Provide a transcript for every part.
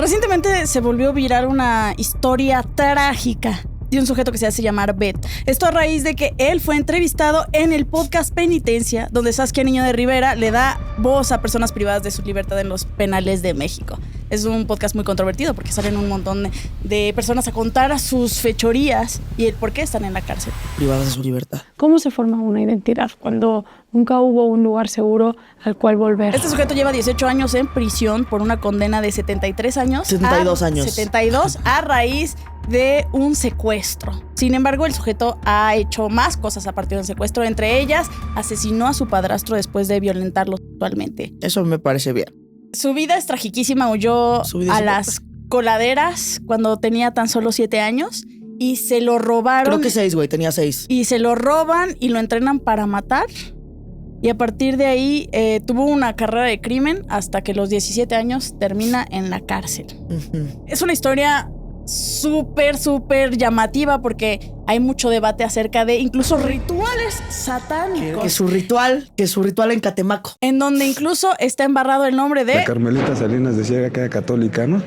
Recientemente se volvió viral una historia trágica de un sujeto que se hace llamar Bet. Esto a raíz de que él fue entrevistado en el podcast Penitencia, donde Saskia Niño de Rivera le da voz a personas privadas de su libertad en los penales de México. Es un podcast muy controvertido porque salen un montón de personas a contar sus fechorías y el por qué están en la cárcel. Privadas de su libertad. ¿Cómo se forma una identidad cuando nunca hubo un lugar seguro al cual volver? Este sujeto lleva 18 años en prisión por una condena de 73 años. 72 años. 72 a raíz de un secuestro. Sin embargo, el sujeto ha hecho más cosas a partir del secuestro. Entre ellas, asesinó a su padrastro después de violentarlo sexualmente. Eso me parece bien. Su vida es tragiquísima. Huyó a las coladeras cuando tenía tan solo 7 años y se lo robaron. Creo que 6, güey. Tenía 6. Y se lo roban y lo entrenan para matar. Y a partir de ahí tuvo una carrera de crimen hasta que a los 17 años termina en la cárcel. Es una historia súper llamativa porque hay mucho debate acerca de incluso rituales satánicos. Que su ritual en Catemaco. En donde incluso está embarrado el nombre de... La Carmelita Salinas decía que era católica, ¿no?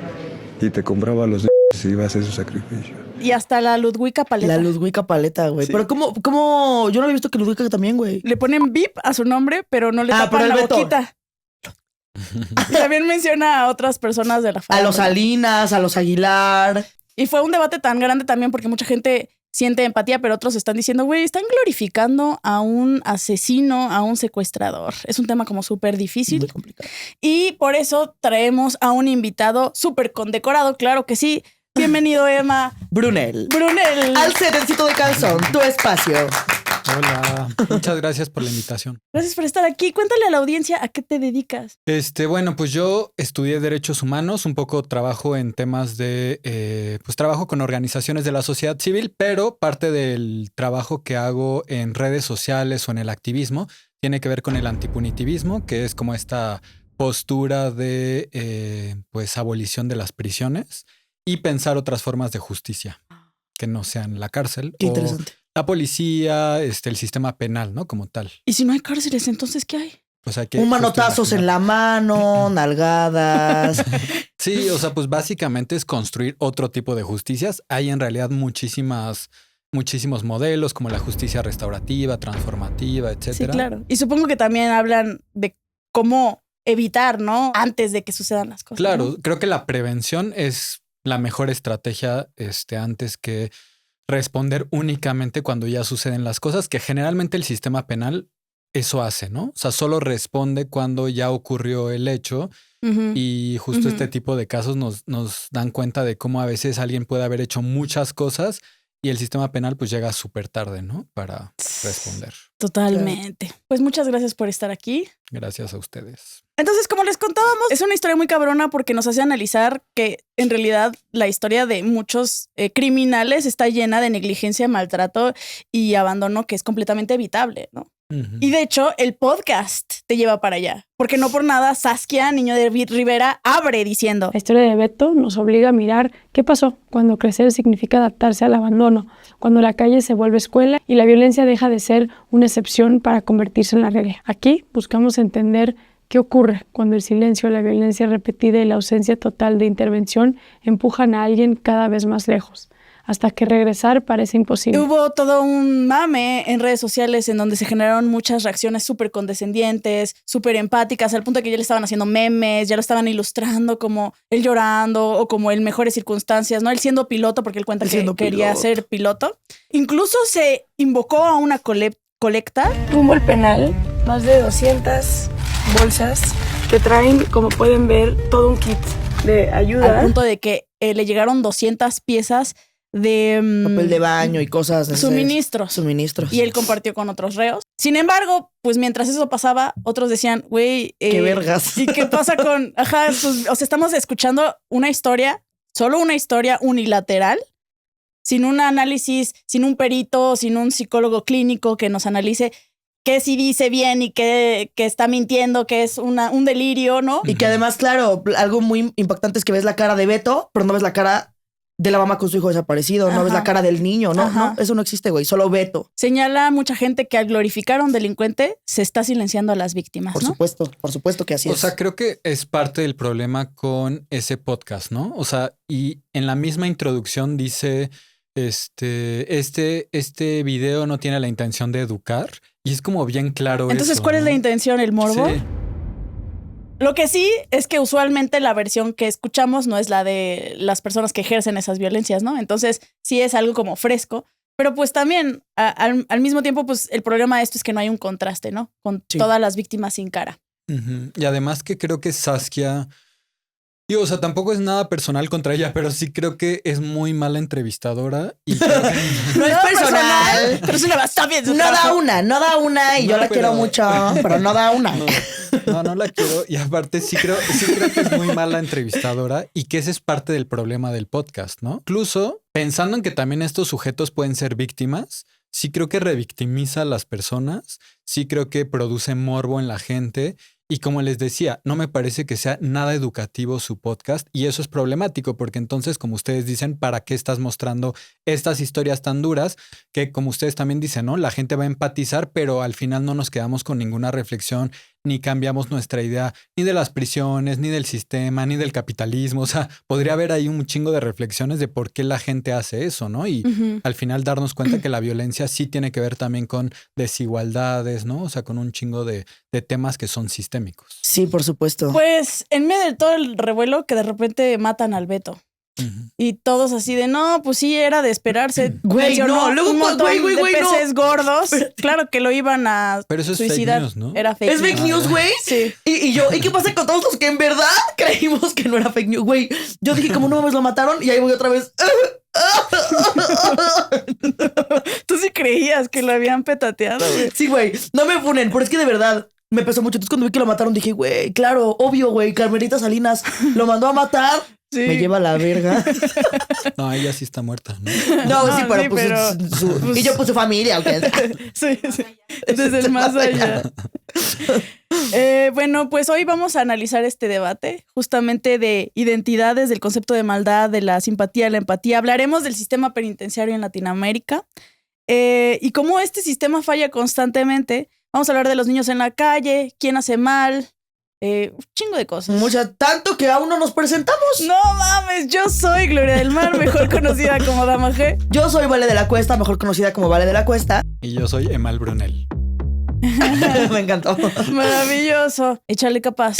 Y te compraba los y iba a hacer su sacrificio. Y hasta la Ludwika Paleta. La Ludwika Paleta, güey. Sí. Pero ¿cómo? Yo no había visto que Ludwika también, güey. Le ponen bip a su nombre, pero no le tapan la boquita. Y también menciona a otras personas de la familia. A los Salinas, a los Aguilar. Y fue un debate tan grande también porque mucha gente siente empatía, pero otros están diciendo, güey, están glorificando a un asesino, a un secuestrador. Es un tema como súper difícil. Muy complicado. Y por eso traemos a un invitado súper condecorado, claro que sí. Bienvenido, Emma. Brunel. Al Cerencito de Calzón, tu espacio. Hola, muchas gracias por la invitación. Gracias por estar aquí. Cuéntale a la audiencia a qué te dedicas. Bueno, pues yo estudié Derechos Humanos, un poco trabajo en temas de, pues trabajo con organizaciones de la sociedad civil, pero parte del trabajo que hago en redes sociales o en el activismo tiene que ver con el antipunitivismo, que es como esta postura de, pues, abolición de las prisiones y pensar otras formas de justicia que no sean la cárcel. Qué interesante. La policía, el sistema penal, ¿no? Como tal. Y si no hay cárceles, ¿entonces qué hay? Pues hay que un manotazos en la mano, nalgadas. Sí, o sea, pues básicamente es construir otro tipo de justicias. Hay en realidad muchísimos modelos como la justicia restaurativa, transformativa, etcétera. Sí, claro. Y supongo que también hablan de cómo evitar, ¿no? Antes de que sucedan las cosas. Claro, ¿no? Creo que la prevención es la mejor estrategia antes que responder únicamente cuando ya suceden las cosas, que generalmente el sistema penal eso hace, ¿no? O sea, solo responde cuando ya ocurrió el hecho. Y justo este tipo de casos nos dan cuenta de cómo a veces alguien puede haber hecho muchas cosas y el sistema penal pues llega súper tarde, ¿no? Para responder. Totalmente. Claro. Pues muchas gracias por estar aquí. Gracias a ustedes. Entonces, como les contábamos, es una historia muy cabrona porque nos hace analizar que en realidad la historia de muchos criminales está llena de negligencia, maltrato y abandono que es completamente evitable, ¿no? Y de hecho, el podcast te lleva para allá. Porque no por nada Saskia Niño de Rivera abre diciendo: la historia de Beto nos obliga a mirar qué pasó cuando crecer significa adaptarse al abandono, cuando la calle se vuelve escuela y la violencia deja de ser una excepción para convertirse en la regla. Aquí buscamos entender qué ocurre cuando el silencio, la violencia repetida y la ausencia total de intervención empujan a alguien cada vez más lejos, hasta que regresar parece imposible. Hubo todo un mame en redes sociales en donde se generaron muchas reacciones súper condescendientes, súper empáticas, al punto de que ya le estaban haciendo memes, ya lo estaban ilustrando como él llorando o como en mejores circunstancias, ¿no? Él siendo piloto, porque él cuenta que quería ser piloto. Incluso se invocó a una colecta. Rumbo al penal, más de 200 bolsas que traen, como pueden ver, todo un kit de ayuda. Al punto de que le llegaron 200 piezas de papel de baño y cosas así. Suministros. Y él compartió con otros reos. Sin embargo, pues mientras eso pasaba, otros decían, güey, qué vergas. ¿Y qué pasa con? Ajá, pues, o sea, estamos escuchando una historia, solo una historia unilateral, sin un análisis, sin un perito, sin un psicólogo clínico que nos analice qué sí dice bien y qué está mintiendo, que es un delirio, ¿no? Y que además, claro, algo muy impactante es que ves la cara de Beto, pero no ves la cara de la mamá con su hijo desaparecido, no ves la cara del niño, no, eso no existe, güey, solo veto. Señala a mucha gente que al glorificar a un delincuente se está silenciando a las víctimas, por supuesto que así es. O sea, creo que es parte del problema con ese podcast, ¿no? O sea, y en la misma introducción dice, este video no tiene la intención de educar y es como bien claro. Entonces, eso, ¿cuál ¿no? es la intención? ¿El morbo? Sí. Lo que sí es que usualmente la versión que escuchamos no es la de las personas que ejercen esas violencias, ¿no? Entonces sí es algo como fresco, pero pues también al mismo tiempo pues el problema de esto es que no hay un contraste, ¿no? Con todas las víctimas sin cara. Uh-huh. Y además que creo que Saskia, digo, o sea, tampoco es nada personal contra ella, pero sí creo que es muy mala entrevistadora. Y creo que no es personal, pero es una bastante bien. No da una y yo la quiero mucho, pero no da una. No la quiero. Y aparte sí creo que es muy mala entrevistadora y que ese es parte del problema del podcast, ¿no? Incluso pensando en que también estos sujetos pueden ser víctimas, sí creo que revictimiza a las personas, sí creo que produce morbo en la gente. Y como les decía, no me parece que sea nada educativo su podcast y eso es problemático porque entonces, como ustedes dicen, ¿para qué estás mostrando estas historias tan duras? Que como ustedes también dicen, ¿no? La gente va a empatizar, pero al final no nos quedamos con ninguna reflexión ni cambiamos nuestra idea ni de las prisiones, ni del sistema, ni del capitalismo. O sea, podría haber ahí un chingo de reflexiones de por qué la gente hace eso, ¿no? Y al final darnos cuenta que la violencia sí tiene que ver también con desigualdades, ¿no? O sea, con un chingo de temas que son sistémicos. Sí, por supuesto. Pues en medio de todo el revuelo que de repente matan al Beto. Y todos así de, no, pues sí, era de esperarse. Güey, no, luego un montón de peces no. gordos. Claro que lo iban a pero eso es suicidar. Fake news, ¿no? Era fake news. ¿Es fake news, güey? Sí. ¿Y qué pasa con todos los que en verdad creímos que no era fake news, güey? Yo dije, como no mames, lo mataron y ahí voy otra vez. Tú sí creías que lo habían petateado, güey. Sí, güey, no me funen, pero es que de verdad me pesó mucho. Entonces cuando vi que lo mataron dije, güey, claro, obvio, güey, Carmelita Salinas lo mandó a matar. Sí. Me lleva a la verga. No, ella sí está muerta, ¿no? No, sí, pero pues y yo pues su familia, ¿ok? Sí. Desde el más allá. Bueno, pues hoy vamos a analizar este debate justamente de identidades, del concepto de maldad, de la simpatía, la empatía. Hablaremos del sistema penitenciario en Latinoamérica y cómo este sistema falla constantemente. Vamos a hablar de los niños en la calle, quién hace mal, un chingo de cosas. Tanto que aún no nos presentamos. No mames, yo soy Gloria del Mar, mejor conocida como Dama G. Yo soy Vale de la Cuesta, mejor conocida como Vale de la Cuesta. Y yo soy Emal Brunel. Me encantó. Maravilloso. Échale capaz.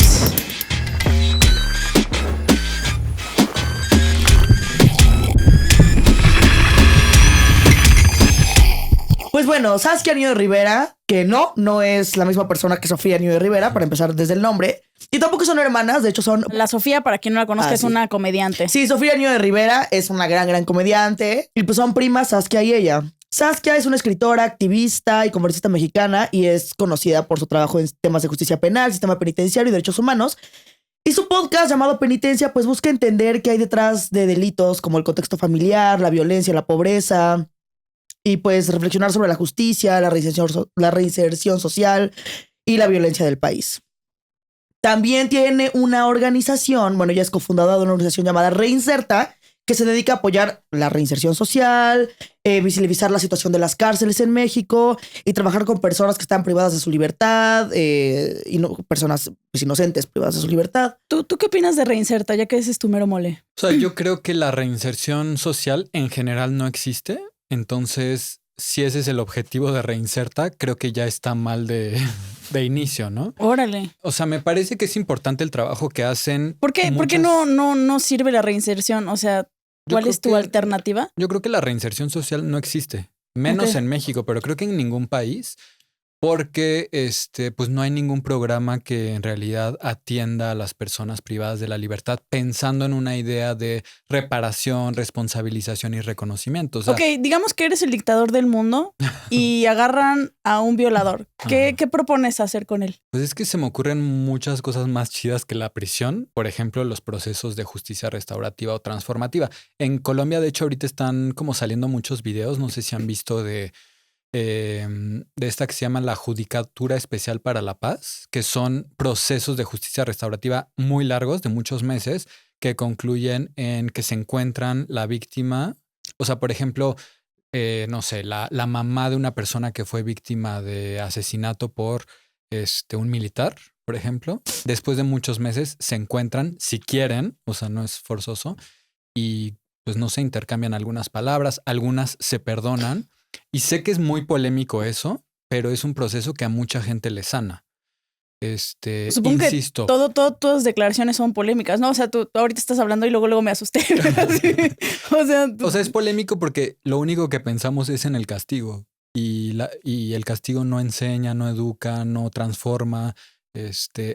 Pues bueno, Saskia Niño de Rivera, que no es la misma persona que Sofía Niño de Rivera, para empezar desde el nombre. Y tampoco son hermanas, de hecho son... La Sofía, para quien no la conozca, es una comediante. Sí, Sofía Niño de Rivera es una gran comediante. Y pues son primas Saskia y ella. Saskia es una escritora, activista y conferencista mexicana y es conocida por su trabajo en temas de justicia penal, sistema penitenciario y derechos humanos. Y su podcast llamado Penitencia pues busca entender qué hay detrás de delitos como el contexto familiar, la violencia, la pobreza y pues reflexionar sobre la justicia, la reinserción social y la violencia del país. También tiene una organización, bueno, ella es cofundadora de una organización llamada Reinserta, que se dedica a apoyar la reinserción social, visibilizar la situación de las cárceles en México y trabajar con personas que están privadas de su libertad y personas pues, inocentes privadas de su libertad. ¿Tú qué opinas de Reinserta, ya que ese es tu mero mole? O sea, yo creo que la reinserción social en general no existe. Entonces, si ese es el objetivo de Reinserta, creo que ya está mal de inicio, ¿no? Órale. O sea, me parece que es importante el trabajo que hacen. ¿Por qué no sirve la reinserción? O sea, ¿cuál es tu alternativa? Yo creo que la reinserción social no existe, menos en México, pero creo que en ningún país, porque pues no hay ningún programa que en realidad atienda a las personas privadas de la libertad pensando en una idea de reparación, responsabilización y reconocimiento. O sea, ok, digamos que eres el dictador del mundo y agarran a un violador. ¿Qué propones hacer con él? Pues es que se me ocurren muchas cosas más chidas que la prisión. Por ejemplo, los procesos de justicia restaurativa o transformativa. En Colombia, de hecho, ahorita están como saliendo muchos videos. No sé si han visto de esta que se llama la Judicatura Especial para la Paz, que son procesos de justicia restaurativa muy largos, de muchos meses, que concluyen en que se encuentran la víctima. O sea, por ejemplo, no sé, la mamá de una persona que fue víctima de asesinato por un militar, por ejemplo, después de muchos meses se encuentran, si quieren, o sea, no es forzoso, y pues no se intercambian algunas palabras, algunas se perdonan. Y sé que es muy polémico eso, pero es un proceso que a mucha gente le sana. Supongo Insisto. que todas declaraciones son polémicas, ¿no? O sea, tú ahorita estás hablando y luego me asusté. Sí. O sea, Es polémico porque lo único que pensamos es en el castigo. Y el castigo no enseña, no educa, no transforma.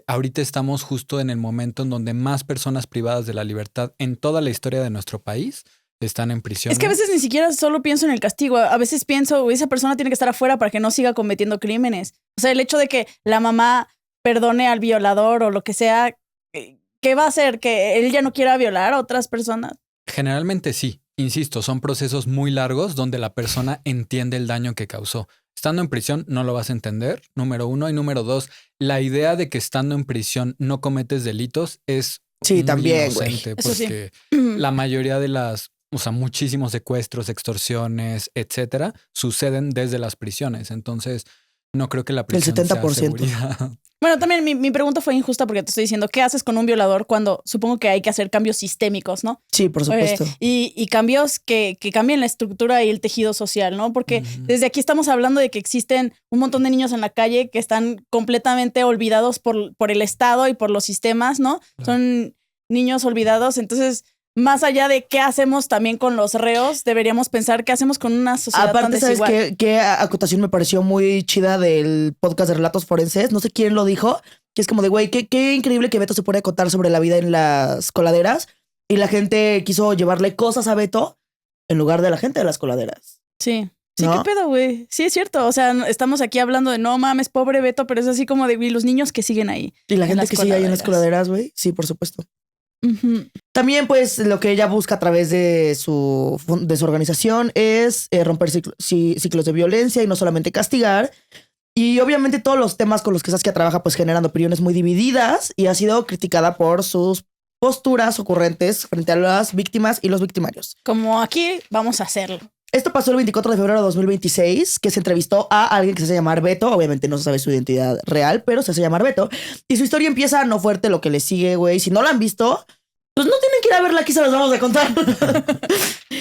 Ahorita estamos justo en el momento en donde más personas privadas de la libertad en toda la historia de nuestro país están en prisión. Es que a veces ni siquiera solo pienso en el castigo. A veces pienso, esa persona tiene que estar afuera para que no siga cometiendo crímenes. O sea, el hecho de que la mamá perdone al violador o lo que sea, ¿qué va a hacer? ¿Que él ya no quiera violar a otras personas? Generalmente sí. Insisto, son procesos muy largos donde la persona entiende el daño que causó. Estando en prisión no lo vas a entender, número 1. Y número 2, la idea de que estando en prisión no cometes delitos es muy también, inocente. Eso sí. Porque la mayoría de muchísimos secuestros, extorsiones, etcétera, suceden desde las prisiones. Entonces, no creo que la prisión El 70%. sea seguridad. Bueno, también mi pregunta fue injusta porque te estoy diciendo, ¿qué haces con un violador cuando supongo que hay que hacer cambios sistémicos, ¿no? Sí, por supuesto. Y cambios que cambien la estructura y el tejido social, ¿no? Porque desde aquí estamos hablando de que existen un montón de niños en la calle que están completamente olvidados por el Estado y por los sistemas, ¿no? Son niños olvidados. Entonces, más allá de qué hacemos también con los reos, deberíamos pensar qué hacemos con una sociedad tan Aparte, ¿sabes desigual. qué acotación me pareció muy chida del podcast de Relatos Forenses? No sé quién lo dijo, que es como de, güey, qué increíble que Beto se pone a contar sobre la vida en las coladeras y la gente quiso llevarle cosas a Beto en lugar de la gente de las coladeras. Sí. Sí, ¿No? ¿qué pedo, güey? Sí, es cierto. O sea, estamos aquí hablando de no mames, pobre Beto, pero es así como de y los niños que siguen ahí. Y la en gente las que sigue ahí en las coladeras. coladeras, güey. Sí, por supuesto. Ujú. También, pues, lo que ella busca a través de su organización es romper ciclos de violencia y no solamente castigar. Y obviamente todos los temas con los que Saskia trabaja pues generan opiniones muy divididas y ha sido criticada por sus posturas ocurrentes frente a las víctimas y los victimarios. Como aquí vamos a hacerlo. Esto pasó el 24 de febrero de 2026, que se entrevistó a alguien que se hace llamar Beto. Obviamente no se sabe su identidad real, pero se hace llamar Beto. Y su historia empieza no fuerte, lo que le sigue, güey. Si no la han visto, pues no tienen que ir a verla, aquí se los vamos a contar.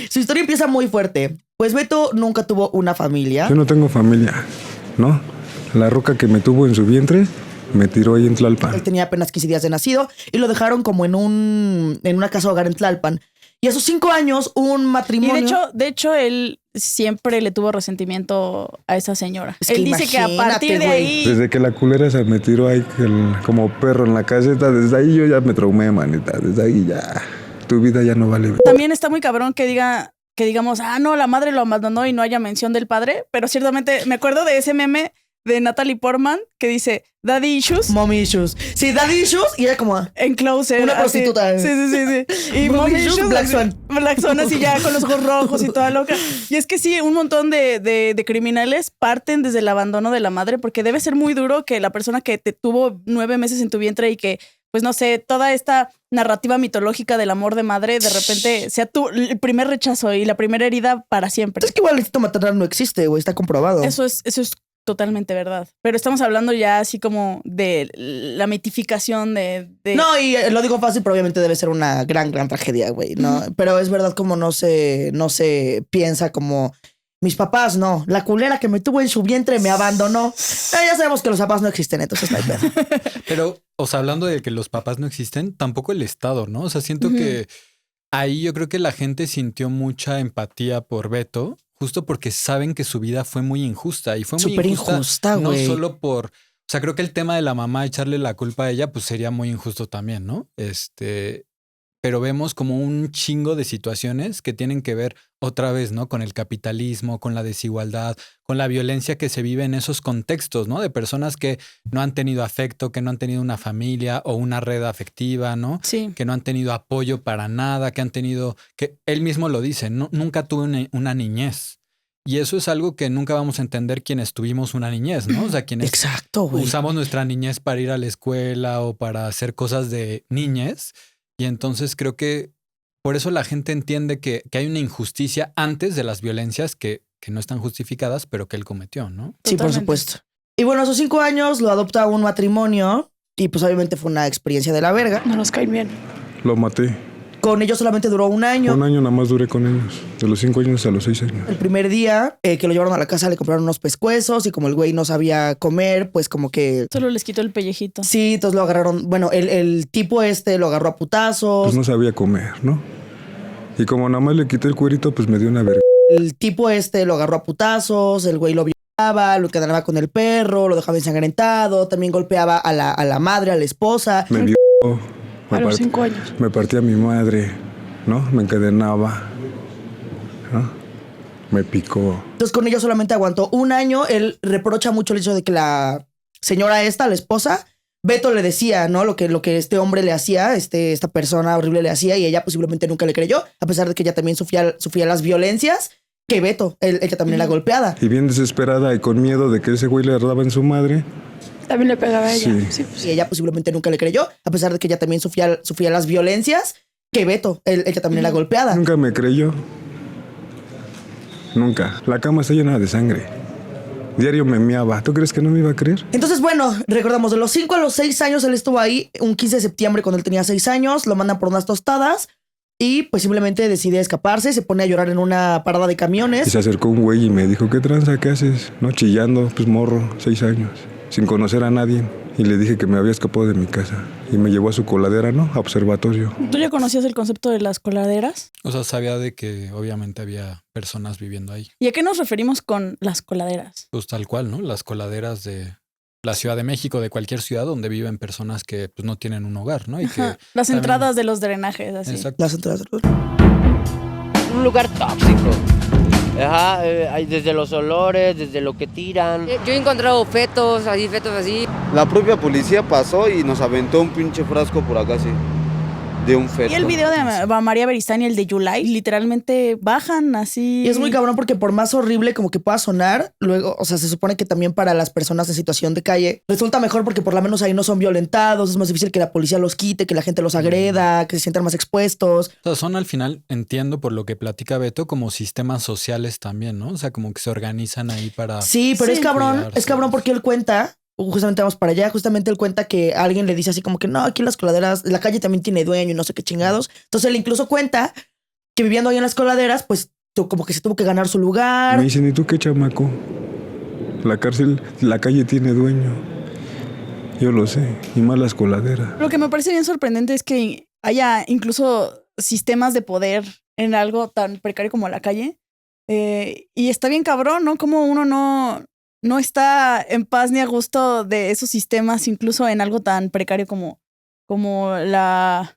Su historia empieza muy fuerte. Pues Beto nunca tuvo una familia. Yo no tengo familia, ¿no? La ruca que me tuvo en su vientre me tiró ahí en Él Tlalpan. tenía apenas 15 días de nacido y lo dejaron como en una casa hogar en Tlalpan. Y a sus 5 años, un Y matrimonio... de hecho, él siempre le tuvo resentimiento a esa señora. Es que Él dice que a imagínate, partir de güey. ahí. Desde que la culera se me tiró ahí como perro en la caseta, desde ahí yo ya me traumé, manita. Desde ahí ya, tu vida ya no vale. También está muy cabrón que digamos, no, la madre lo abandonó y no haya mención del padre. Pero ciertamente me acuerdo de ese meme de Natalie Portman que dice Daddy Issues Mommy issues. Sí, daddy issues y era como... en Closer. Una así. prostituta. Sí. Y Mommy Mommy issues, Issues, Black así, Swan. Black Swan así ya con los ojos rojos y toda loca. Y es que sí, un montón de criminales parten desde el abandono de la madre porque debe ser muy duro que la persona que te tuvo 9 meses en tu vientre y que, pues no sé, toda esta narrativa mitológica del amor de madre de repente sea el primer rechazo y la primera herida para siempre. Es que igual el instinto maternal no existe, güey. Está comprobado. Eso es totalmente verdad. Pero estamos hablando ya así como de la mitificación de... No, y lo digo fácil, pero obviamente debe ser una gran tragedia, güey, ¿no? Pero es verdad como no se piensa como... Mis papás, no. La culera que me tuvo en su vientre me abandonó. Ya sabemos que los papás no existen, entonces no hay pedo. Pero, o sea, hablando de que los papás no existen, tampoco el Estado, ¿no? O sea, siento que ahí yo creo que la gente sintió mucha empatía por Beto, justo porque saben que su vida fue muy injusta y fue muy Súper injusta, no güey. solo por, o sea, creo que el tema de la mamá echarle la culpa a ella, pues sería muy injusto también, ¿no? Pero vemos como un chingo de situaciones que tienen que ver otra vez, ¿no? Con el capitalismo, con la desigualdad, con la violencia que se vive en esos contextos, ¿no? De personas que no han tenido afecto, que no han tenido una familia o una red afectiva, ¿no? Sí. Que no han tenido apoyo para nada, que él mismo lo dice, nunca tuve una niñez. Y eso es algo que nunca vamos a entender quienes tuvimos una niñez, ¿no? O sea, quienes Exacto, güey. usamos nuestra niñez para ir a la escuela o para hacer cosas de niñez. Y entonces creo que por eso la gente entiende que hay una injusticia antes de las violencias que no están justificadas, pero que él cometió, ¿no? Sí, por Totalmente. supuesto. Y bueno, a sus 5 años lo adopta un matrimonio y pues obviamente fue una experiencia de la verga. No nos caen bien. Lo maté. Con ellos solamente duró 1 año. Un año nada más duré con ellos. De los 5 años a los 6 años. El primer día que lo llevaron a la casa le compraron unos pescuezos y como el güey no sabía comer, pues como que... Solo les quitó el pellejito. Sí, entonces lo agarraron... Bueno, el tipo lo agarró a putazos. Pues no sabía comer, ¿no? Y como nada más le quité el cuerito, pues me dio una verga. El tipo lo agarró a putazos, el güey lo violaba, lo quedaba con el perro, lo dejaba ensangrentado, también golpeaba a la madre, a la esposa. Me dio... A los 5 años. Me partía a mi madre, ¿no? Me encadenaba, ¿no? Me picó. Entonces con ella solamente aguantó 1 año. Él reprocha mucho el hecho de que la señora la esposa, Beto le decía, ¿no? Lo que este hombre le hacía, esta persona horrible le hacía y ella posiblemente nunca le creyó, a pesar de que ella también sufría las violencias que Beto, ella también era golpeada. Y bien desesperada y con miedo de que ese güey le daba en su madre. También le pegaba a ella. Sí. Sí, pues. Y ella posiblemente nunca le creyó, a pesar de que ella también sufría las violencias que Beto, ella también era golpeada. Nunca me creyó. Nunca. La cama está llena de sangre. Diario me meaba. ¿Tú crees que no me iba a creer? Entonces, bueno, recordamos, de los 5 a los 6 años él estuvo ahí. Un 15 de septiembre cuando él tenía 6 años, lo mandan por unas tostadas y pues simplemente decide escaparse, se pone a llorar en una parada de Y camiones. se acercó un güey y me dijo, ¿qué tranza? ¿Qué haces? No, chillando, pues morro, 6 años, sin conocer a nadie. Y le dije que me había escapado de mi casa. Y me llevó a su coladera, ¿no? A observatorio. ¿Tú ya conocías el concepto de las coladeras? O sea, sabía de que obviamente había personas viviendo ahí. ¿Y a qué nos referimos con las coladeras? Pues tal cual, ¿no? Las coladeras de la Ciudad de México, de cualquier ciudad donde viven personas que pues, no tienen un hogar, ¿no? Y que Ajá. Las también- entradas de los drenajes, así. Exacto. Las entradas. Un lugar tóxico. Ajá, hay desde los olores, desde lo que tiran. Yo he encontrado fetos así. La propia policía pasó y nos aventó un pinche frasco por acá, sí. De un feto. Y el video de María Beristain y el de Yulai, literalmente bajan así. Y es muy cabrón porque por más horrible como que pueda sonar, luego, o sea, se supone que también para las personas en situación de calle resulta mejor porque por lo menos ahí no son violentados, es más difícil que la policía los quite, que la gente los agreda, que se sientan más expuestos. O sea, son al final, entiendo por lo que platica Beto, como sistemas sociales también, ¿no? O sea, como que se organizan ahí para... Sí, pero Sí. es cabrón Cuidarse. porque él cuenta, justamente vamos para allá, justamente él cuenta que alguien le dice así como que no, aquí las coladeras, la calle también tiene dueño y no sé qué chingados. Entonces él incluso cuenta que viviendo ahí en las coladeras, pues como que se tuvo que ganar su lugar. Me dicen, ¿y tú qué chamaco? La cárcel, la calle tiene dueño. Yo lo sé. Y más las coladeras. Lo que me parece bien sorprendente es que haya incluso sistemas de poder en algo tan precario como la calle. Y está bien cabrón, ¿no? Como uno no está en paz ni a gusto de esos sistemas, incluso en algo tan precario como la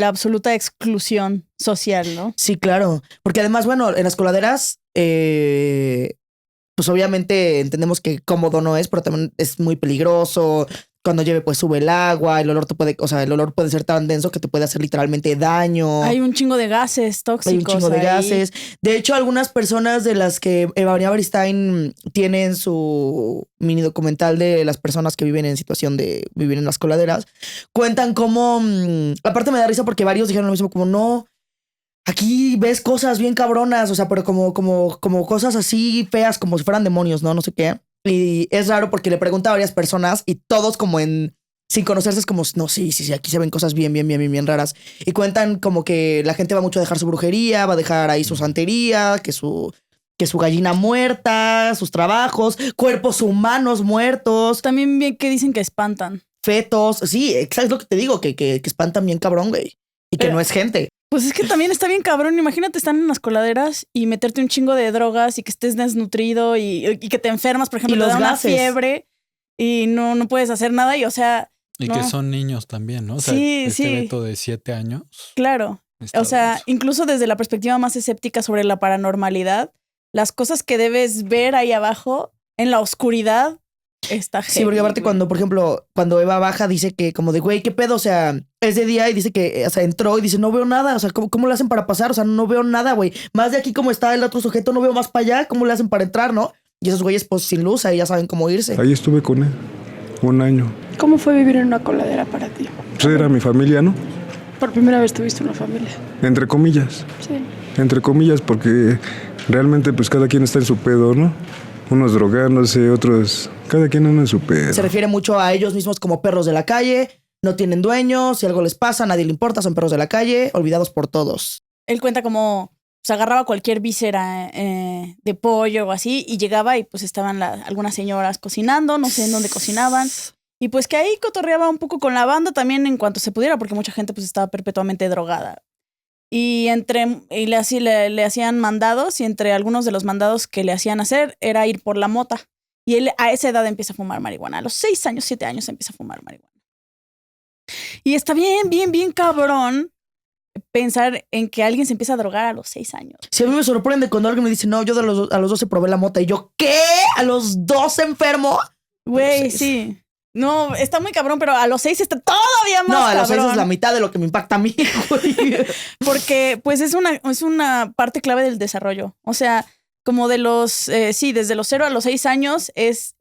absoluta exclusión social, ¿no? Sí, claro. Porque además, bueno, en las coladeras, pues obviamente entendemos que cómodo no es, pero también es muy peligroso. Cuando llueve, pues sube el agua, el olor el olor puede ser tan denso que te puede hacer literalmente daño. Hay un chingo de gases tóxicos. Hay un chingo de ahí. gases. De hecho, algunas personas de las que María Beristain tiene en su mini documental de las personas que viven en situación de vivir en las coladeras, cuentan cómo... aparte me da risa porque varios dijeron lo mismo, como no, aquí ves cosas bien cabronas, o sea, pero como cosas así feas, como si fueran demonios, ¿no? No sé qué. Y es raro porque le pregunta a varias personas y todos como sin conocerse es como, no, sí, aquí se ven cosas bien raras. Y cuentan como que la gente va mucho a dejar su brujería, va a dejar ahí su santería, que su gallina muerta, sus trabajos, cuerpos humanos muertos, También bien que dicen que espantan. fetos. Sí, exacto, es lo que te digo, que espantan bien cabrón, güey. Y que Pero- no es gente. Pues es que también está bien cabrón. Imagínate estar en las coladeras y meterte un chingo de drogas y que estés desnutrido y que te enfermas, por ejemplo, Y te los da una gases. fiebre y no puedes hacer nada. Y o sea, Y no. que son niños también, ¿no? O sea, Sí, este sí. Beto de 7 años. claro. está O sea, denso. incluso desde la perspectiva más escéptica sobre la paranormalidad, las cosas que debes ver ahí abajo en la oscuridad está Sí, porque aparte cuando, por ejemplo, cuando Eva baja dice que como de, güey, ¿qué pedo? O sea, es de día y dice que, o sea, entró y dice, no veo nada. O sea, ¿cómo le hacen para pasar? O sea, no veo nada, güey. Más de aquí como está el otro sujeto, no veo más para allá. ¿Cómo le hacen para entrar, no? Y esos güeyes, pues, sin luz, ahí ya saben cómo irse. Ahí estuve con él 1 año. ¿Cómo fue vivir en una coladera para ti? Pues era mi familia, ¿no? Por primera vez tuviste una familia. Entre comillas. Sí. Entre comillas, porque realmente pues cada quien está en su pedo, ¿no? Unos drogándose, otros... Cada quien anda en su pedo. Se refiere mucho a ellos mismos como perros de la calle, no tienen dueños, si algo les pasa, a nadie le importa, son perros de la calle, olvidados por todos. Él cuenta como se agarraba cualquier víscera de pollo o así y llegaba y pues estaban algunas señoras cocinando, no sé en dónde cocinaban. Y pues que ahí cotorreaba un poco con la banda también en cuanto se pudiera, porque mucha gente pues estaba perpetuamente drogada. Y le hacían mandados, y entre algunos de los mandados que le hacían hacer era ir por la mota. Y él a esa edad empieza a fumar marihuana. A los 6 años, 7 años empieza a fumar marihuana. Y está bien cabrón pensar en que alguien se empieza a drogar a los 6 años. Si a mí me sorprende cuando alguien me dice, no, yo a los 12 probé la mota. Y yo, ¿qué? ¿A los 12 enfermo? Güey, sí. No, está muy cabrón, pero a los 6 está todavía más cabrón. No, a los 6 es la mitad de lo que me impacta a mí, güey. Porque pues es una parte clave del desarrollo. O sea, como de desde los 0 a los 6 años es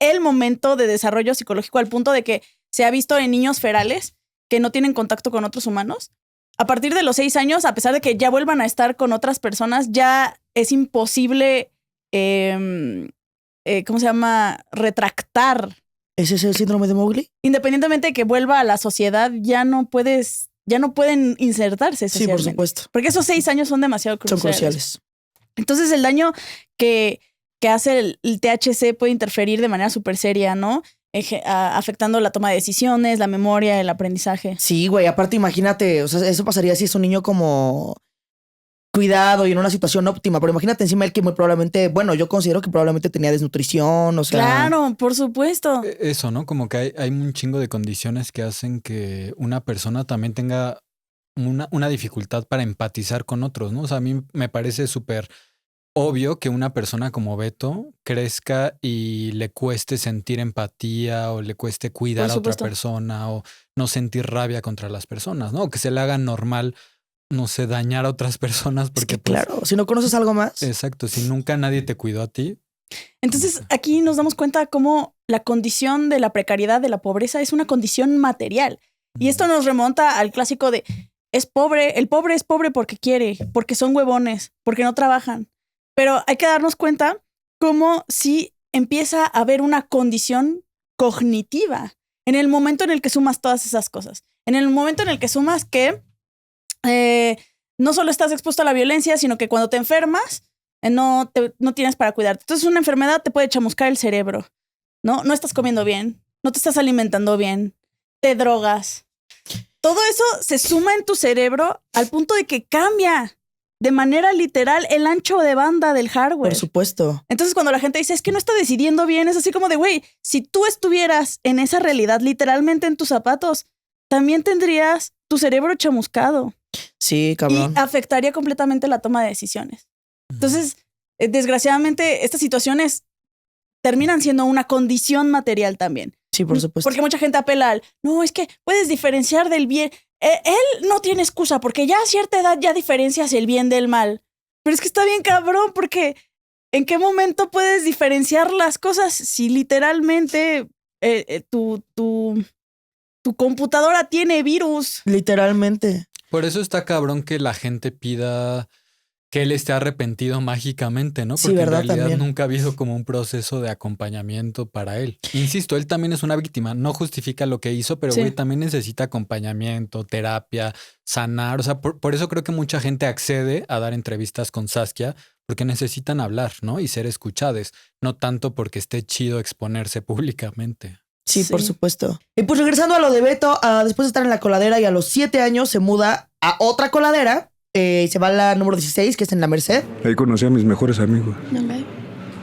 el momento de desarrollo psicológico al punto de que se ha visto en niños ferales que no tienen contacto con otros humanos. A partir de los 6 años, a pesar de que ya vuelvan a estar con otras personas, ya es imposible, ¿cómo se llama? Retractar. ¿Ese es el síndrome de Mowgli? Independientemente de que vuelva a la sociedad, ya no pueden insertarse socialmente. Sí, por supuesto. Porque esos 6 años son demasiado cruciales. Son cruciales. Entonces el daño que hace el THC puede interferir de manera súper seria, ¿no? Afectando la toma de decisiones, la memoria, el aprendizaje. Sí, güey. Aparte, imagínate, o sea, eso pasaría si es un niño como cuidado y en una situación óptima. Pero imagínate encima él que muy probablemente, bueno, yo considero que probablemente tenía desnutrición, o sea... Claro, por supuesto. Eso, ¿no? Como que hay un chingo de condiciones que hacen que una persona también tenga una dificultad para empatizar con otros, ¿no? O sea, a mí me parece súper obvio que una persona como Beto crezca y le cueste sentir empatía o le cueste cuidar a otra persona o no sentir rabia contra las personas, ¿no? O que se le haga normal, no sé, dañar a otras personas porque... Es que, claro, si no conoces algo más... Exacto, si nunca nadie te cuidó a ti. Entonces aquí nos damos cuenta cómo la condición de la precariedad, de la pobreza, es una condición material. Y esto nos remonta al clásico de el pobre es pobre porque quiere, porque son huevones, porque no trabajan. Pero hay que darnos cuenta cómo si empieza a haber una condición cognitiva en el momento en el que sumas todas esas cosas. En el momento en el que sumas que no solo estás expuesto a la violencia, sino que cuando te enfermas no tienes para cuidarte. Entonces una enfermedad te puede chamuscar el cerebro, ¿no? No estás comiendo bien, no te estás alimentando bien, te drogas. Todo eso se suma en tu cerebro al punto de que cambia de manera literal el ancho de banda del hardware. Por supuesto. Entonces cuando la gente dice, es que no está decidiendo bien, es así como de, güey, si tú estuvieras en esa realidad literalmente en tus zapatos, también tendrías tu cerebro chamuscado. Sí, cabrón. Y afectaría completamente la toma de decisiones. Entonces, desgraciadamente, estas situaciones terminan siendo una condición material también. Sí, por supuesto. Porque mucha gente apela al, no, es que puedes diferenciar del bien. Él no tiene excusa porque ya a cierta edad ya diferencias el bien del mal. Pero es que está bien cabrón porque ¿en qué momento puedes diferenciar las cosas si literalmente tu computadora tiene virus? Literalmente. Por eso está cabrón que la gente pida que él esté arrepentido mágicamente, ¿no? Porque sí, ¿verdad? en realidad También. nunca ha habido como un proceso de acompañamiento para él. Insisto, él también es una víctima, no justifica lo que hizo, pero güey, también necesita acompañamiento, terapia, sanar. O sea, por eso creo que mucha gente accede a dar entrevistas con Saskia porque necesitan hablar, ¿no? Y ser escuchados, no tanto porque esté chido exponerse públicamente. Sí, por supuesto. Y pues regresando a lo de Beto, después de estar en la coladera y a los 7 años se muda a otra coladera. Se va a la número 16, que es en La Merced. Ahí conocí a mis mejores amigos. Okay.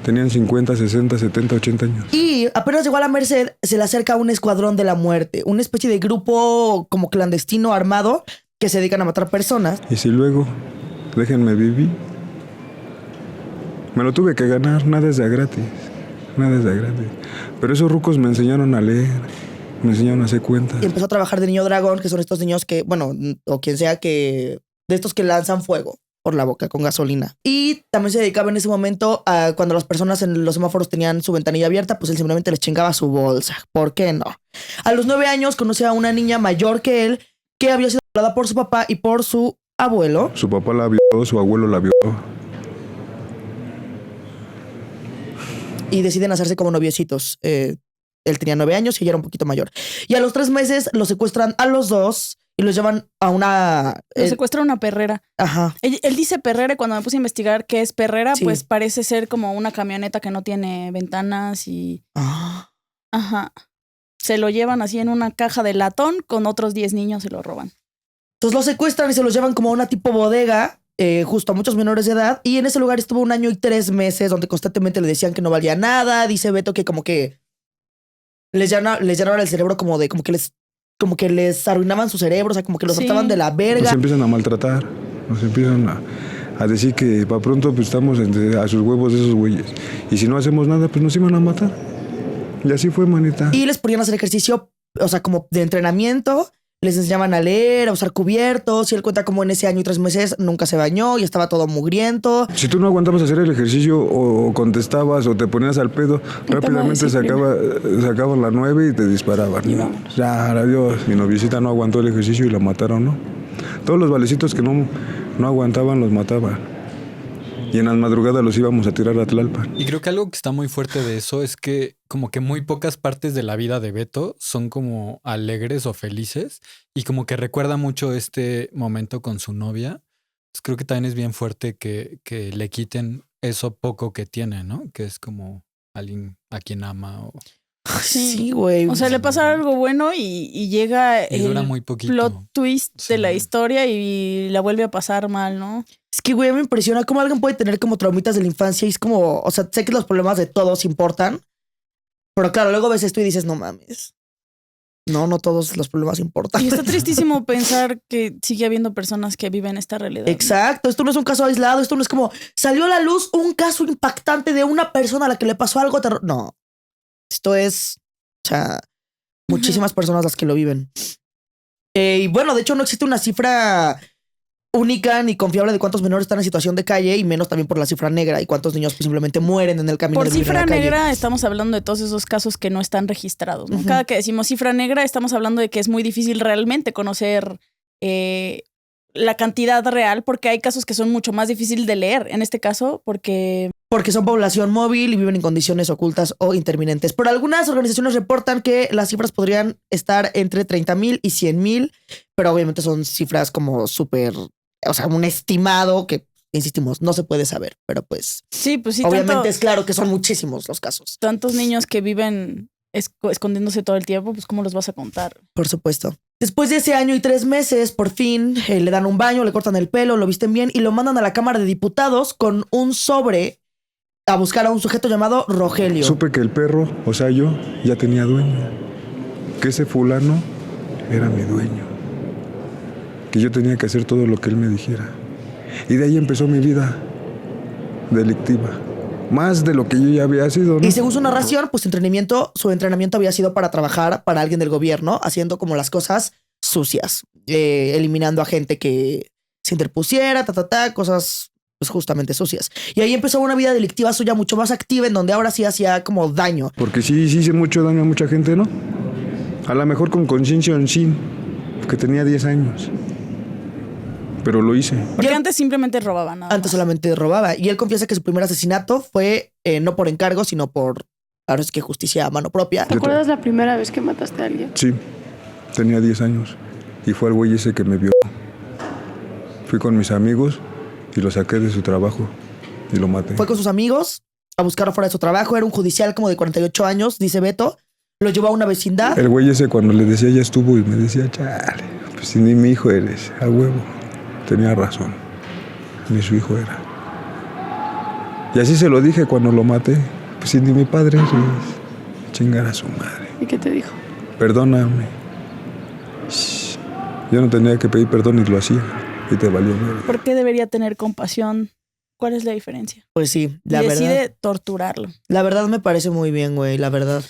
Tenían 50, 60, 70, 80 años. Y apenas llegó a La Merced, se le acerca un escuadrón de la muerte. Una especie de grupo como clandestino armado que se dedican a matar personas. Y si luego, déjenme vivir. Me lo tuve que ganar, nada es de gratis. Nada es de gratis. Pero esos rucos me enseñaron a leer, me enseñaron a hacer cuentas. Y empezó a trabajar de niño dragón, que son estos niños que, bueno, o quien sea que... de estos que lanzan fuego por la boca con gasolina. Y también se dedicaba en ese momento a cuando las personas en los semáforos tenían su ventanilla abierta, pues él simplemente les chingaba su bolsa. ¿Por qué no? A los 9 años conoció a una niña mayor que él que había sido violada por su papá y por su abuelo. Su papá la violó, su abuelo la violó. Y deciden hacerse como noviecitos. Él tenía 9 años y ella era un poquito mayor. Y a los 3 meses los secuestran a los dos y los llevan a una... Lo secuestra una perrera. Ajá. Él dice perrera y cuando me puse a investigar qué es perrera, Sí. pues parece ser como una camioneta que no tiene ventanas y... Ah. Ajá. Se lo llevan así en una caja de latón con otros 10 niños, se lo roban. Entonces los secuestran y se los llevan como a una tipo bodega, justo a muchos menores de edad. Y en ese lugar estuvo 1 año y 3 meses donde constantemente le decían que no valía nada. Dice Beto que como que les llenaban el cerebro como que les arruinaban su cerebro, o sea, como que los Sí. trataban de la verga. Nos empiezan a maltratar, nos empiezan a decir que para pronto pues estamos a sus huevos de esos güeyes. Y si no hacemos nada, pues nos iban a matar. Y así fue, manita. Y les ponían a hacer ejercicio, o sea, como de entrenamiento. Les enseñaban a leer, a usar cubiertos. Y él cuenta como en ese año y 3 meses nunca se bañó y estaba todo mugriento. Si tú no aguantabas hacer el ejercicio o contestabas o te ponías al pedo, rápidamente sacaban la 9 y te disparaban. Y vámonos. Ya, adiós. Mi noviecita no aguantó el ejercicio y la mataron, ¿no? Todos los valecitos que no aguantaban los mataban. Y en las madrugadas los íbamos a tirar a Tlalpan. Y creo que algo que está muy fuerte de eso es que como que muy pocas partes de la vida de Beto son como alegres o felices y como que recuerda mucho este momento con su novia. Pues creo que también es bien fuerte que le quiten eso poco que tiene, ¿no? Que es como alguien a quien ama o... Sí, güey. O sea, le pasa algo bueno y llega Y dura el muy poquito. plot twist Sí. de la historia y la vuelve a pasar mal, ¿no? Es que, güey, me impresiona cómo alguien puede tener como traumitas de la infancia y es como, o sea, sé que los problemas de todos importan, pero claro, luego ves esto y dices, no mames. No todos los problemas importan. Y está tristísimo pensar que sigue habiendo personas que viven esta realidad. Exacto, esto no es un caso aislado, esto no es como, salió a la luz un caso impactante de una persona a la que le pasó algo terror. No, esto es, o sea, muchísimas personas las que lo viven. Y bueno, de hecho no existe una cifra única ni confiable de cuántos menores están en situación de calle y menos también por la cifra negra y cuántos niños pues, simplemente mueren en el camino Por de vivir en cifra la calle. negra estamos hablando de todos esos casos que no están registrados, ¿no? Ujú. Cada que decimos cifra negra estamos hablando de que es muy difícil realmente conocer la cantidad real porque hay casos que son mucho más difíciles de leer en este caso porque Son población móvil y viven en condiciones ocultas o interminentes. Pero algunas organizaciones reportan que las cifras podrían estar entre 30,000 y 100,000, pero obviamente son cifras como súper, o sea, un estimado que, insistimos, no se puede saber, pero pues sí, pues sí, obviamente es claro que son muchísimos los casos. tantos niños que viven escondiéndose todo el tiempo, pues ¿cómo los vas a contar? Por supuesto. Después de ese año y 3 meses, por fin le dan un baño, le cortan el pelo, lo visten bien y lo mandan a la Cámara de Diputados con un sobre a buscar a un sujeto llamado Rogelio. Supe que el perro, o sea yo, ya tenía dueño. Que ese fulano era mi dueño. Que yo tenía que hacer todo lo que él me dijera. Y de ahí empezó mi vida delictiva. Más de lo que yo ya había sido, ¿no? Y según su narración, pues su entrenamiento había sido para trabajar para alguien del gobierno, haciendo como las cosas sucias, eliminando a gente que se interpusiera, cosas pues justamente sucias. Y ahí empezó una vida delictiva suya mucho más activa, en donde ahora sí hacía como daño. Porque sí hice mucho daño a mucha gente, ¿no? A lo mejor con conciencia en sí, que tenía 10 años. Pero lo hice. Porque Y él- antes simplemente robaban nada Antes más. solamente robaba. Y él confiesa que su primer asesinato fue no por encargo, sino por, ahora es que justicia a mano propia. ¿Te acuerdas la primera vez que mataste a alguien? Sí, tenía 10 años. Y fue el güey ese que me violó. Fui con mis amigos y lo saqué de su trabajo y lo maté. Fue con sus amigos a buscarlo fuera de su trabajo. Era un judicial como de 48 años, dice Beto. Lo llevó a una vecindad. El güey ese cuando le decía ya estuvo y me decía, chale, pues si ni mi hijo eres, a huevo. Tenía razón, ni su hijo era. Y así se lo dije cuando lo maté, pues si ni mi padre eres, chingar a su madre. ¿Y qué te dijo? Perdóname. Shh. Yo no tenía que pedir perdón y lo hacía. Y te valió mierda. ¿Por qué debería tener compasión? ¿Cuál es la diferencia? Pues sí, Y decide torturarlo. La verdad me parece muy bien, güey. La verdad.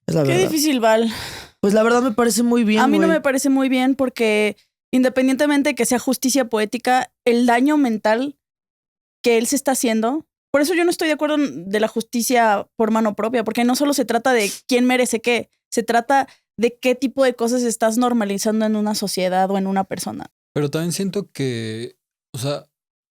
Es la Qué verdad. difícil, Val. Pues la verdad me parece muy bien. A mí no güey. me parece muy bien porque independientemente de que sea justicia poética, el daño mental que él se está haciendo, por eso yo no estoy de acuerdo de la justicia por mano propia, porque no solo se trata de quién merece qué, se trata de qué tipo de cosas estás normalizando en una sociedad o en una persona. Pero también siento que, o sea,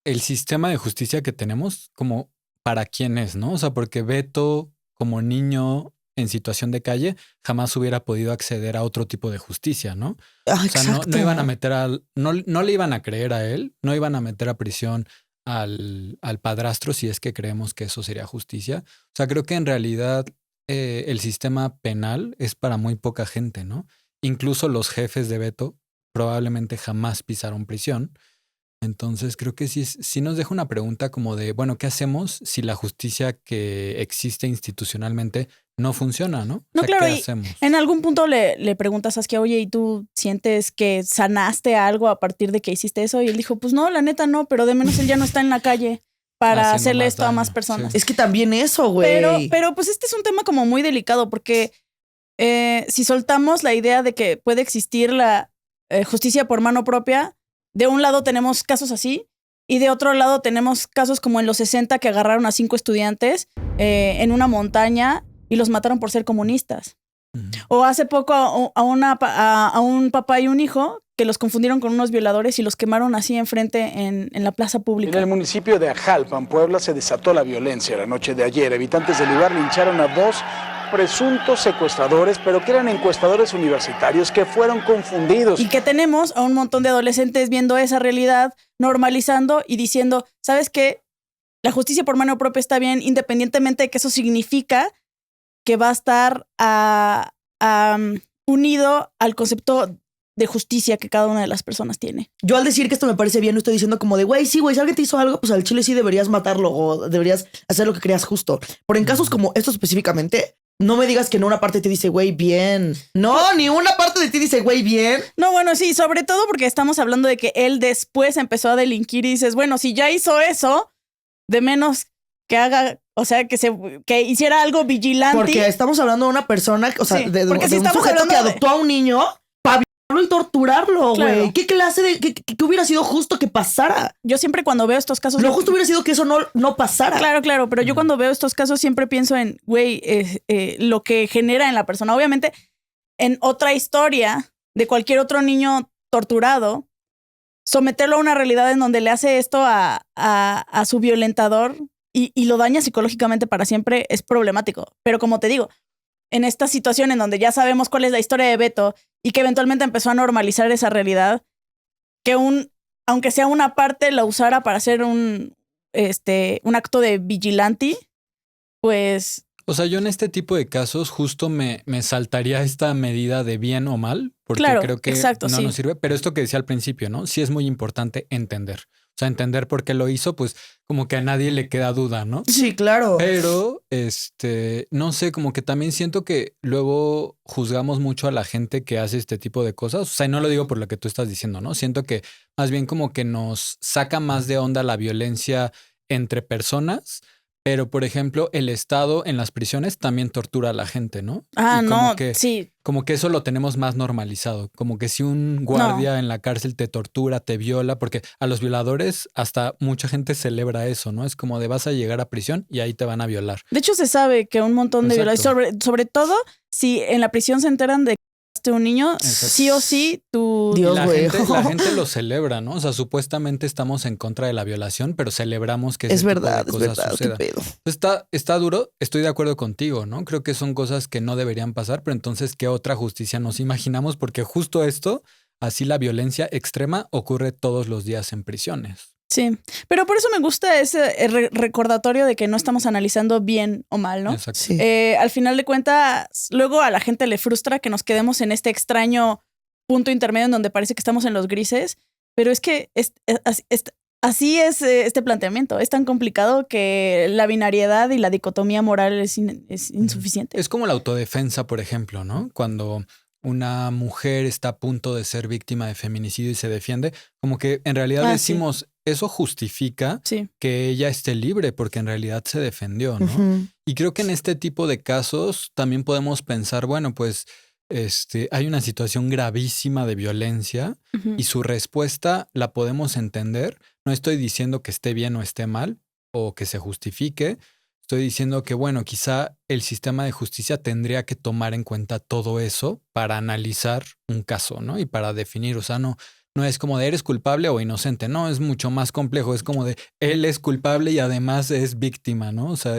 el sistema de justicia que tenemos, como para quién es, ¿no? O sea, porque Beto, como niño en situación de calle, jamás hubiera podido acceder a otro tipo de justicia, ¿no? Ah, O sea, no exacto. iban a meter no le iban a creer a él, no iban a meter a prisión al padrastro si es que creemos que eso sería justicia. O sea, creo que en realidad el sistema penal es para muy poca gente, ¿no? Incluso los jefes de Beto probablemente jamás pisaron prisión. Entonces creo que sí nos deja una pregunta como de, bueno, ¿qué hacemos si la justicia que existe institucionalmente no funciona, ¿no? No, O sea, claro, ¿qué y hacemos? en algún punto le preguntas a Saskia, oye, ¿y tú sientes que sanaste algo a partir de que hiciste eso? Y él dijo, pues no, la neta no, pero de menos él ya no está en la calle para Haciendo hacerle más esto a más daño, personas. sí. Es que también eso, güey. Pero pues este es un tema como muy delicado porque si soltamos la idea de que puede existir la justicia por mano propia, de un lado tenemos casos así y de otro lado tenemos casos como en los 60 que agarraron a 5 estudiantes en una montaña y los mataron por ser comunistas. Ujú. O hace poco a un papá y un hijo que los confundieron con unos violadores y los quemaron así enfrente en la plaza En pública. el municipio de Ajalpan, Puebla, se desató la violencia la noche de ayer. Habitantes del lugar lincharon a 2 presuntos secuestradores, pero que eran encuestadores universitarios que fueron confundidos. Y que tenemos a un montón de adolescentes viendo esa realidad, normalizando y diciendo, ¿sabes qué? La justicia por mano propia está bien, independientemente de que eso significa que va a estar unido al concepto de justicia que cada una de las personas tiene. Yo al decir que esto me parece bien, no estoy diciendo como de, güey, sí, güey, si alguien te hizo algo, pues al chile sí deberías matarlo o deberías hacer lo que creas justo. Pero en casos como estos específicamente, no me digas que no una parte te dice, güey, bien. No, ni una parte de ti dice, güey, bien. No, bueno, sí, sobre todo porque estamos hablando de que él después empezó a delinquir y dices, bueno, si ya hizo eso, de menos que haga, o sea, que hiciera algo vigilante. Porque estamos hablando de una persona, o sea, Sí, de porque si un estamos sujeto que hablando de- adoptó a un niño para violarlo y torturarlo, Claro. güey. ¿Qué clase de, qué hubiera sido justo que pasara? Yo siempre cuando veo estos casos... Lo justo hubiera sido que eso no pasara. Claro, pero yo cuando veo estos casos siempre pienso en, güey, lo que genera en la persona. Obviamente, en otra historia de cualquier otro niño torturado, someterlo a una realidad en donde le hace esto a su violentador y lo daña psicológicamente para siempre es problemático. Pero como te digo, en esta situación en donde ya sabemos cuál es la historia de Beto y que eventualmente empezó a normalizar esa realidad, que aunque sea una parte, la usara para hacer un acto de vigilante, pues... O sea, yo en este tipo de casos justo me saltaría esta medida de bien o mal, porque Claro, creo que exacto, no sí. nos sirve. Pero esto que decía al principio, ¿no? Sí es muy importante entender. O sea, entender por qué lo hizo, pues como que a nadie le queda duda, ¿no? Sí, claro. Pero, no sé, como que también siento que luego juzgamos mucho a la gente que hace este tipo de cosas. O sea, y no lo digo por lo que tú estás diciendo, ¿no? Siento que más bien como que nos saca más de onda la violencia entre personas. Pero, por ejemplo, el Estado en las prisiones también tortura a la gente, ¿no? Ah, Y como no, que, sí. como que eso lo tenemos más normalizado. Como que si un guardia en la cárcel te tortura, te viola, porque a los violadores hasta mucha gente celebra eso, ¿no? Es como de vas a llegar a prisión y ahí te van a violar. De hecho, se sabe que un montón de Exacto. violadores, sobre todo si en la prisión se enteran de que violaste a un niño, Exacto. sí o sí, tú... Dios, La güey. gente lo celebra, ¿no? O sea, supuestamente estamos en contra de la violación, pero celebramos que ese Es tipo verdad, de es cosas verdad. suceda. ¿Qué pedo? Está duro, estoy de acuerdo contigo, ¿no? Creo que son cosas que no deberían pasar, pero entonces, ¿qué otra justicia nos imaginamos? Porque justo esto, así la violencia extrema ocurre todos los días en prisiones. Sí, pero por eso me gusta ese recordatorio de que no estamos analizando bien o mal, ¿no? Exacto. Sí. Al final de cuentas, luego a la gente le frustra que nos quedemos en este extraño punto intermedio en donde parece que estamos en los grises, pero es que así es este planteamiento. Es tan complicado que la binariedad y la dicotomía moral es insuficiente. Es como la autodefensa, por ejemplo, ¿no? Cuando una mujer está a punto de ser víctima de feminicidio y se defiende, como que en realidad decimos, eso justifica Sí. que ella esté libre porque en realidad se defendió, ¿no? Ujú. Y creo que en este tipo de casos también podemos pensar, bueno, pues hay una situación gravísima de violencia Ujú. y su respuesta la podemos entender. No estoy diciendo que esté bien o esté mal o que se justifique. estoy diciendo que, bueno, quizá el sistema de justicia tendría que tomar en cuenta todo eso para analizar un caso, ¿no? Y para definir, o sea, no es como de eres culpable o inocente, no, es mucho más complejo, es como de él es culpable y además es víctima, ¿no? O sea,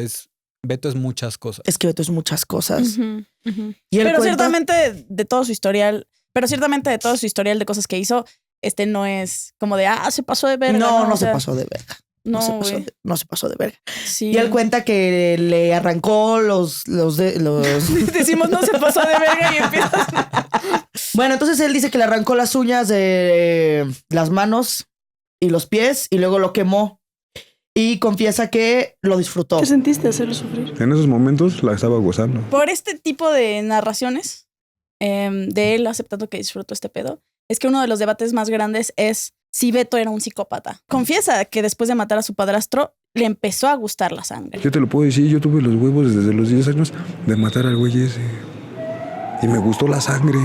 Beto es muchas cosas. Es que Beto es muchas cosas. Ujú, ujú. Y él Pero cuenta- ciertamente de todo su historial de cosas que hizo, no es como de, se pasó de verga. No, no O se sea, pasó de verga. No, No güey. se pasó de verga. Sí. Y él cuenta que le arrancó los Decimos no se pasó de verga y empiezas. Bueno, entonces él dice que le arrancó las uñas de las manos y los pies y luego lo quemó. Y confiesa que lo disfrutó. ¿Qué sentiste hacerlo sufrir? En esos momentos la estaba gozando. Por este tipo de narraciones de él aceptando que disfrutó este pedo, es que uno de los debates más grandes es si Beto era un psicópata. Confiesa que después de matar a su padrastro le empezó a gustar la sangre. Yo te lo puedo decir, yo tuve los huevos desde los 10 años de matar al güey ese. Y me gustó la sangre.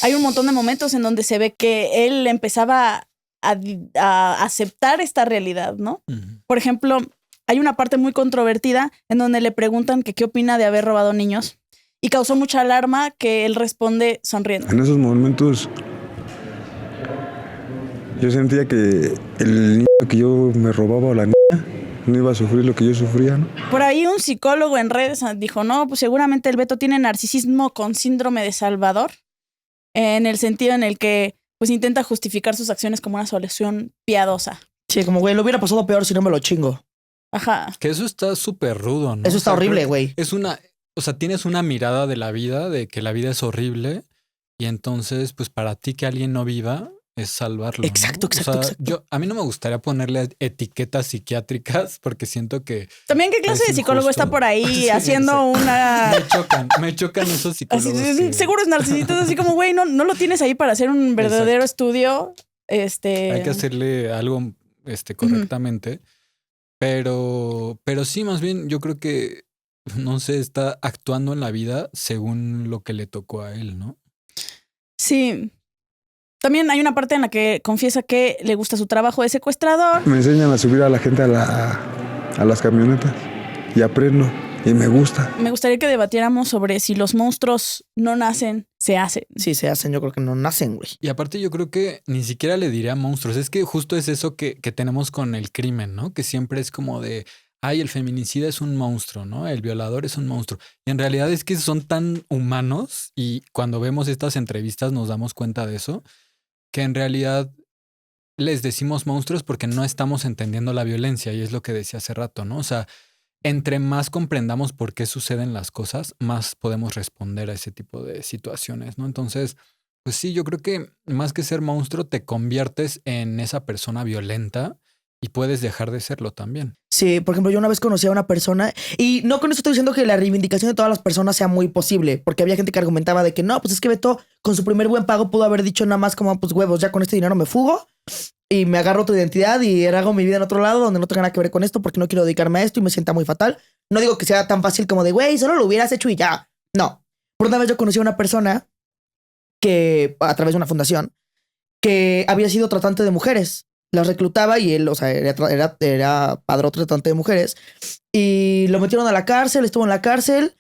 Hay un montón de momentos en donde se ve que él empezaba a aceptar esta realidad, ¿no? Por ejemplo, hay una parte muy controvertida en donde le preguntan que qué opina de haber robado niños y causó mucha alarma que él responde sonriendo. En esos momentos yo sentía que el niño que yo me robaba o la niña no iba a sufrir lo que yo sufría, ¿no? Por ahí un psicólogo en redes dijo, no, pues seguramente el Beto tiene narcisismo con síndrome de Salvador, en el sentido en el que pues intenta justificar sus acciones como una solución piadosa. Sí, como güey, lo hubiera pasado peor si no me lo chingo. Ajá. Que eso está súper rudo, ¿no? Eso está horrible, güey. O sea, tienes una mirada de la vida, de que la vida es horrible, y entonces, pues para ti que alguien no viva es salvarlo. Exacto, ¿no? exacto, O sea, exacto. a mí no me gustaría ponerle etiquetas psiquiátricas porque siento que También qué clase es de psicólogo injusto. está por ahí Sí, haciendo una... me chocan esos Así, psicólogos. que- seguro es narcisista, así como, güey, no lo tienes ahí para hacer un verdadero estudio. Hay que hacerle algo correctamente. Pero sí, más bien, yo creo que, no sé, está actuando en la vida según lo que le tocó a él, ¿no? Sí. También hay una parte en la que confiesa que le gusta su trabajo de secuestrador. Me enseñan a subir a la gente a las camionetas y aprendo y me gusta. Me gustaría que debatiéramos sobre si los monstruos no nacen, se hacen. Sí, se hacen, yo creo que no nacen, güey. Y aparte yo creo que ni siquiera le diría monstruos. Es que justo es eso que tenemos con el crimen, ¿no? Que siempre es como de, ay, el feminicida es un monstruo, ¿no? El violador es un monstruo. Y en realidad es que son tan humanos y cuando vemos estas entrevistas nos damos cuenta de eso, que en realidad les decimos monstruos porque no estamos entendiendo la violencia y es lo que decía hace rato, ¿no? O sea, entre más comprendamos por qué suceden las cosas, más podemos responder a ese tipo de situaciones, ¿no? Entonces, pues sí, yo creo que más que ser monstruo, te conviertes en esa persona violenta y puedes dejar de serlo también. Sí, por ejemplo, yo una vez conocí a una persona y no con esto estoy diciendo que la reivindicación de todas las personas sea muy posible, porque había gente que argumentaba de que no, pues es que Beto con su primer buen pago pudo haber dicho nada más como, pues huevos, ya con este dinero me fugo y me agarro otra identidad y hago mi vida en otro lado donde no tenga nada que ver con esto porque no quiero dedicarme a esto y me sienta muy fatal. No digo que sea tan fácil como de, güey, solo lo hubieras hecho y ya. No. Por una vez yo conocí a una persona que, a través de una fundación, que había sido tratante de mujeres. Las reclutaba y él, o sea, era padrote tratante de mujeres. Y lo metieron a la cárcel, estuvo en la cárcel.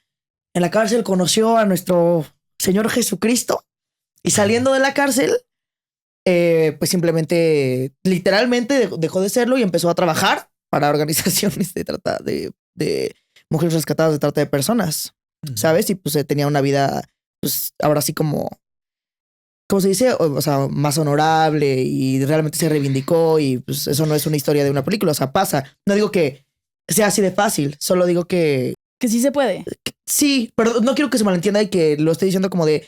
En la cárcel conoció a nuestro Señor Jesucristo. Y saliendo de la cárcel, pues simplemente, literalmente dejó de serlo y empezó a trabajar para organizaciones de mujeres rescatadas de trata de personas, ¿sabes? Y pues tenía una vida, pues ahora sí como... ¿Cómo se dice? O sea, más honorable y realmente se reivindicó y pues eso no es una historia de una película, o sea, pasa. No digo que sea así de fácil, solo digo que sí se puede. Sí, pero no quiero que se malentienda y que lo esté diciendo como de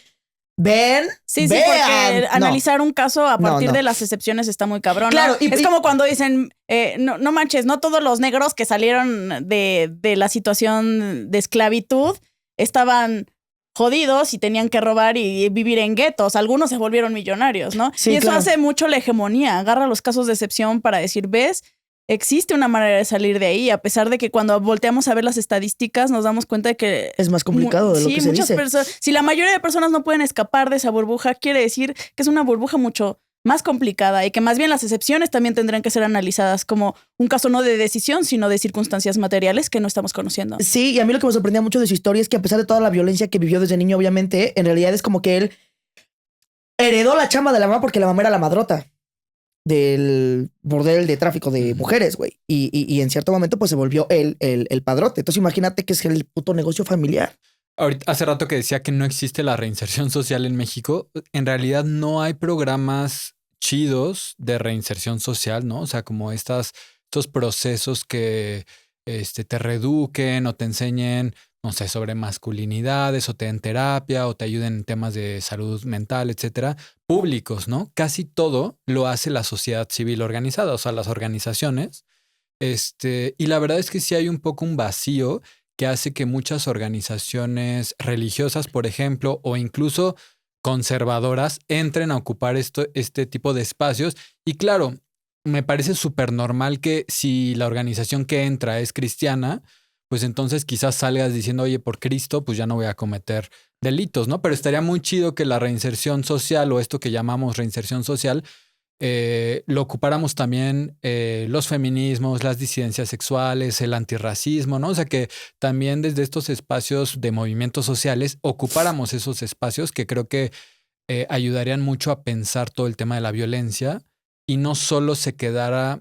ven, Sí, vean. porque No. analizar un caso a partir no. de las excepciones está muy cabrón. Claro, es como cuando dicen, no manches, no todos los negros que salieron de la situación de esclavitud estaban jodidos y tenían que robar y vivir en guetos. Algunos se volvieron millonarios, ¿no? Sí, y eso claro. hace mucho la hegemonía. Agarra los casos de excepción para decir, ¿ves? Existe una manera de salir de ahí, a pesar de que cuando volteamos a ver las estadísticas nos damos cuenta de que Es más complicado de lo que se muchas dice. personas, si la mayoría de personas no pueden escapar de esa burbuja, quiere decir que es una burbuja mucho más complicada y que más bien las excepciones también tendrán que ser analizadas como un caso no de decisión, sino de circunstancias materiales que no estamos conociendo. Sí, y a mí lo que me sorprendía mucho de su historia es que a pesar de toda la violencia que vivió desde niño, obviamente, en realidad es como que él heredó la chamba de la mamá porque la mamá era la madrota del bordel de tráfico de mujeres, güey. Y en cierto momento pues se volvió él el padrote. Entonces imagínate que es el puto negocio familiar. Ahorita, hace rato que decía que no existe la reinserción social en México. En realidad no hay programas chidos de reinserción social, ¿no? O sea, como estos procesos que te reeduquen o te enseñen, no sé, sobre masculinidades o te den terapia o te ayuden en temas de salud mental, etcétera, públicos, ¿no? Casi todo lo hace la sociedad civil organizada, o sea, las organizaciones. Y la verdad es que sí hay un poco un vacío que hace que muchas organizaciones religiosas, por ejemplo, o incluso conservadoras, entren a ocupar este tipo de espacios. Y claro, me parece súper normal que si la organización que entra es cristiana, pues entonces quizás salgas diciendo, oye, por Cristo, pues ya no voy a cometer delitos, ¿no? Pero estaría muy chido que la reinserción social o esto que llamamos reinserción social lo ocupáramos también los feminismos, las disidencias sexuales, el antirracismo, ¿no? O sea, que también desde estos espacios de movimientos sociales ocupáramos esos espacios que creo que ayudarían mucho a pensar todo el tema de la violencia y no solo se quedara,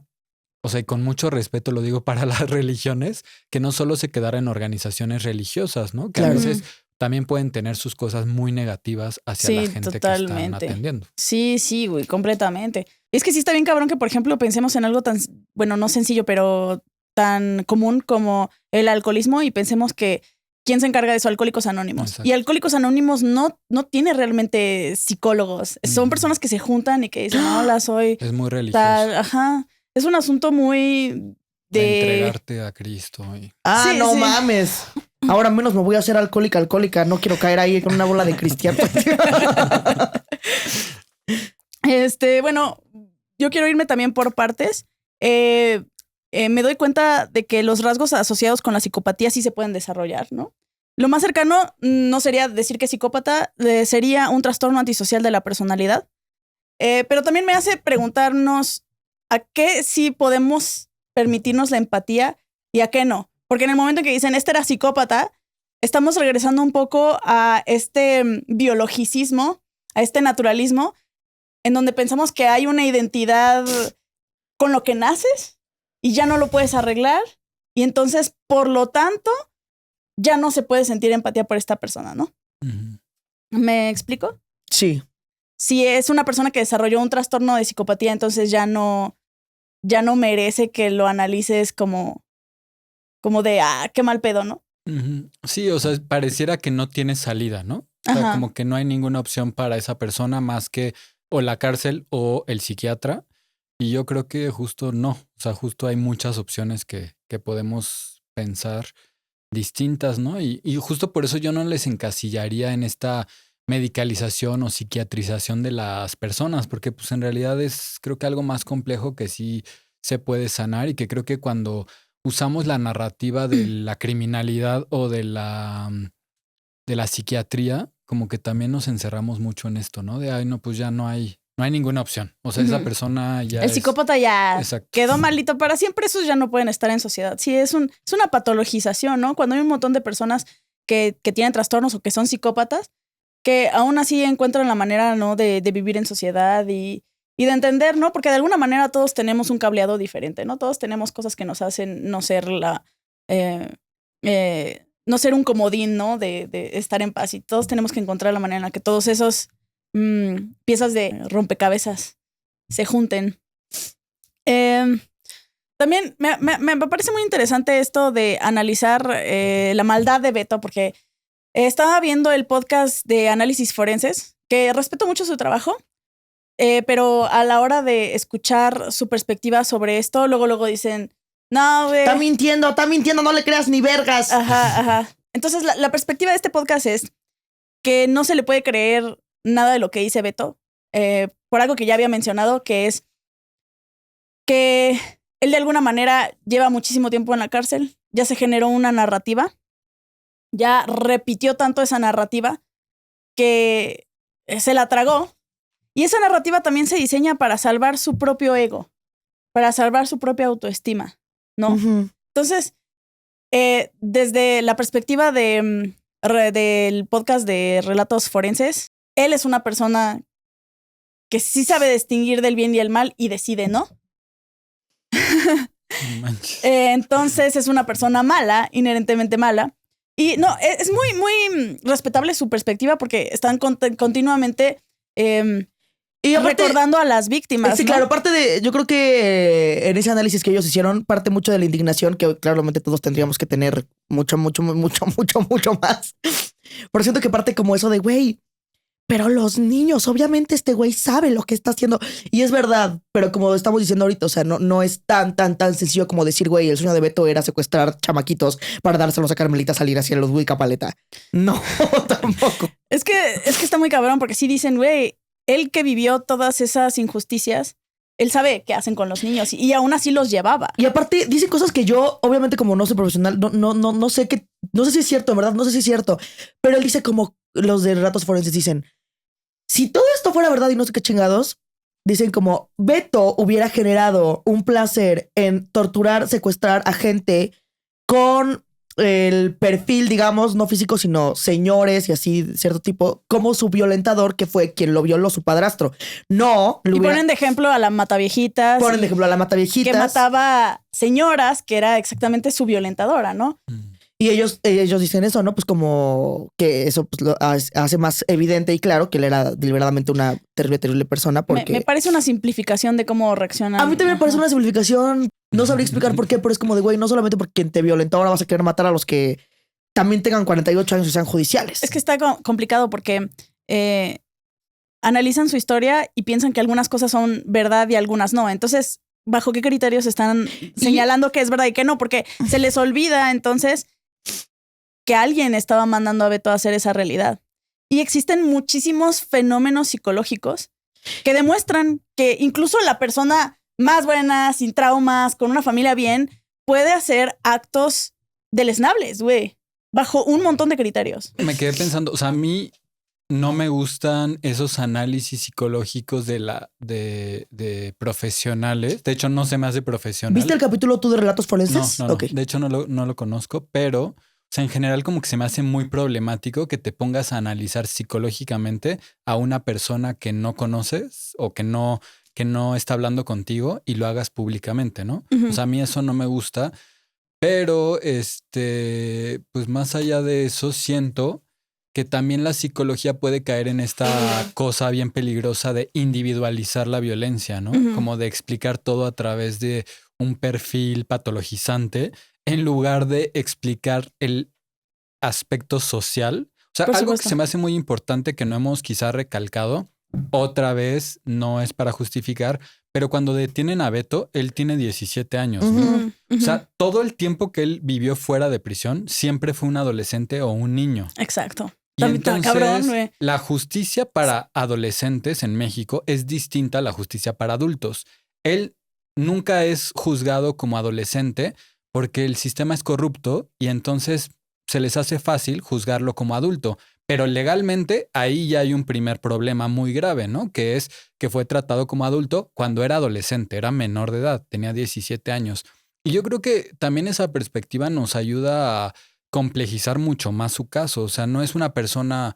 o sea, y con mucho respeto lo digo para las religiones, que no solo se quedara en organizaciones religiosas, ¿no? Que Claro. a veces también pueden tener sus cosas muy negativas hacia la gente que están atendiendo. Sí, güey, completamente. Es que sí está bien cabrón que, por ejemplo, pensemos en algo tan, bueno, no sencillo, pero tan común como el alcoholismo y pensemos que ¿quién se encarga de eso? Alcohólicos Anónimos. Exacto. Y Alcohólicos Anónimos no tiene realmente psicólogos. Son personas que se juntan y que dicen, hola, soy Es muy religioso. tal. Ajá. Es un asunto muy de entregarte a Cristo. Ah, Sí, no sí. mames. Ahora menos me voy a hacer alcohólica. No quiero caer ahí con una bola de cristianos. Bueno, yo quiero irme también por partes. Me doy cuenta de que los rasgos asociados con la psicopatía sí se pueden desarrollar, ¿no? Lo más cercano no sería decir que psicópata, sería un trastorno antisocial de la personalidad. Pero también me hace preguntarnos a qué sí podemos permitirnos la empatía y a qué no. Porque en el momento en que dicen, este era psicópata, estamos regresando un poco a este biologicismo, a este naturalismo, en donde pensamos que hay una identidad con lo que naces y ya no lo puedes arreglar. Y entonces, por lo tanto, ya no se puede sentir empatía por esta persona, ¿no? Uh-huh. ¿Me explico? Sí. Si es una persona que desarrolló un trastorno de psicopatía, entonces ya no merece que lo analices como de, qué mal pedo, ¿no? Uh-huh. Sí, o sea, pareciera que no tiene salida, ¿no? O sea, Ajá. como que no hay ninguna opción para esa persona más que o la cárcel o el psiquiatra. Y yo creo que justo no. O sea, justo hay muchas opciones que podemos pensar distintas, ¿no? Y justo por eso yo no les encasillaría en esta medicalización o psiquiatrización de las personas, porque pues en realidad es creo que algo más complejo que sí se puede sanar y que creo que cuando usamos la narrativa de la criminalidad o de la psiquiatría, como que también nos encerramos mucho en esto, ¿no? De, ay, no, pues ya no hay ninguna opción. O sea, esa persona ya El psicópata ya Exacto. quedó malito para siempre, esos ya no pueden estar en sociedad. Sí, es una patologización, ¿no? Cuando hay un montón de personas que tienen trastornos o que son psicópatas, que aún así encuentran la manera, ¿no? de vivir en sociedad y de entender, ¿no? Porque de alguna manera todos tenemos un cableado diferente, ¿no? Todos tenemos cosas que nos hacen no ser no ser un comodín, ¿no? De estar en paz. Y todos tenemos que encontrar la manera en la que todos esos piezas de rompecabezas se junten. También me parece muy interesante esto de analizar la maldad de Beto, porque estaba viendo el podcast de Análisis Forenses, que respeto mucho su trabajo, pero a la hora de escuchar su perspectiva sobre esto, luego dicen, no, güey. Está mintiendo, no le creas ni vergas. Ajá. Entonces, la perspectiva de este podcast es que no se le puede creer nada de lo que dice Beto, por algo que ya había mencionado, que es que él de alguna manera lleva muchísimo tiempo en la cárcel, ya se generó una narrativa, ya repitió tanto esa narrativa que se la tragó Y esa narrativa también se diseña para salvar su propio ego, para salvar su propia autoestima, ¿no? Ujú. Entonces, desde la perspectiva del podcast de Relatos Forenses, él es una persona que sí sabe distinguir del bien y el mal y decide, ¿no? No manches. Entonces es una persona mala, inherentemente mala. Y no, es muy, muy respetable su perspectiva porque están continuamente Y aparte, recordando a las víctimas. sí, ¿no? claro, parte de, yo creo que en ese análisis que ellos hicieron, parte mucho de la indignación que claramente todos tendríamos que tener mucho más. Pero siento que parte como eso de, güey, pero los niños, obviamente este güey sabe lo que está haciendo. Y es verdad, pero como estamos diciendo ahorita, o sea, no es tan sencillo como decir, güey, el sueño de Beto era secuestrar chamaquitos para dárselos a Carmelita a salir hacia los Wicca Paleta. No, tampoco. Es que está muy cabrón porque sí dicen, güey, él que vivió todas esas injusticias, él sabe qué hacen con los niños y aún así los llevaba. Y aparte dicen cosas que yo, obviamente como no soy profesional, no sé qué, no sé si es cierto, en verdad, no sé si es cierto, pero él dice como los de Relatos Forenses dicen, si todo esto fuera verdad y no sé qué chingados, dicen como Beto hubiera generado un placer en torturar, secuestrar a gente con el perfil, digamos, no físico, sino señores y así, de cierto tipo, como su violentador, que fue quien lo violó, su padrastro. No, Y ponen de ejemplo a la mataviejitas. Ponen de ejemplo a la mataviejitas. Que mataba señoras, que era exactamente su violentadora, ¿no? Y ellos dicen eso, ¿no? Pues como que eso pues, lo hace más evidente y claro que él era deliberadamente una terrible persona porque... Me parece una simplificación de cómo reaccionan. A mí también me parece una simplificación. No sabría explicar por qué, pero es como de, güey, no solamente porque quien te violentó ahora vas a querer matar a los que también tengan 48 años y sean judiciales. Es que está complicado porque analizan su historia y piensan que algunas cosas son verdad y algunas no. Entonces, ¿bajo qué criterios están señalando que es verdad y que no? Porque se les olvida entonces que alguien estaba mandando a Beto a hacer esa realidad. Y existen muchísimos fenómenos psicológicos que demuestran que incluso la persona más buena, sin traumas, con una familia bien, puede hacer actos deleznables, güey, bajo un montón de criterios. Me quedé pensando, o sea, a mí no me gustan esos análisis psicológicos de profesionales. De hecho, no se me hace profesional. ¿Viste el capítulo tú de Relatos Forenses? No. Okay. De hecho, no lo conozco, pero... O sea, en general como que se me hace muy problemático que te pongas a analizar psicológicamente a una persona que no conoces o que no está hablando contigo y lo hagas públicamente, ¿no? Uh-huh. O sea, a mí eso no me gusta, pero pues más allá de eso siento que también la psicología puede caer en esta cosa bien peligrosa de individualizar la violencia, ¿no? Uh-huh. Como de explicar todo a través de un perfil patologizante en lugar de explicar el aspecto social. O sea, Por algo supuesto. que se me hace muy importante que no hemos quizá recalcado, otra vez no es para justificar, pero cuando detienen a Beto, él tiene 17 años, ¿no? Uh-huh. Uh-huh. O sea, todo el tiempo que él vivió fuera de prisión siempre fue un adolescente o un niño. Exacto. Y También está entonces, cabrón, güey. la justicia para adolescentes en México es distinta a la justicia para adultos. Él nunca es juzgado como adolescente porque el sistema es corrupto y entonces se les hace fácil juzgarlo como adulto. Pero legalmente ahí ya hay un primer problema muy grave, ¿no? Que es que fue tratado como adulto cuando era adolescente, era menor de edad, tenía 17 años. Y yo creo que también esa perspectiva nos ayuda a complejizar mucho más su caso. O sea, no es una persona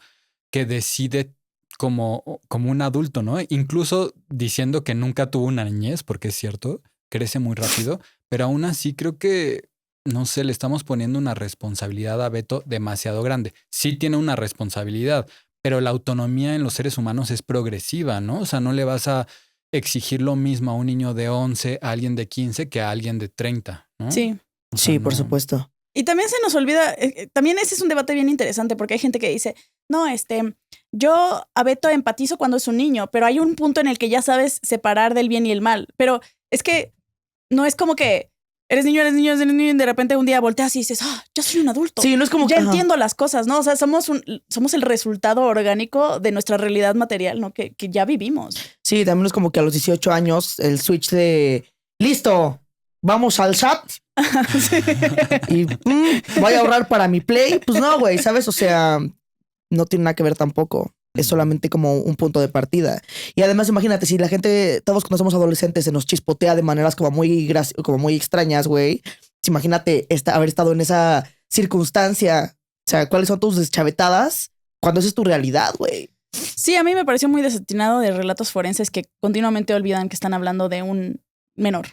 que decide como un adulto, ¿no? Incluso diciendo que nunca tuvo una niñez, porque es cierto, crece muy rápido, pero aún así creo que, no sé, le estamos poniendo una responsabilidad a Beto demasiado grande. Sí tiene una responsabilidad, pero la autonomía en los seres humanos es progresiva, ¿no? O sea, no le vas a exigir lo mismo a un niño de 11, a alguien de 15 que a alguien de 30, ¿no? Sí. O sea, Sí, por no. supuesto. Y también se nos olvida, también ese es un debate bien interesante porque hay gente que dice, no, yo a Beto empatizo cuando es un niño, pero hay un punto en el que ya sabes separar del bien y el mal. Pero es que no es como que eres niño y de repente un día volteas y dices, yo soy un adulto. Sí, no es como ya que... entiendo las cosas, ¿no? O sea, somos el resultado orgánico de nuestra realidad material, ¿no? Que ya vivimos. Sí, también es como que a los 18 años el switch de listo, vamos al SAT y voy a ahorrar para mi Play. Pues no, güey, ¿sabes? O sea, no tiene nada que ver tampoco. Es solamente como un punto de partida. Y además, imagínate, si la gente, todos cuando somos adolescentes, se nos chispotea de maneras como muy extrañas, güey. Imagínate haber estado en esa circunstancia. O sea, ¿cuáles son tus deschavetadas cuando esa es tu realidad, güey? Sí, a mí me pareció muy desatinado de relatos forenses que continuamente olvidan que están hablando de un menor.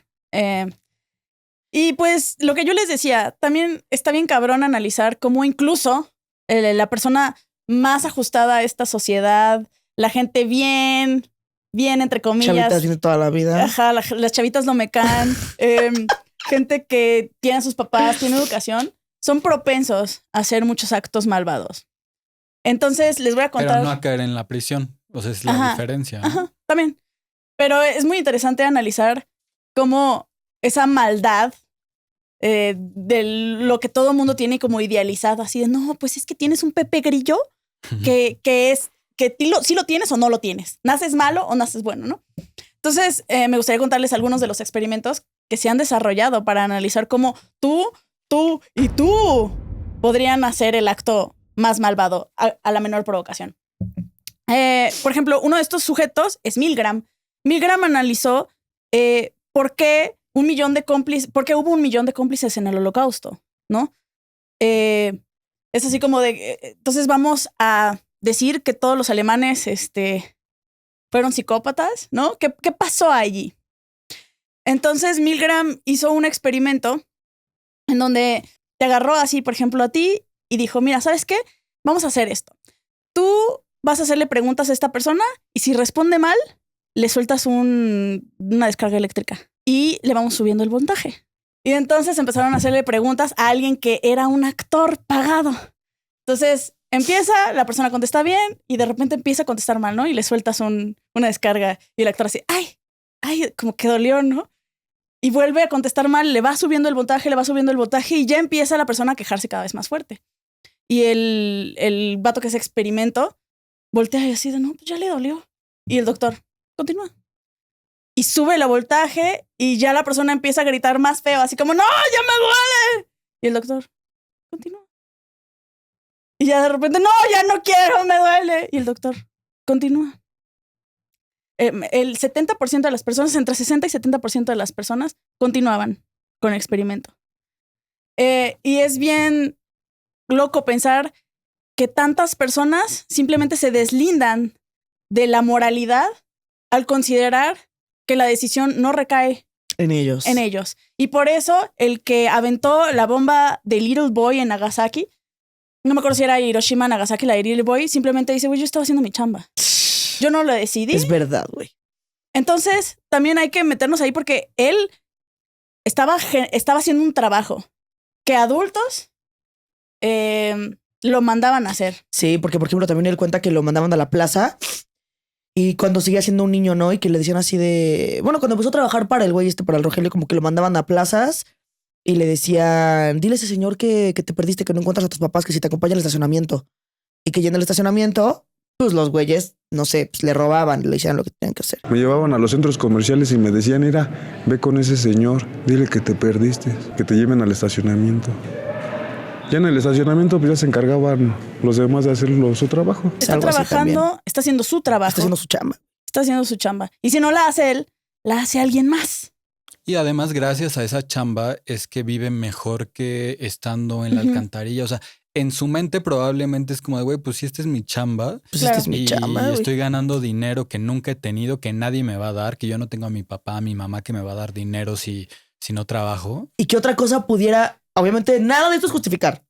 Y pues lo que yo les decía, también está bien cabrón analizar cómo incluso la persona más ajustada a esta sociedad, la gente bien entre comillas. Chavitas viene toda la vida. Ajá, las chavitas lo mecan. Gente que tiene a sus papás, tiene educación, son propensos a hacer muchos actos malvados. Entonces les voy a contar. Pero no a caer en la prisión. O sea, es la diferencia, ¿no? Ajá, también. Pero es muy interesante analizar cómo esa maldad de lo que todo mundo tiene como idealizado, así de, no, pues es que tienes un Pepe Grillo que sí lo tienes o no lo tienes. Naces malo o naces bueno, ¿no? Entonces, me gustaría contarles algunos de los experimentos que se han desarrollado para analizar cómo tú y tú podrían hacer el acto más malvado a la menor provocación. Por ejemplo, uno de estos sujetos es Milgram. Milgram analizó por qué hubo 1 millón de cómplices en el Holocausto, ¿no? Es así como de... entonces vamos a decir que todos los alemanes fueron psicópatas, ¿no? ¿Qué pasó allí? Entonces Milgram hizo un experimento en donde te agarró así, por ejemplo, a ti y dijo, mira, ¿sabes qué? Vamos a hacer esto. Tú vas a hacerle preguntas a esta persona y si responde mal, le sueltas una descarga eléctrica y le vamos subiendo el voltaje. Y entonces empezaron a hacerle preguntas a alguien que era un actor pagado. Entonces la persona contesta bien y de repente empieza a contestar mal, ¿no? Y le sueltas una descarga y el actor así, ay, como que dolió, ¿no? Y vuelve a contestar mal, le va subiendo el voltaje y ya empieza la persona a quejarse cada vez más fuerte. Y el vato que hace experimento voltea y así de, no, pues ya le dolió. Y el doctor, continúa. Y sube el voltaje y ya la persona empieza a gritar más feo, así como, no, ya me duele. Y el doctor, continúa. Y ya de repente, no, ya no quiero, me duele. Y el doctor, continúa. El 70% de las personas, entre 60 y 70% de las personas continuaban con el experimento. Y es bien loco pensar que tantas personas simplemente se deslindan de la moralidad al considerar que la decisión no recae en ellos. Y por eso el que aventó la bomba de Little Boy en Nagasaki, no me acuerdo si era Hiroshima, Nagasaki, la de Little Boy, simplemente dice, güey, yo estaba haciendo mi chamba. Yo no lo decidí. Es verdad, güey. Entonces, también hay que meternos ahí porque él estaba haciendo un trabajo que adultos lo mandaban a hacer. Sí, porque, por ejemplo, también él cuenta que lo mandaban a la plaza y cuando seguía siendo un niño, ¿no? Y que le decían así de... Bueno, cuando empezó a trabajar para el güey para el Rogelio, como que lo mandaban a plazas y le decían, dile a ese señor que te perdiste, que no encuentras a tus papás, que si te acompaña al estacionamiento. Y que ya en el estacionamiento, pues los güeyes, no sé, pues le robaban, le hicieran lo que tenían que hacer. Me llevaban a los centros comerciales y me decían, mira, ve con ese señor, dile que te perdiste, que te lleven al estacionamiento. Ya en el estacionamiento pues ya se encargaban los demás de hacer su trabajo. Está trabajando, está haciendo su trabajo. Está haciendo su chamba. Está haciendo su chamba. Y si no la hace él, la hace alguien más. Y además, gracias a esa chamba, es que vive mejor que estando en la alcantarilla. O sea, en su mente probablemente es como de, güey, pues si esta es mi chamba. Pues esta es mi chamba, y estoy ganando dinero que nunca he tenido, que nadie me va a dar, que yo no tengo a mi papá, a mi mamá que me va a dar dinero si no trabajo. ¿Y qué otra cosa pudiera...? Obviamente, nada de esto es justificar.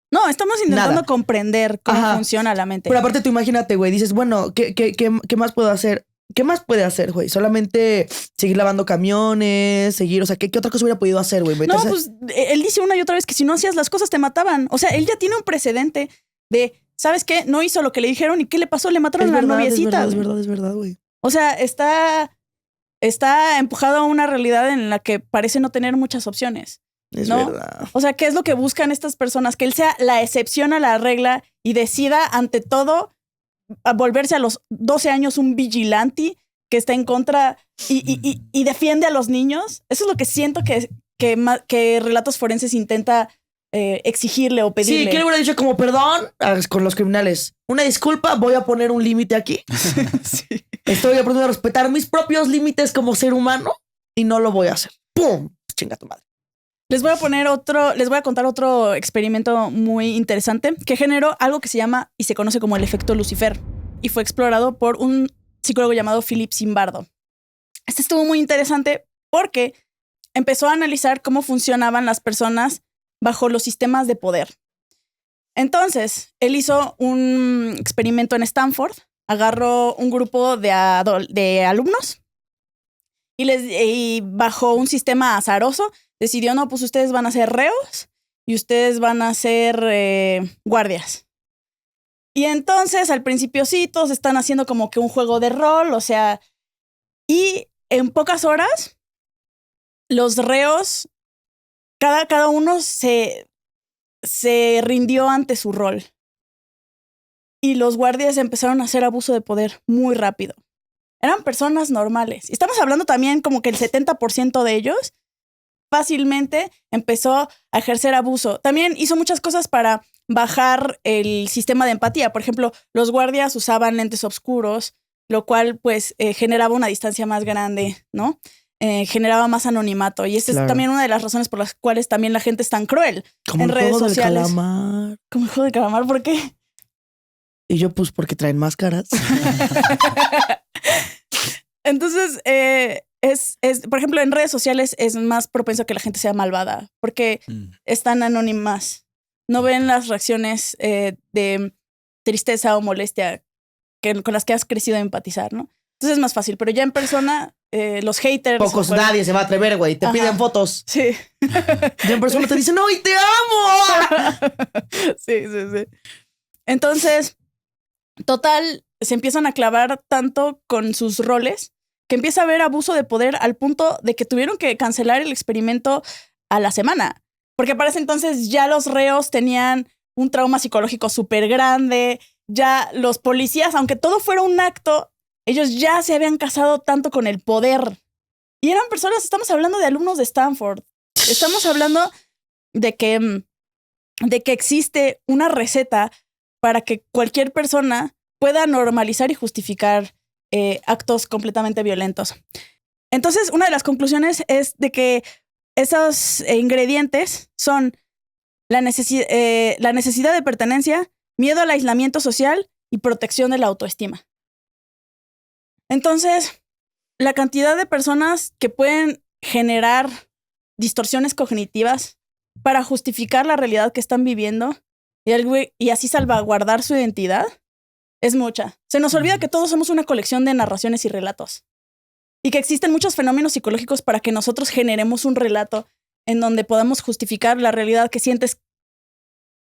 No, estamos intentando comprender cómo funciona la mente. Pero aparte tú imagínate, güey, dices, bueno, ¿qué más puedo hacer? ¿Qué más puede hacer, güey? Solamente seguir lavando camiones, o sea, ¿qué otra cosa hubiera podido hacer, güey? No, pues él dice una y otra vez que si no hacías las cosas te mataban. O sea, él ya tiene un precedente de, ¿sabes qué? No hizo lo que le dijeron y ¿qué le pasó? Le mataron a la noviecita. Es verdad, güey. O sea, está empujado a una realidad en la que parece no tener muchas opciones. Es verdad. O sea, ¿qué es lo que buscan estas personas? Que él sea la excepción a la regla y decida ante todo a volverse a los 12 años un vigilante que está en contra y defiende a los niños. Eso es lo que siento que Relatos Forenses intenta exigirle o pedirle. Sí, que le hubiera dicho como perdón con los criminales. Una disculpa, voy a poner un límite aquí. Sí. Estoy aprendiendo a respetar mis propios límites como ser humano y no lo voy a hacer. ¡Pum! Chinga tu madre. Les voy a contar otro experimento muy interesante que generó algo que se llama y se conoce como el efecto Lucifer y fue explorado por un psicólogo llamado Philip Zimbardo. Este estuvo muy interesante porque empezó a analizar cómo funcionaban las personas bajo los sistemas de poder. Entonces, él hizo un experimento en Stanford, agarró un grupo de alumnos y bajo un sistema azaroso decidió, no, pues ustedes van a ser reos y ustedes van a ser guardias. Y entonces, al principio sí, todos están haciendo como que un juego de rol, o sea, y en pocas horas, los reos, cada uno se rindió ante su rol. Y los guardias empezaron a hacer abuso de poder muy rápido. Eran personas normales. Estamos hablando también como que el 70% de ellos fácilmente empezó a ejercer abuso. También hizo muchas cosas para bajar el sistema de empatía. Por ejemplo, los guardias usaban lentes oscuros, lo cual pues generaba una distancia más grande, ¿no? Generaba más anonimato. Y esta es también una de las razones por las cuales también la gente es tan cruel como en el redes juego sociales. Del calamar. Como el juego del calamar, ¿por qué? Y yo, pues, porque traen máscaras. Entonces, por ejemplo, en redes sociales es más propenso a que la gente sea malvada porque están anónimas. No ven las reacciones de tristeza o molestia con las que has crecido a empatizar, ¿no? Entonces es más fácil, pero ya en persona, los haters... Nadie se va a atrever, güey. Te piden fotos. Sí. Ya en persona te dicen, ¡no, y te amo! Sí. Entonces, total, se empiezan a clavar tanto con sus roles que empieza a haber abuso de poder al punto de que tuvieron que cancelar el experimento a la semana. Porque para ese entonces ya los reos tenían un trauma psicológico súper grande. Ya los policías, aunque todo fuera un acto, ellos ya se habían casado tanto con el poder. Y eran personas, estamos hablando de alumnos de Stanford. Estamos hablando de que existe una receta para que cualquier persona pueda normalizar y justificar actos completamente violentos. Entonces, una de las conclusiones es de que esos ingredientes son la necesidad de pertenencia, miedo al aislamiento social y protección de la autoestima. Entonces, la cantidad de personas que pueden generar distorsiones cognitivas para justificar la realidad que están viviendo y así salvaguardar su identidad es mucha. Se nos olvida que todos somos una colección de narraciones y relatos y que existen muchos fenómenos psicológicos para que nosotros generemos un relato en donde podamos justificar la realidad que sientes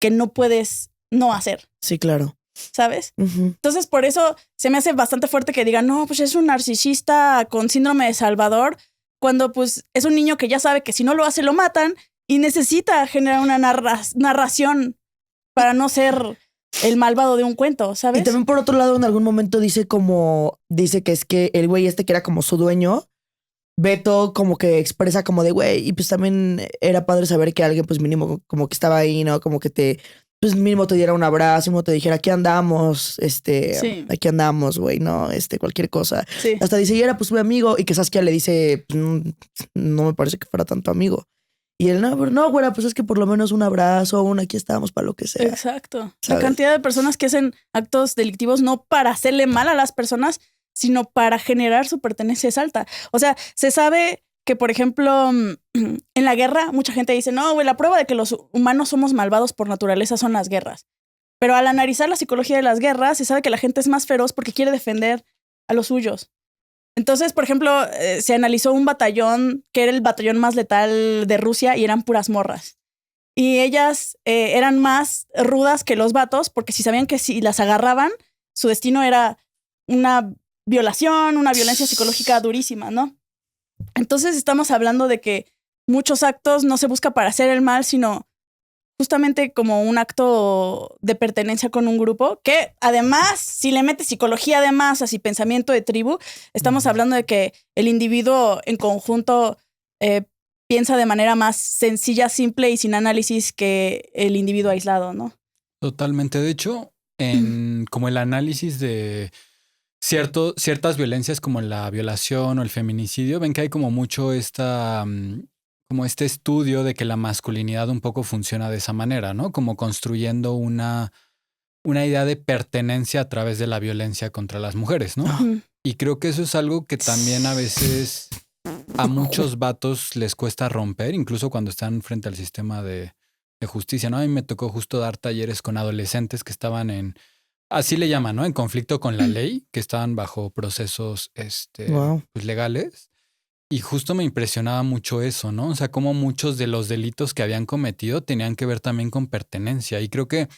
que no puedes no hacer. Sí, claro. ¿Sabes? Entonces, por eso se me hace bastante fuerte que digan, no, pues es un narcisista con síndrome de Salvador, cuando pues es un niño que ya sabe que si no lo hace, lo matan y necesita generar una narración para no ser el malvado de un cuento, ¿sabes? Y también por otro lado, en algún momento dice que es que el güey que era como su dueño, Beto como que expresa como de güey, y pues también era padre saber que alguien pues mínimo como que estaba ahí, ¿no? Como que pues mínimo te diera un abrazo, mínimo te dijera aquí andamos, sí. Aquí andamos, güey, no, cualquier cosa. Sí. Hasta dice, y era pues mi amigo, y que Saskia le dice, no me parece que fuera tanto amigo. Y él, no, güera, pues es que por lo menos un abrazo, aquí estábamos para lo que sea. Exacto. ¿Sabes? La cantidad de personas que hacen actos delictivos no para hacerle mal a las personas, sino para generar su pertenencia es alta. O sea, se sabe que, por ejemplo, en la guerra, mucha gente dice, no, güey, la prueba de que los humanos somos malvados por naturaleza son las guerras. Pero al analizar la psicología de las guerras, se sabe que la gente es más feroz porque quiere defender a los suyos. Entonces, por ejemplo, se analizó un batallón que era el batallón más letal de Rusia y eran puras morras. Y ellas eran más rudas que los vatos porque si sabían que si las agarraban, su destino era una violación, una violencia psicológica durísima, ¿no? Entonces estamos hablando de que muchos actos no se busca para hacer el mal, sino justamente como un acto de pertenencia con un grupo, que además, si le metes psicología de masas y pensamiento de tribu, estamos hablando de que el individuo en conjunto piensa de manera más sencilla, simple y sin análisis que el individuo aislado, ¿no? Totalmente. De hecho, en como el análisis de ciertas violencias como la violación o el feminicidio, ven que hay como mucho como este estudio de que la masculinidad un poco funciona de esa manera, ¿no? Como construyendo una idea de pertenencia a través de la violencia contra las mujeres, ¿no? Y creo que eso es algo que también a veces a muchos vatos les cuesta romper, incluso cuando están frente al sistema de justicia, ¿no? A mí me tocó justo dar talleres con adolescentes que estaban así le llaman, ¿no? En conflicto con la ley, que estaban bajo procesos pues, legales. Y justo me impresionaba mucho eso, ¿no? O sea, cómo muchos de los delitos que habían cometido tenían que ver también con pertenencia. Y creo que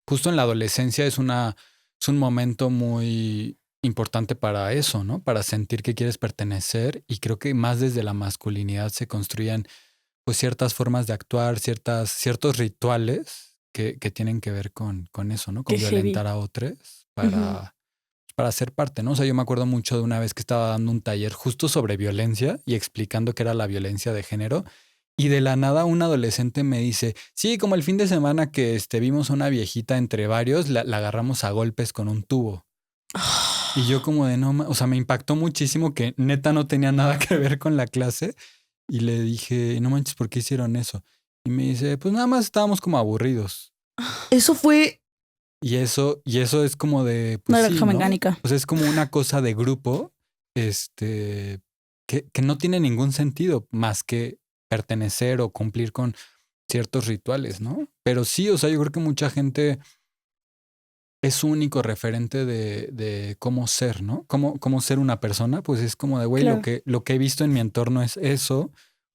justo en la adolescencia es un momento muy importante para eso, ¿no? Para sentir que quieres pertenecer. Y creo que más desde la masculinidad se construían pues ciertas formas de actuar, ciertos rituales que tienen que ver con eso, ¿no? Con Qué violentar heavy. a otros para ser parte, ¿no? O sea, yo me acuerdo mucho de una vez que estaba dando un taller justo sobre violencia y explicando qué era la violencia de género. Y de la nada un adolescente me dice, sí, como el fin de semana que vimos a una viejita entre varios, la agarramos a golpes con un tubo. Y yo como de o sea, me impactó muchísimo que neta no tenía nada que ver con la clase. Y le dije, no manches, ¿por qué hicieron eso? Y me dice, pues nada más estábamos como aburridos. Eso fue... Y eso es como de... Pues, Una sí, naranja ¿no? mecánica. Pues es como una cosa de grupo, que no tiene ningún sentido más que pertenecer o cumplir con ciertos rituales, ¿no? Pero sí, o sea, yo creo que mucha gente es su único referente de cómo ser, ¿no? Cómo ser una persona, pues es como de, güey, Claro. lo que he visto en mi entorno es eso,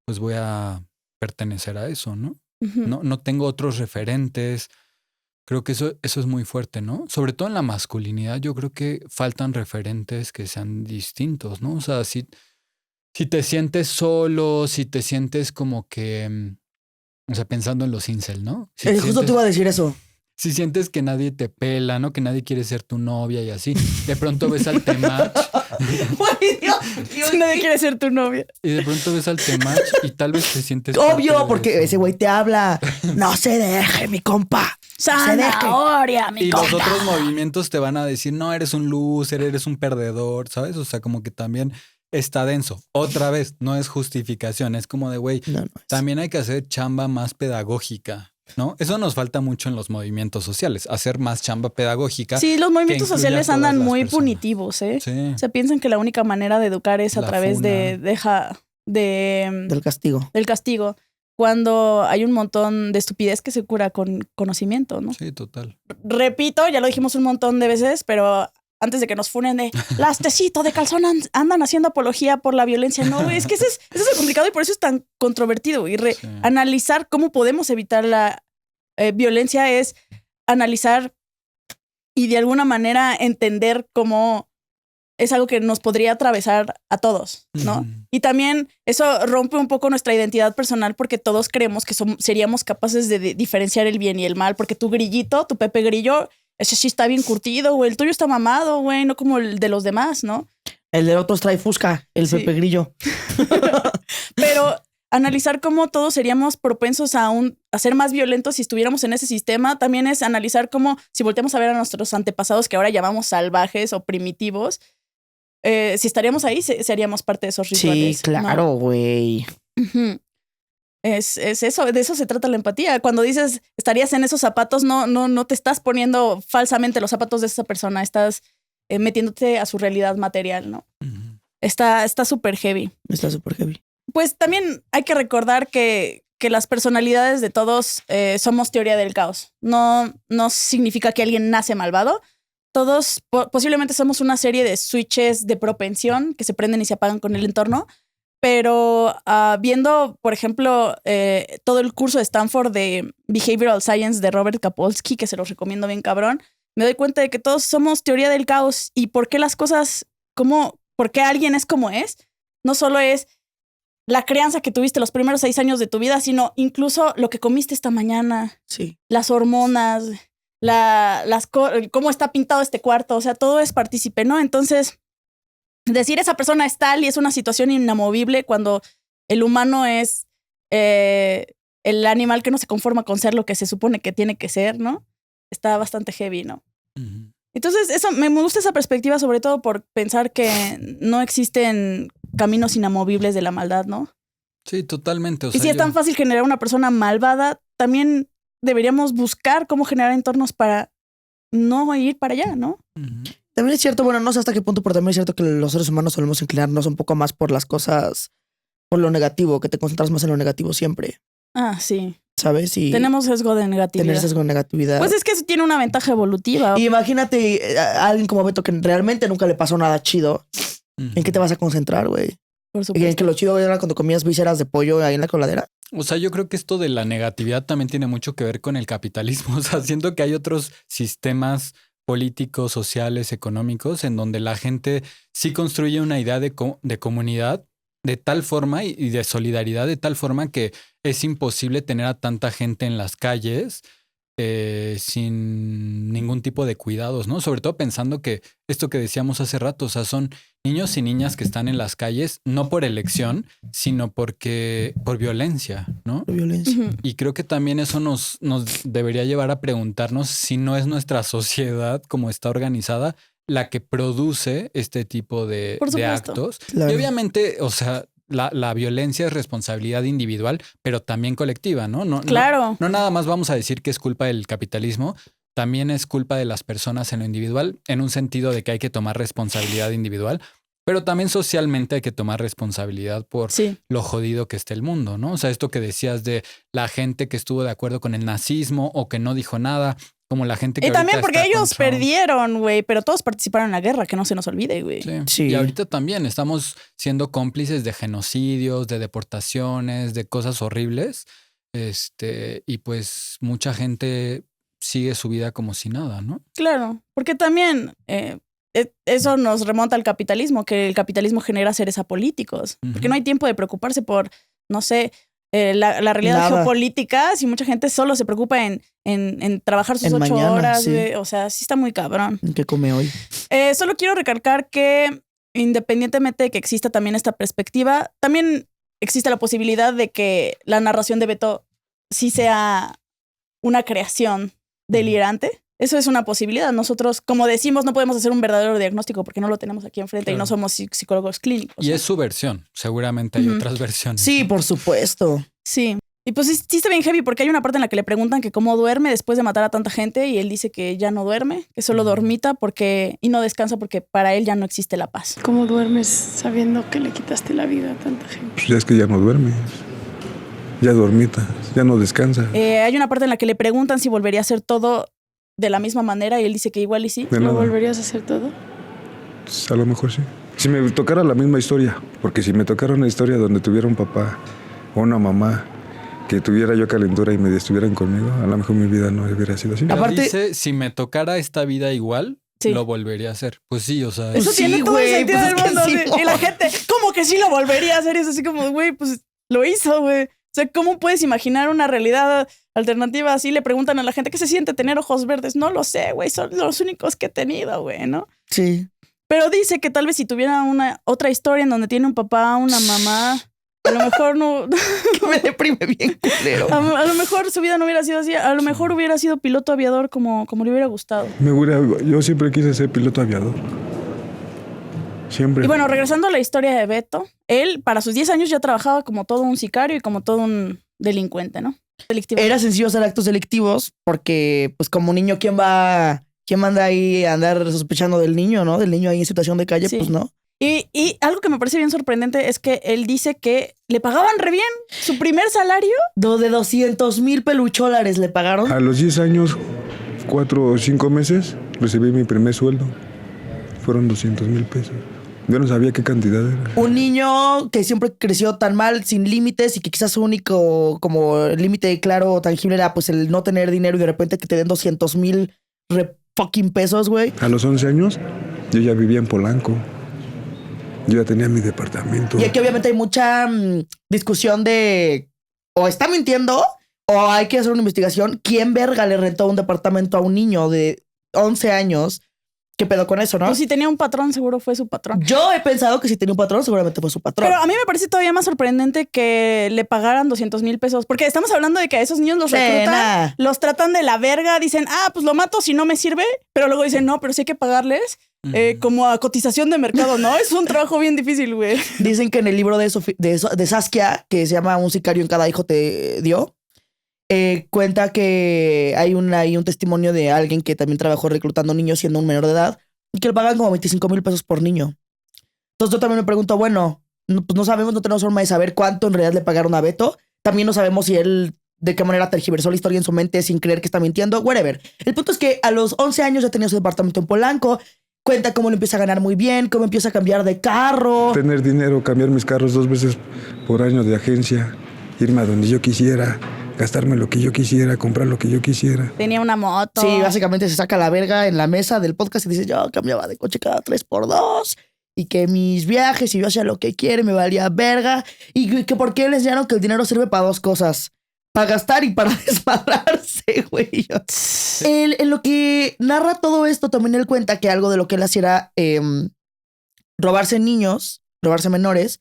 pues voy a pertenecer a eso, ¿no? No tengo otros referentes. Creo que eso es muy fuerte, ¿no? Sobre todo en la masculinidad, yo creo que faltan referentes que sean distintos, ¿no? O sea, si te sientes solo, si te sientes como que, o sea, pensando en los incel, ¿no? justo te iba a decir eso. Si sientes que nadie te pela, ¿no? Que nadie quiere ser tu novia y así. De pronto ves al Temach. Si nadie quiere ser tu novia. Y de pronto ves al Temach y tal vez te sientes... parte Obvio, de porque eso. ese güey te habla. No se deje, mi compa. Zanahoria, mi Y compa. los otros movimientos te van a decir, no, eres un loser, eres un perdedor, ¿sabes? O sea, como que también está denso. Otra vez, no es justificación. Es como de, güey, No, también hay que hacer chamba más pedagógica, ¿no? Eso nos falta mucho en los movimientos sociales, hacer más chamba pedagógica. Sí, los movimientos que incluya sociales a todas andan las muy personas. punitivos, ¿eh? Sí. O sea, piensan que la única manera de educar es a La través funa. del castigo. del castigo, cuando hay un montón de estupidez que se cura con conocimiento, ¿no? Sí, total. Repito, ya lo dijimos un montón de veces, pero antes de que nos funen de las tecitos de calzón andan haciendo apología por la violencia. No, güey, es que eso es lo complicado y por eso es tan controvertido. Y Sí. analizar cómo podemos evitar la violencia es analizar y de alguna manera entender cómo es algo que nos podría atravesar a todos, ¿no? Ujú. Y también eso rompe un poco nuestra identidad personal porque todos creemos que seríamos capaces de diferenciar el bien y el mal, porque tu grillito, tu Pepe Grillo, ese sí está bien curtido, güey, el tuyo está mamado, güey, no como el de los demás, ¿no? El de otros trae fusca, el Sí. Pepe Grillo. Pero analizar cómo todos seríamos propensos a ser más violentos si estuviéramos en ese sistema, también es analizar cómo, si volteamos a ver a nuestros antepasados que ahora llamamos salvajes o primitivos, si estaríamos ahí, seríamos parte de esos rituales. Sí, claro, ¿no? güey. Ujú. Es eso, de eso se trata la empatía. Cuando dices estarías en esos zapatos, no te estás poniendo falsamente los zapatos de esa persona, estás metiéndote a su realidad material, ¿no? Ujú. Está súper heavy. Está súper heavy. Pues también hay que recordar que las personalidades de todos somos teoría del caos. No significa que alguien nace malvado. Todos posiblemente somos una serie de switches de propensión que se prenden y se apagan con el entorno. Pero viendo, por ejemplo, todo el curso de Stanford de Behavioral Science de Robert Kapolsky, que se los recomiendo bien cabrón, me doy cuenta de que todos somos teoría del caos y por qué las cosas, por qué alguien es como es, no solo es la crianza que tuviste los primeros 6 años de tu vida, sino incluso lo que comiste esta mañana, Sí. las hormonas, cómo está pintado este cuarto, o sea, todo es partícipe, ¿no? Entonces, decir esa persona es tal y es una situación inamovible cuando el humano es el animal que no se conforma con ser lo que se supone que tiene que ser, ¿no? Está bastante heavy, ¿no? Ujú. Entonces, eso me gusta esa perspectiva, sobre todo por pensar que no existen caminos inamovibles de la maldad, ¿no? Sí, totalmente. O Y sea, si es tan fácil generar una persona malvada, también deberíamos buscar cómo generar entornos para no ir para allá, ¿no? Ujú. También es cierto, bueno, no sé hasta qué punto, pero también es cierto que los seres humanos solemos inclinarnos un poco más por las cosas, por lo negativo, que te concentras más en lo negativo siempre, Ah, sí. ¿sabes? Y Tenemos sesgo de negatividad. tener sesgo de negatividad. Pues es que eso tiene una ventaja evolutiva. Y imagínate a alguien como Beto que realmente nunca le pasó nada chido. Ujú. ¿En qué te vas a concentrar, güey? Por ¿En supuesto. que lo chido era cuando comías vísceras de pollo ahí en la coladera? O sea, yo creo que esto de la negatividad también tiene mucho que ver con el capitalismo. O sea, siento que hay otros sistemas políticos, sociales, económicos, en donde la gente sí construye una idea de comunidad de tal forma y de solidaridad de tal forma que es imposible tener a tanta gente en las calles sin ningún tipo de cuidados, ¿no? Sobre todo pensando que esto que decíamos hace rato, o sea, son niños y niñas que están en las calles no por elección, sino por violencia, ¿no? La violencia. Ujú. Y creo que también eso nos debería llevar a preguntarnos si no es nuestra sociedad como está organizada la que produce este tipo de Por supuesto. actos. Claro. Y obviamente, o sea, la violencia es responsabilidad individual, pero también colectiva, ¿no? Claro. No nada más vamos a decir que es culpa del capitalismo, también es culpa de las personas en lo individual, en un sentido de que hay que tomar responsabilidad individual, pero también socialmente hay que tomar responsabilidad por Sí. lo jodido que está el mundo, ¿no? O sea, esto que decías de la gente que estuvo de acuerdo con el nazismo o que no dijo nada, como la gente que Y también ahorita porque está con ellos Trump. perdieron, güey, pero todos participaron en la guerra, que no se nos olvide, güey. Sí. Sí. Y ahorita también estamos siendo cómplices de genocidios, de deportaciones, de cosas horribles. Y pues mucha gente sigue su vida como si nada, ¿no? Claro, porque también eso nos remonta al capitalismo, que el capitalismo genera seres apolíticos, porque Ujú. no hay tiempo de preocuparse por, no sé, la realidad Nada. geopolítica, si mucha gente solo se preocupa en trabajar sus En 8 mañana, horas, sí. güey, o sea, sí está muy cabrón. ¿Qué come hoy? Solo quiero recalcar que independientemente de que exista también esta perspectiva, también existe la posibilidad de que la narración de Beto sí sea una creación delirante. Eso es una posibilidad. Nosotros, como decimos, no podemos hacer un verdadero diagnóstico porque no lo tenemos aquí enfrente y no Claro. somos psicólogos clínicos. Y ¿no? es su versión. Seguramente hay Ujú. otras versiones. Sí, por supuesto. Sí. Y pues sí está bien heavy porque hay una parte en la que le preguntan que cómo duerme después de matar a tanta gente y él dice que ya no duerme, que solo dormita y no descansa porque para él ya no existe la paz. ¿Cómo duermes sabiendo que le quitaste la vida a tanta gente? Pues ya es que ya no duermes. Ya dormita, ya no descansa. Hay una parte en la que le preguntan si volvería a hacer todo de la misma manera y él dice que igual y sí. De ¿Lo nada. volverías a hacer todo? Pues, a lo mejor sí. Si me tocara la misma historia, porque si me tocara una historia donde tuviera un papá o una mamá que tuviera yo calentura y me estuvieran conmigo, a lo mejor mi vida no hubiera sido así. Pero Aparte- dice, si me tocara esta vida igual, Sí. lo volvería a hacer. Pues sí, o sea... Eso Sí, tiene todo güey, el sentido pues del es que mundo. sí, Sí. Y la gente, ¿cómo que sí lo volvería a hacer? Y es así como, güey, pues lo hizo, güey. O sea, ¿cómo puedes imaginar una realidad alternativa así? Le preguntan a la gente, ¿qué se siente tener ojos verdes? No lo sé, güey, son los únicos que he tenido, güey, ¿no? Sí. Pero dice que tal vez si tuviera otra historia en donde tiene un papá, una mamá, a lo mejor no... Que me deprime bien culero. A lo mejor su vida no hubiera sido así. A lo mejor hubiera sido piloto aviador como le hubiera gustado. Yo siempre quise ser piloto aviador. Siempre. Y bueno, regresando a la historia de Beto, él para sus 10 años ya trabajaba como todo un sicario y como todo un delincuente, ¿no? Delictivo. Era sencillo hacer actos delictivos porque, pues, como niño, ¿quién manda ahí a andar sospechando del niño, no? Del niño ahí en situación de calle, Sí. pues no. Y algo que me parece bien sorprendente es que él dice que le pagaban re bien. Su primer salario. De 200,000 pelucholares le pagaron. A los 10 años, 4 o 5 meses, recibí mi primer sueldo. Fueron 200,000 pesos. Yo no sabía qué cantidad era. Un niño que siempre creció tan mal, sin límites, y que quizás su único como límite claro, tangible, era pues el no tener dinero y de repente que te den 200,000 fucking pesos, güey. A los 11 años, yo ya vivía en Polanco. Yo ya tenía mi departamento. Y aquí obviamente hay mucha discusión de o está mintiendo o hay que hacer una investigación. ¿Quién verga le rentó un departamento a un niño de 11 años ¿qué pedo con eso, no? Pues si tenía un patrón, seguro fue su patrón. Yo he pensado que si tenía un patrón, seguramente fue su patrón. Pero a mí me parece todavía más sorprendente que le pagaran 200,000 pesos. Porque estamos hablando de que a esos niños los reclutan, los tratan de la verga, dicen, pues lo mato si no me sirve. Pero luego dicen, no, pero sí hay que pagarles como a cotización de mercado, ¿no? Es un trabajo bien difícil, güey. Dicen que en el libro de Saskia, que se llama Un sicario en cada hijo te dio, cuenta que hay un testimonio de alguien que también trabajó reclutando niños siendo un menor de edad y que le pagan como 25,000 pesos por niño. Entonces yo también me pregunto, bueno, pues no sabemos, no tenemos forma de saber cuánto en realidad le pagaron a Beto. También no sabemos si él de qué manera tergiversó la historia en su mente sin creer que está mintiendo, whatever. El punto es que a los 11 años ya tenía su departamento en Polanco. Cuenta cómo lo empieza a ganar muy bien, cómo empieza a cambiar de carro. Tener dinero, cambiar mis carros 2 veces por año de agencia, irme a donde yo quisiera, gastarme lo que yo quisiera, comprar lo que yo quisiera. Tenía una moto. Sí, básicamente se saca la verga en la mesa del podcast y dice, yo cambiaba de coche cada 3x2 y que mis viajes y yo hacía lo que quiere, me valía verga. Y que por qué les enseñaron que el dinero sirve para 2 cosas. Para gastar y para desmadrarse, güey. En lo que narra todo esto, también él cuenta que algo de lo que él hacía era robarse niños, robarse menores,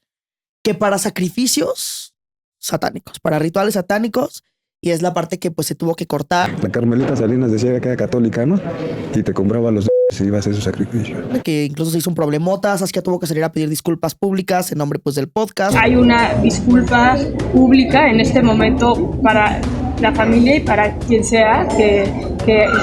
que para sacrificios satánicos, para rituales satánicos, y es la parte que pues se tuvo que cortar. La Carmelita Salinas decía que era católica, ¿no? Y te compraba los y iba a hacer su sacrificio. Que incluso se hizo un problemota, Saskia tuvo que salir a pedir disculpas públicas en nombre pues del podcast. Hay una disculpa pública en este momento para la familia y para quien sea que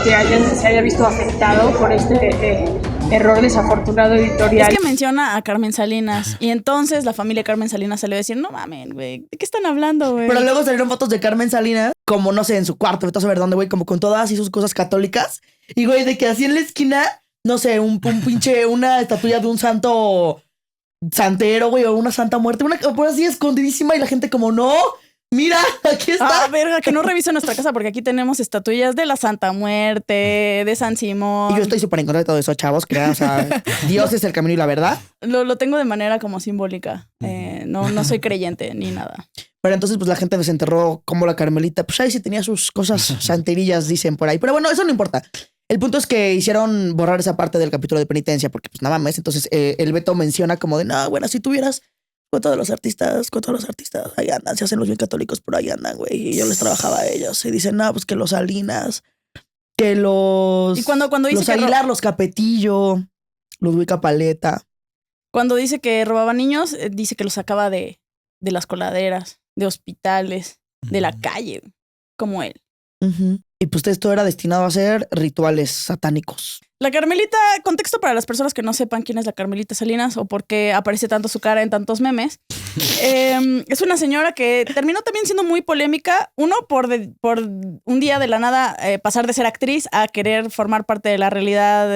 se haya visto afectado por este error desafortunado editorial. Es que menciona a Carmen Salinas y entonces la familia Carmen Salinas salió a decir, no mamen, güey, ¿de qué están hablando, güey? Pero luego salieron fotos de Carmen Salinas, como no sé, en su cuarto, vete a saber dónde, güey, como con todas y sus cosas católicas. Y güey, de que así en la esquina, no sé, un pinche, una estatuilla de un santo santero, güey, o una santa muerte, una por así escondidísima y la gente como, no, mira, aquí está. Verga, que no revise nuestra casa porque aquí tenemos estatuillas de la Santa Muerte, de San Simón. Y yo estoy súper en contra de todo eso, chavos, crean, o sea, Dios es el camino y la verdad. Lo tengo de manera como simbólica. No soy creyente ni nada. Pero entonces pues la gente desenterró como la Carmelita, pues ahí sí tenía sus cosas santerillas, dicen por ahí. Pero bueno, eso no importa. El punto es que hicieron borrar esa parte del capítulo de penitencia porque pues nada más. Entonces el Beto menciona como de, no, bueno, si tuvieras con todos los artistas, ahí andan, se hacen los bien católicos, pero ahí andan, güey. Y yo les trabajaba a ellos. Y dicen, no, pues que los Salinas, que los... Y cuando dice los que Aguilar, los Capetillo, los Huica Paleta. Cuando dice que robaba niños, dice que los sacaba de las coladeras, de hospitales, de la calle, como él. Y pues esto era destinado a ser rituales satánicos. La Carmelita, contexto para las personas que no sepan quién es la Carmelita Salinas o por qué aparece tanto su cara en tantos memes. Es una señora que terminó también siendo muy polémica. Uno, por un día de la nada pasar de ser actriz a querer formar parte de la realidad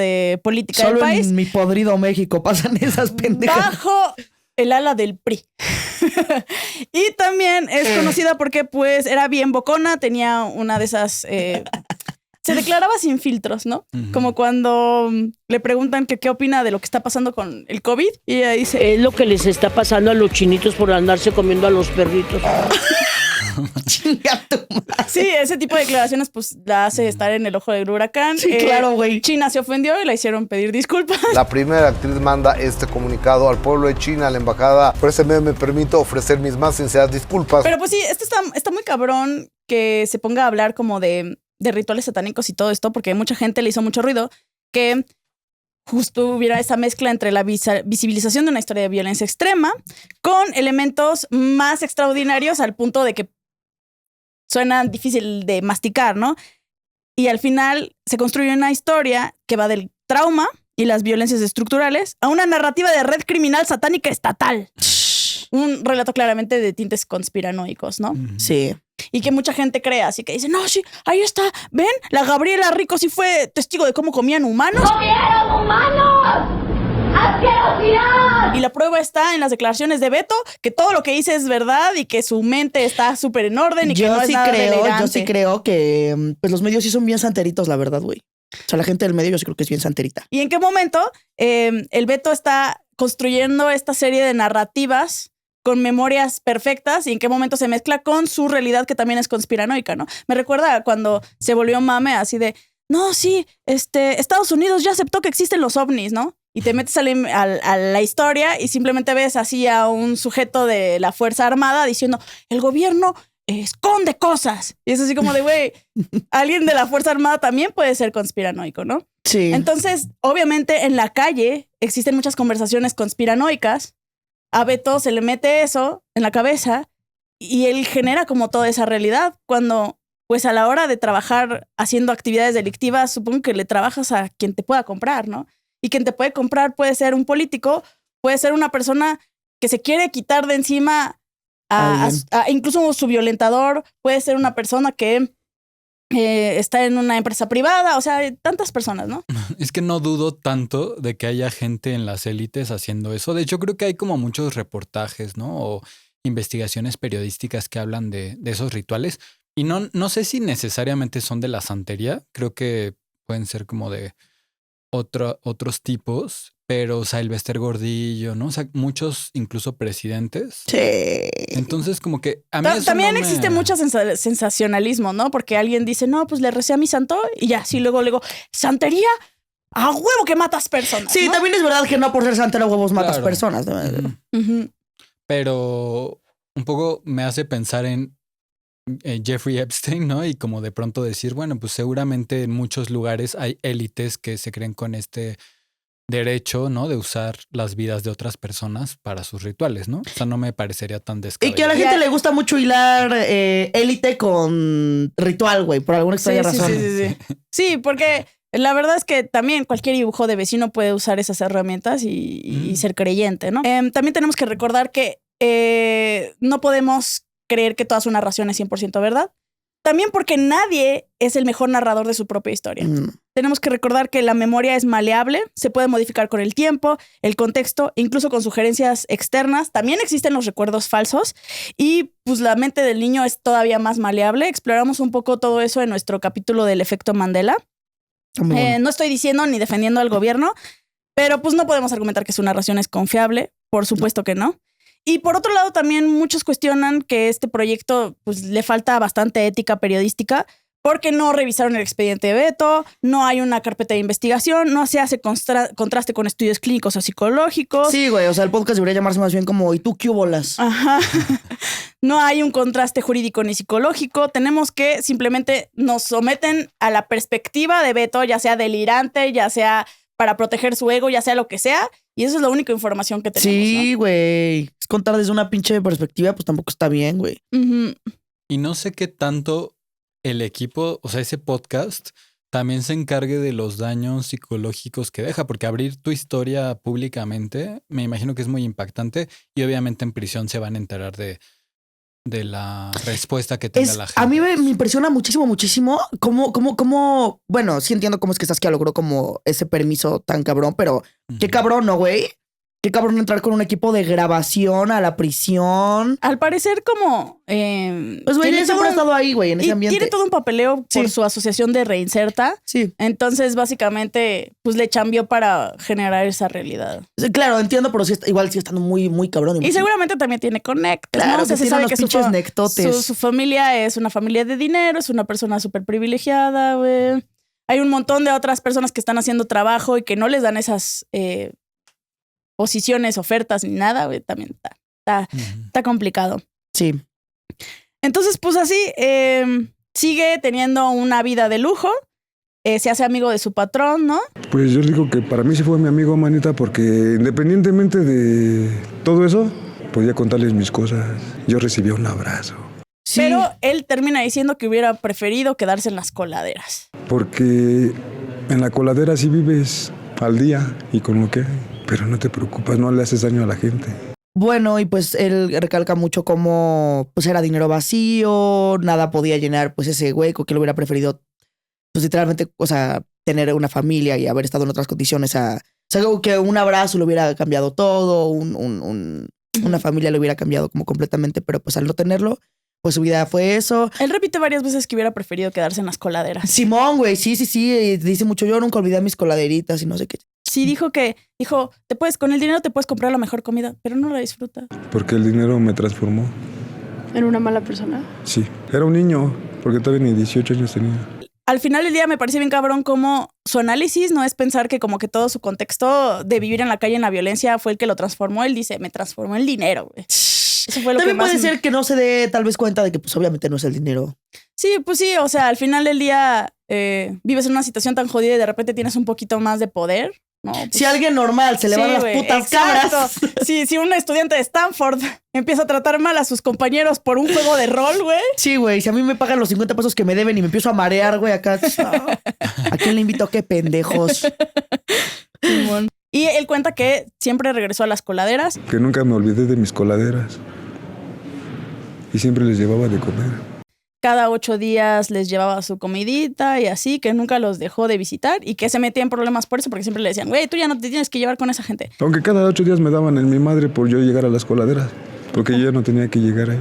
política Solo del país. En mi podrido México pasan esas pendejas. Bajo el ala del PRI. Y también es conocida porque pues era bien bocona, tenía una de esas... se declaraba sin filtros, ¿no? Como cuando le preguntan que qué opina de lo que está pasando con el COVID y ella dice... Es lo que les está pasando a los chinitos por andarse comiendo a los perritos. Sí, ese tipo de declaraciones pues la hace estar en el ojo del huracán. Sí, claro, güey. China se ofendió y la hicieron pedir disculpas. La primera actriz manda este comunicado al pueblo de China, a la embajada. Por ese medio me permito ofrecer mis más sinceras disculpas. Pero pues sí, esto está muy cabrón que se ponga a hablar como de rituales satánicos y todo esto, porque mucha gente le hizo mucho ruido que justo hubiera esa mezcla entre la visibilización de una historia de violencia extrema con elementos más extraordinarios al punto de que suenan difícil de masticar, ¿no? Y al final se construye una historia que va del trauma y las violencias estructurales a una narrativa de red criminal satánica estatal. Un relato claramente de tintes conspiranoicos, ¿no? Sí. Y que mucha gente cree, así que dice, no, sí, ahí está, ven, la Gabriela Rico sí fue testigo de cómo comían humanos. ¡Comieron humanos! ¡Asquerosidad! Y la prueba está en las declaraciones de Beto, que todo lo que dice es verdad y que su mente está súper en orden y que no es nada elegante. Yo sí creo que pues los medios sí son bien santeritos, la verdad, güey. O sea, la gente del medio yo sí creo que es bien santerita. ¿Y en qué momento el Beto está construyendo esta serie de narrativas con memorias perfectas y en qué momento se mezcla con su realidad que también es conspiranoica, ¿no? Me recuerda a cuando se volvió mame así de no, sí, Estados Unidos ya aceptó que existen los ovnis, ¿no? Y te metes a la historia y simplemente ves así a un sujeto de la Fuerza Armada diciendo, el gobierno esconde cosas. Y es así como de, güey, alguien de la Fuerza Armada también puede ser conspiranoico, ¿no? Sí. Entonces, obviamente, en la calle existen muchas conversaciones conspiranoicas. A Beto se le mete eso en la cabeza y él genera como toda esa realidad cuando, pues a la hora de trabajar haciendo actividades delictivas, supongo que le trabajas a quien te pueda comprar, ¿no? Y quien te puede comprar puede ser un político, puede ser una persona que se quiere quitar de encima incluso su violentador, puede ser una persona que está en una empresa privada, o sea, tantas personas, ¿no? Es que no dudo tanto de que haya gente en las élites haciendo eso. De hecho, creo que hay como muchos reportajes, ¿no? O investigaciones periodísticas que hablan de esos rituales. Y no sé si necesariamente son de la santería. Creo que pueden ser como de otros tipos. Pero Sylvester Gordillo, ¿no? O sea, muchos incluso presidentes. Sí. Entonces, como que a mí eso también no existe mucho sensacionalismo, ¿no? Porque alguien dice, no, pues le recé a mi santo y ya, sí, luego le digo, ¿santería? ¡A huevo que matas personas! Sí, ¿no? también es verdad que no por ser santero huevos matas personas. Pero un poco me hace pensar en Jeffrey Epstein, ¿no? Y como de pronto decir, bueno, pues seguramente en muchos lugares hay élites que se creen con este derecho, ¿no? De usar las vidas de otras personas para sus rituales, ¿no? O sea, no me parecería tan descabellado. Y que a la gente le gusta mucho hilar élite con ritual, güey, por alguna extraña razón. Sí, porque la verdad es que también cualquier dibujo de vecino puede usar esas herramientas y ser creyente, ¿no? También tenemos que recordar que no podemos creer que toda su narración es 100% verdad. También porque nadie es el mejor narrador de su propia historia. Tenemos que recordar que la memoria es maleable, se puede modificar con el tiempo, el contexto, incluso con sugerencias externas. También existen los recuerdos falsos y pues la mente del niño es todavía más maleable. Exploramos un poco todo eso en nuestro capítulo del efecto Mandela. No estoy diciendo ni defendiendo al gobierno, pero pues no podemos argumentar que su narración es confiable. Por supuesto que no. Y por otro lado, también muchos cuestionan que este proyecto pues, le falta bastante ética periodística porque no revisaron el expediente de Beto, no hay una carpeta de investigación, no se hace contraste con estudios clínicos o psicológicos. Sí, güey, o sea, el podcast debería llamarse más bien como ¿y tú qué bolas? Ajá. No hay un contraste jurídico ni psicológico. Tenemos que simplemente nos someten a la perspectiva de Beto, ya sea delirante, ya sea para proteger su ego, ya sea lo que sea. Y eso es la única información que tenemos. Sí, güey. Es contar desde una pinche perspectiva, pues tampoco está bien, güey. Y no sé qué tanto el equipo, o sea, ese podcast, también se encargue de los daños psicológicos que deja, porque abrir tu historia públicamente, me imagino que es muy impactante y obviamente en prisión se van a enterar de la respuesta que tenga la gente. A mí me impresiona muchísimo cómo, bueno, sí entiendo cómo es que Saskia logró como ese permiso tan cabrón, pero qué cabrón, ¿no, güey? Qué cabrón entrar con un equipo de grabación a la prisión. Al parecer como... pues güey, él siempre ha estado ahí, güey, en ese ambiente. Tiene todo un papeleo por su asociación de Reinserta. Sí. Entonces, básicamente, pues le chambió para generar esa realidad. Sí, claro, entiendo, pero sí, igual sí estando muy, muy cabrón. Y seguramente también tiene conectos, claro, ¿no? O sea, se sabe que nectotes. Su familia es una familia de dinero, es una persona súper privilegiada, güey. Hay un montón de otras personas que están haciendo trabajo y que no les dan esas... posiciones, ofertas ni nada, güey, también está complicado. Sí. Entonces, pues así, sigue teniendo una vida de lujo, se hace amigo de su patrón, ¿no? Pues yo digo que para mí sí fue mi amigo, manita, porque independientemente de todo eso, podía contarles mis cosas. Yo recibía un abrazo. Sí. Pero él termina diciendo que hubiera preferido quedarse en las coladeras. Porque en la coladera sí vives al día y con lo que hay. Pero no te preocupas, no le haces daño a la gente. Bueno, y pues él recalca mucho cómo pues era dinero vacío, nada podía llenar pues ese hueco que él hubiera preferido, pues literalmente, o sea, tener una familia y haber estado en otras condiciones. O sea, que un abrazo le hubiera cambiado todo, una familia le hubiera cambiado como completamente, pero pues al no tenerlo, pues su vida fue eso. Él repite varias veces que hubiera preferido quedarse en las coladeras. Simón, güey, sí. Dice mucho, yo nunca olvidé mis coladeritas y no sé qué. Sí, dijo, con el dinero te puedes comprar la mejor comida, pero no la disfrutas. Porque el dinero me transformó. ¿En una mala persona? Sí, era un niño, porque todavía ni 18 años tenía. al final del día me parece bien cabrón como su análisis no es pensar que como que todo su contexto de vivir en la calle en la violencia fue el que lo transformó. Él dice, me transformó el dinero, güey. Eso fue lo También que más puede ser que no se dé tal vez cuenta de que pues obviamente no es el dinero. Sí, pues sí, o sea, al final del día vives en una situación tan jodida y de repente tienes un poquito más de poder. No, pues, si alguien normal se le van las putas cabras. Si un estudiante de Stanford empieza a tratar mal a sus compañeros por un juego de rol, güey. Sí, güey. Si a mí me pagan los 50 pesos que me deben y me empiezo a marear, güey, acá. ¿A quién le invito? ¡Qué pendejos! Y él cuenta que siempre regresó a las coladeras. Que nunca me olvidé de mis coladeras. Y siempre les llevaba de comer. Cada 8 días les llevaba su comidita y así, que nunca los dejó de visitar y que se metía en problemas por eso, porque siempre le decían, güey, tú ya no te tienes que llevar con esa gente. Aunque cada 8 días me daban en mi madre por yo llegar a las coladeras. Porque yo ya no tenía que llegar ahí.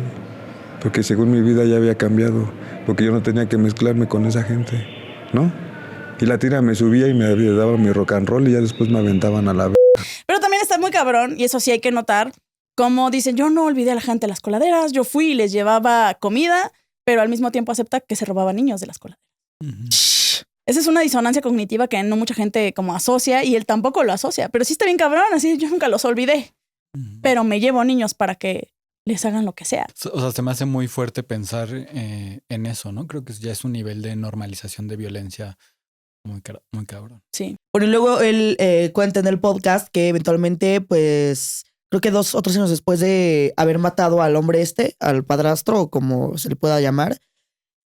Porque según mi vida ya había cambiado. Porque yo no tenía que mezclarme con esa gente, ¿no? Y la tira me subía y me daba mi rock and roll y ya después me aventaban a la Pero también está muy cabrón, y eso sí hay que notar, como dicen, yo no olvidé a la gente de las coladeras, yo fui y les llevaba comida, pero al mismo tiempo acepta que se robaban niños de las coladeras. Esa es una disonancia cognitiva que no mucha gente como asocia y él tampoco lo asocia, pero sí está bien cabrón, así yo nunca los olvidé, pero me llevo niños para que les hagan lo que sea. O sea, se me hace muy fuerte pensar en eso, ¿no? Creo que ya es un nivel de normalización de violencia muy cabrón. Sí. Bueno, y luego él cuenta en el podcast que eventualmente, pues, creo que 2 o 3 años después de haber matado al hombre al padrastro, o como se le pueda llamar,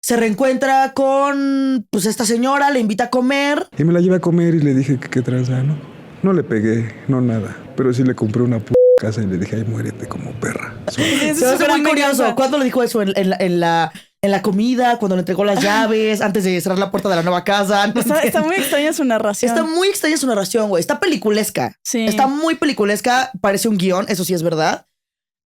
se reencuentra con, pues, esta señora, le invita a comer. Y me la llevé a comer y le dije que qué tranza, ¿no? No le pegué, no nada. Pero sí le compré una casa y le dije, ay, muérete como perra. Se me hace muy curioso. ¿Cuándo le dijo eso? En la comida, cuando le entregó las llaves, antes de cerrar la puerta de la nueva casa. Está muy extraña su narración. Está muy extraña su narración, güey. Está peliculesca. Sí. Está muy peliculesca. Parece un guión, eso sí es verdad.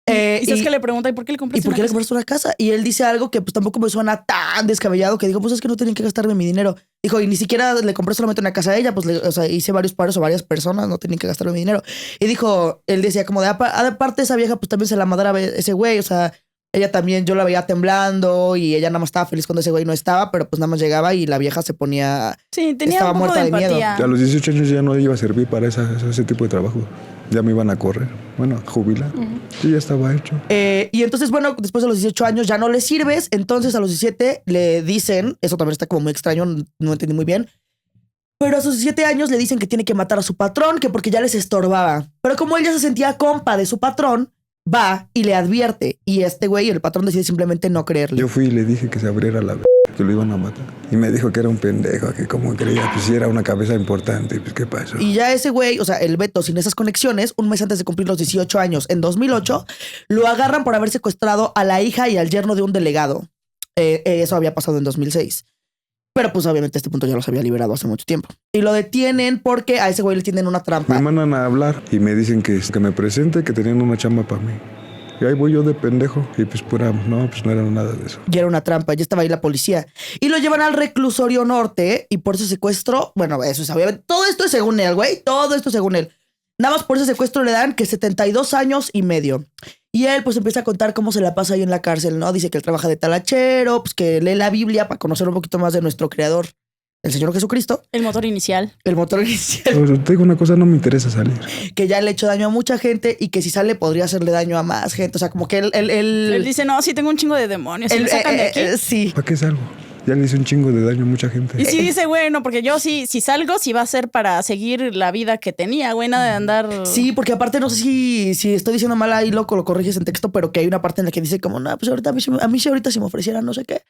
Y sabes que le pregunta, ¿y por qué le compraste una casa? Y él dice algo que pues tampoco me suena tan descabellado, que dijo, pues es que no tienen que gastarme mi dinero. Dijo, y ni siquiera le compré solamente una casa a ella, pues o sea, hice varios paros o varias personas, no tenían que gastarme mi dinero. Y dijo, él decía como de, aparte esa vieja pues también se la madera ese güey, o sea, ella también, yo la veía temblando y ella nada más estaba feliz cuando ese güey no estaba, pero pues nada más llegaba y la vieja se ponía... Sí, tenía estaba un poco muerta de miedo. empatía. A los 18 años ya no iba a servir para ese tipo de trabajo. Ya me iban a correr. Bueno, jubilar. Y ya estaba hecho. Y entonces, bueno, después de los 18 años ya no le sirves. Entonces a los 17 le dicen, eso también está como muy extraño, no entendí muy bien. Pero a sus 17 años le dicen que tiene que matar a su patrón, que porque ya les estorbaba. Pero como él ya se sentía compa de su patrón, va y le advierte. Y este güey, el patrón, decide simplemente no creerle. Yo fui y le dije que se abriera la que lo iban a matar. Y me dijo que era un pendejo, que como creía, pues si era una cabeza importante, pues qué pasó. Y ya ese güey, o sea, el Beto, sin esas conexiones, un mes antes de cumplir los 18 años, en 2008, lo agarran por haber secuestrado a la hija y al yerno de un delegado. Eso había pasado en 2006. Pero pues obviamente a este punto ya los había liberado hace mucho tiempo. Y lo detienen porque a ese güey le tienden una trampa. Me mandan a hablar y me dicen que me presente, que tenían una chamba para mí. Y ahí voy yo de pendejo. Y pues no era nada de eso. Ya era una trampa, ya estaba ahí la policía. Y lo llevan al reclusorio norte y por ese secuestro, bueno, eso es obviamente. Todo esto es según él, güey. Todo esto es según él. Nada más por ese secuestro le dan que 72 años y medio. Y él pues empieza a contar cómo se la pasa ahí en la cárcel, ¿no? Dice que él trabaja de talachero, pues que lee la Biblia para conocer un poquito más de nuestro creador, el Señor Jesucristo. El motor inicial. El motor inicial. Pero te digo una cosa, no me interesa salir. Que ya le ha hecho daño a mucha gente y que si sale podría hacerle daño a más gente. O sea, como que él dice, no, sí tengo un chingo de demonios. ¿Me sacan de aquí? Sí. ¿Para qué salgo? Ya le hice un chingo de daño a mucha gente. Y sí dice, bueno, porque yo si salgo, sí va a ser para seguir la vida que tenía, güey, nada de andar... Sí, porque aparte no sé si estoy diciendo mal ahí, loco, lo corriges en texto, pero que hay una parte en la que dice como, no, pues ahorita a mí si ahorita si me ofrecieran no sé qué,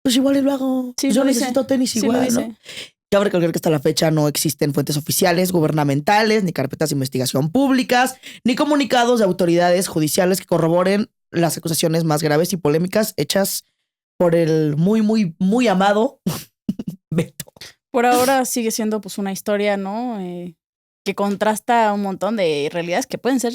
pues igual y lo hago. Sí, yo lo necesito dice. tenis igual, Sí, ¿no? Cabe recalcar que hasta la fecha no existen fuentes oficiales, gubernamentales, ni carpetas de investigación públicas, ni comunicados de autoridades judiciales que corroboren las acusaciones más graves y polémicas hechas por el muy, muy, muy amado Beto. Por ahora sigue siendo pues una historia, ¿no? Que contrasta un montón de realidades que pueden ser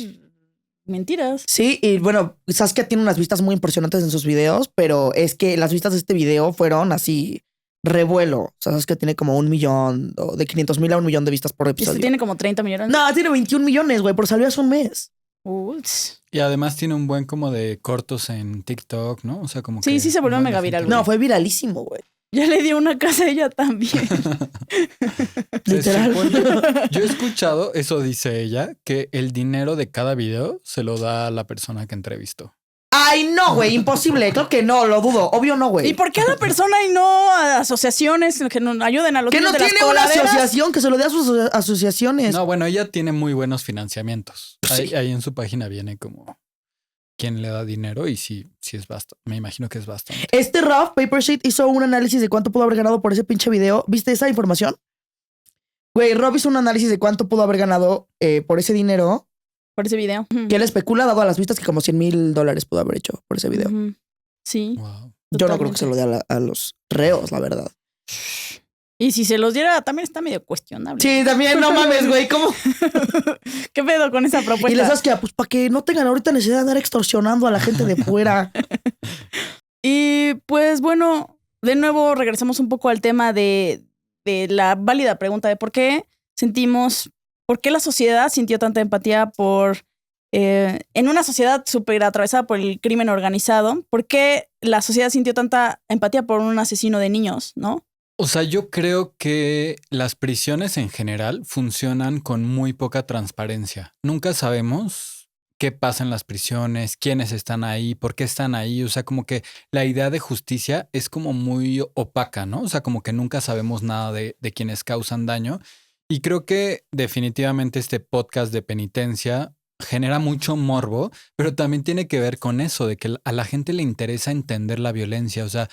mentiras. Sí, y bueno, Saskia tiene unas vistas muy impresionantes en sus videos, pero es que las vistas de este video fueron así revuelo. O sea, Saskia tiene como 1 millón, de 500,000 a 1 millón de vistas por Y episodio. este tiene como 30 millones. No, tiene 21 millones, güey, por salió hace un mes. Y además tiene un buen como de cortos en TikTok, ¿no? O sea, como que... Sí se volvió mega viral, güey. No, fue viralísimo, güey. Ya le dio una casa a ella también. Literal. Yo he escuchado, eso dice ella, que el dinero de cada video se lo da a la persona que entrevistó. Ay, no, güey, imposible. Creo que no, lo dudo. Obvio no, güey. ¿Y por qué a la persona y no a asociaciones que nos ayuden a los que niños no de las tiene una coladeras? asociación, que se lo dé a sus asociaciones. No, bueno, ella tiene muy buenos financiamientos. Sí. Ahí en su página viene como quién le da dinero y sí es bastante. Me imagino que es bastante. Ralph Papersheet hizo un análisis de cuánto pudo haber ganado por ese pinche video. ¿Viste esa información? Güey, Rob hizo un análisis de cuánto pudo haber ganado por ese dinero. Por ese video. Que él especula, dado a las vistas, que como $100,000 pudo haber hecho por ese video. Sí. Wow. Yo no creo que se lo dé a los reos, la verdad. Y si se los diera, también está medio cuestionable. Sí, también, no mames, güey, ¿cómo? ¿Qué pedo con esa propuesta? Y les das que, pues, para que no tengan ahorita necesidad de andar extorsionando a la gente de fuera. Y pues bueno, de nuevo regresamos un poco al tema de la válida pregunta de por qué la sociedad sintió tanta empatía en una sociedad súper atravesada por el crimen organizado. ¿Por qué la sociedad sintió tanta empatía por un asesino de niños, no? O sea, yo creo que las prisiones en general funcionan con muy poca transparencia. Nunca sabemos qué pasa en las prisiones, quiénes están ahí, por qué están ahí. O sea, como que la idea de justicia es como muy opaca, ¿no? O sea, como que nunca sabemos nada de quienes causan daño. Y creo que definitivamente este podcast de penitencia genera mucho morbo, pero también tiene que ver con eso, de que a la gente le interesa entender la violencia. O sea,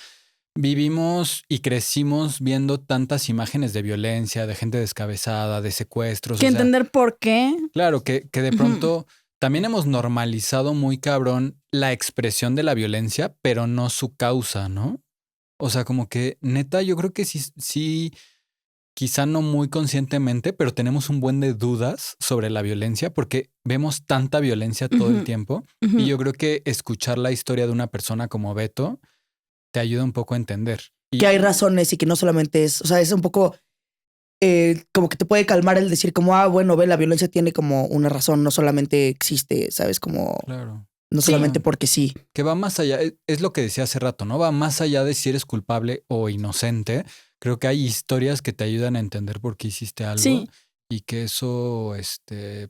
vivimos y crecimos viendo tantas imágenes de violencia, de gente descabezada, de secuestros. Que entender por qué. Claro, que de pronto también hemos normalizado muy cabrón la expresión de la violencia, pero no su causa, ¿no? O sea, como que neta, yo creo que sí, quizá no muy conscientemente, pero tenemos un buen de dudas sobre la violencia porque vemos tanta violencia todo el tiempo. Y yo creo que escuchar la historia de una persona como Beto te ayuda un poco a entender. Que hay razones y que no solamente es, o sea, es un poco como que te puede calmar el decir como, bueno, ve, la violencia tiene como una razón, no solamente existe, ¿sabes? Como, claro. No solamente porque sí. Que va más allá, es lo que decía hace rato, ¿no? Va más allá de si eres culpable o inocente. Creo que hay historias que te ayudan a entender por qué hiciste algo. Sí. Y que eso,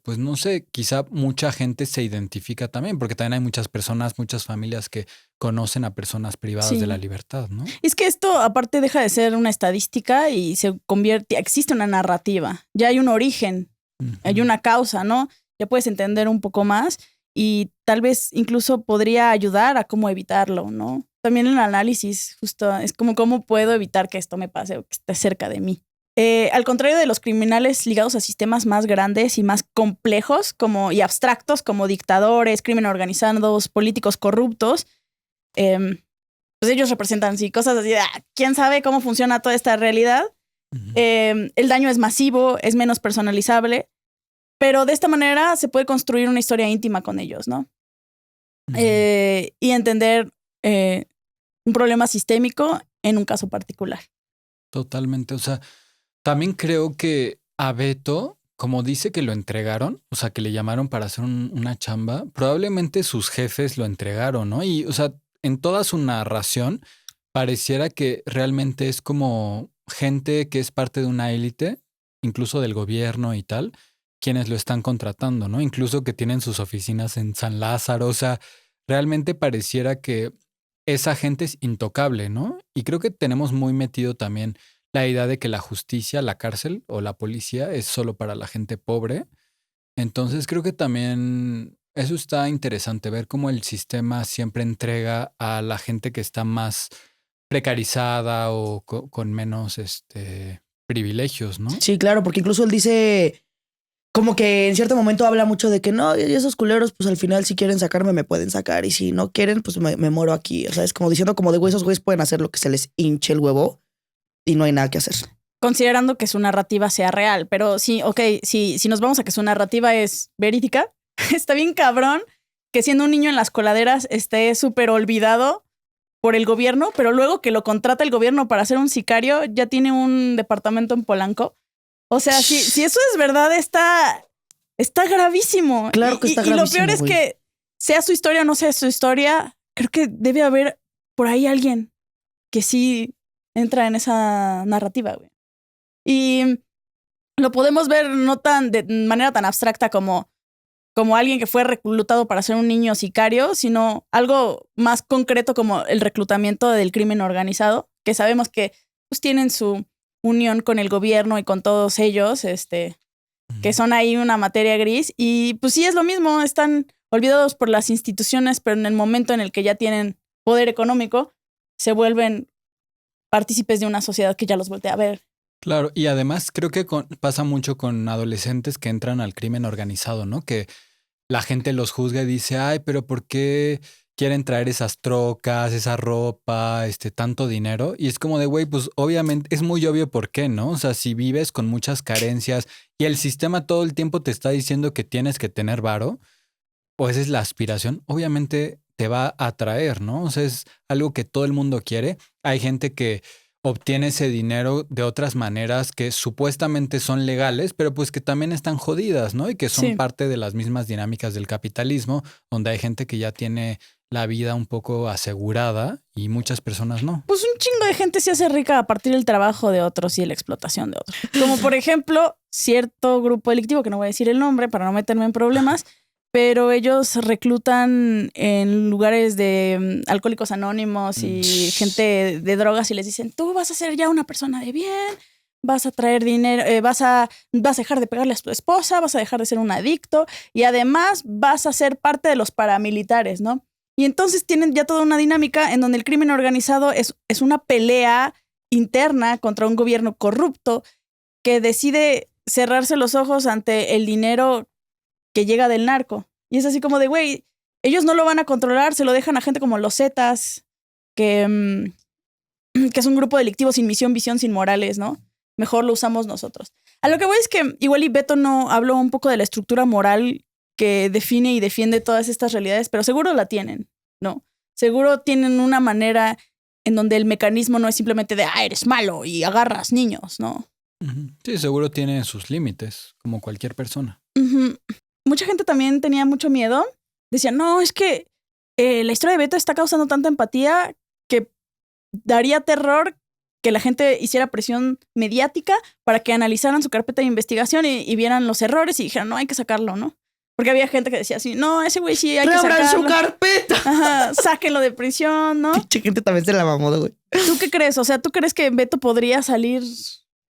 pues no sé, quizá mucha gente se identifica también, porque también hay muchas personas, muchas familias que conocen a personas privadas de la libertad, ¿no? Es que esto aparte deja de ser una estadística y se convierte, existe una narrativa, ya hay un origen, hay una causa, ¿no? Ya puedes entender un poco más y tal vez incluso podría ayudar a cómo evitarlo, ¿no? También el análisis justo es como cómo puedo evitar que esto me pase o que esté cerca de mí. Al contrario de los criminales ligados a sistemas más grandes y más complejos y abstractos como dictadores, crimen organizados, políticos corruptos, pues ellos representan cosas así de quién sabe cómo funciona toda esta realidad. El daño es masivo, es menos personalizable, pero de esta manera se puede construir una historia íntima con ellos, ¿no? Y entender un problema sistémico en un caso particular. Totalmente, o sea, también creo que a Beto, como dice que lo entregaron, o sea, que le llamaron para hacer una chamba, probablemente sus jefes lo entregaron, ¿no? Y, o sea, en toda su narración pareciera que realmente es como gente que es parte de una élite, incluso del gobierno y tal, quienes lo están contratando, ¿no? Incluso que tienen sus oficinas en San Lázaro, o sea, realmente pareciera que esa gente es intocable, ¿no? Y creo que tenemos muy metido también la idea de que la justicia, la cárcel o la policía es solo para la gente pobre. Entonces creo que también eso está interesante, ver cómo el sistema siempre entrega a la gente que está más precarizada o con menos privilegios, ¿no? Sí, claro, porque incluso él dice como que en cierto momento habla mucho de que no, y esos culeros pues al final si quieren sacarme me pueden sacar y si no quieren pues me muero aquí. O sea, es como diciendo como de güey, esos güeyes pueden hacer lo que se les hinche el huevo. Y no hay nada que hacer. Considerando que su narrativa sea real. Pero sí, si nos vamos a que su narrativa es verídica, está bien cabrón que siendo un niño en las coladeras esté súper olvidado por el gobierno, pero luego que lo contrata el gobierno para ser un sicario, ya tiene un departamento en Polanco. O sea, si eso es verdad, está gravísimo. Claro que está gravísimo. Y lo peor es que sea su historia o no sea su historia, creo que debe haber por ahí alguien que sí entra en esa narrativa, güey. Y lo podemos ver no tan de manera tan abstracta como alguien que fue reclutado para ser un niño sicario, sino algo más concreto como el reclutamiento del crimen organizado, que sabemos que pues tienen su unión con el gobierno y con todos ellos, que son ahí una materia gris. Y pues sí es lo mismo, están olvidados por las instituciones, pero en el momento en el que ya tienen poder económico, se vuelven partícipes de una sociedad que ya los voltea a ver. Claro, y además creo que pasa mucho con adolescentes que entran al crimen organizado, ¿no? Que la gente los juzga y dice, ay, pero ¿por qué quieren traer esas trocas, esa ropa, tanto dinero? Y es como de, güey, pues obviamente es muy obvio por qué, ¿no? O sea, si vives con muchas carencias y el sistema todo el tiempo te está diciendo que tienes que tener varo, o esa es la aspiración, obviamente te va a atraer, ¿no? O sea, es algo que todo el mundo quiere. Hay gente que obtiene ese dinero de otras maneras que supuestamente son legales, pero pues que también están jodidas, ¿no? Y que son parte de las mismas dinámicas del capitalismo, donde hay gente que ya tiene la vida un poco asegurada y muchas personas no. Pues un chingo de gente se hace rica a partir del trabajo de otros y la explotación de otros. Como por ejemplo, cierto grupo delictivo, que no voy a decir el nombre para no meterme en problemas, pero ellos reclutan en lugares de alcohólicos anónimos y gente de drogas y les dicen, tú vas a ser ya una persona de bien, vas a traer dinero, vas a dejar de pegarle a tu esposa, vas a dejar de ser un adicto y además vas a ser parte de los paramilitares, ¿no? Y entonces tienen ya toda una dinámica en donde el crimen organizado es una pelea interna contra un gobierno corrupto que decide cerrarse los ojos ante el dinero que llega del narco. Y es así como de, güey, ellos no lo van a controlar, se lo dejan a gente como los Zetas, que es un grupo delictivo sin misión, visión, sin morales, ¿no? Mejor lo usamos nosotros. A lo que voy es que igual y Beto no habló un poco de la estructura moral que define y defiende todas estas realidades, pero seguro la tienen, ¿no? Seguro tienen una manera en donde el mecanismo no es simplemente de, eres malo y agarras niños, ¿no? Sí, seguro tiene sus límites, como cualquier persona. Mucha gente también tenía mucho miedo. Decía, no, es que la historia de Beto está causando tanta empatía que daría terror que la gente hiciera presión mediática para que analizaran su carpeta de investigación y vieran los errores y dijeran, no, hay que sacarlo, ¿no? Porque había gente que decía así, no, ese güey sí hay que sacarlo. ¡Reabran su carpeta! Ajá, sáquenlo de prisión, ¿no? Pinche gente también se la mamó, güey. ¿Tú qué crees? O sea, ¿tú crees que Beto podría salir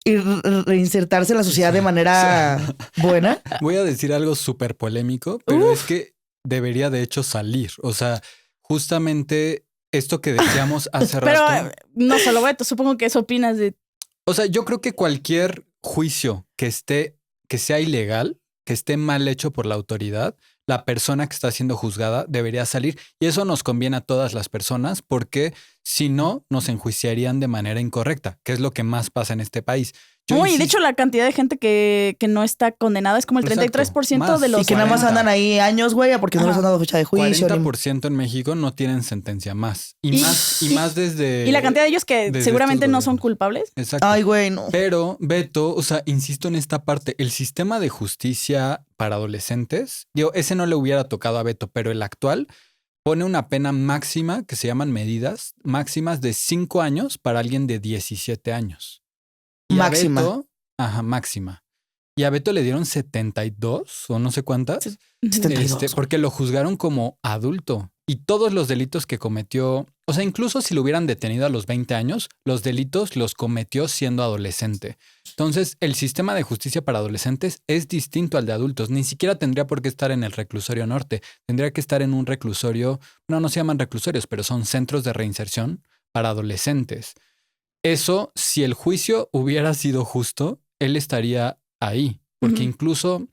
y reinsertarse en la sociedad de manera buena? Voy a decir algo súper polémico, pero es que debería de hecho salir. O sea, justamente esto que decíamos hace rato. Pero no solo Beto, supongo que eso opinas de... O sea, yo creo que cualquier juicio que sea ilegal, que esté mal hecho por la autoridad, la persona que está siendo juzgada debería salir. Y eso nos conviene a todas las personas porque si no, nos enjuiciarían de manera incorrecta, que es lo que más pasa en este país. Y de hecho la cantidad de gente que no está condenada es como el 33% más, de los... Y que nada más andan ahí años, güey, porque no les han dado fecha de juicio. 40% en México no tienen sentencia más. Y más desde... Y la cantidad de ellos que seguramente no son culpables. Exacto. Ay, güey, no. Pero, Beto, o sea, insisto en esta parte, el sistema de justicia para adolescentes, ese no le hubiera tocado a Beto, pero el actual pone una pena máxima que se llaman medidas máximas de 5 años para alguien de 17 años. Y máxima. A Beto, máxima. Y a Beto le dieron 72 o no sé cuántas. 72. Porque lo juzgaron como adulto. Y todos los delitos que cometió, o sea, incluso si lo hubieran detenido a los 20 años, los delitos los cometió siendo adolescente. Entonces, el sistema de justicia para adolescentes es distinto al de adultos. Ni siquiera tendría por qué estar en el reclusorio norte. Tendría que estar en un reclusorio, no se llaman reclusorios, pero son centros de reinserción para adolescentes. Eso, si el juicio hubiera sido justo, él estaría ahí. Porque incluso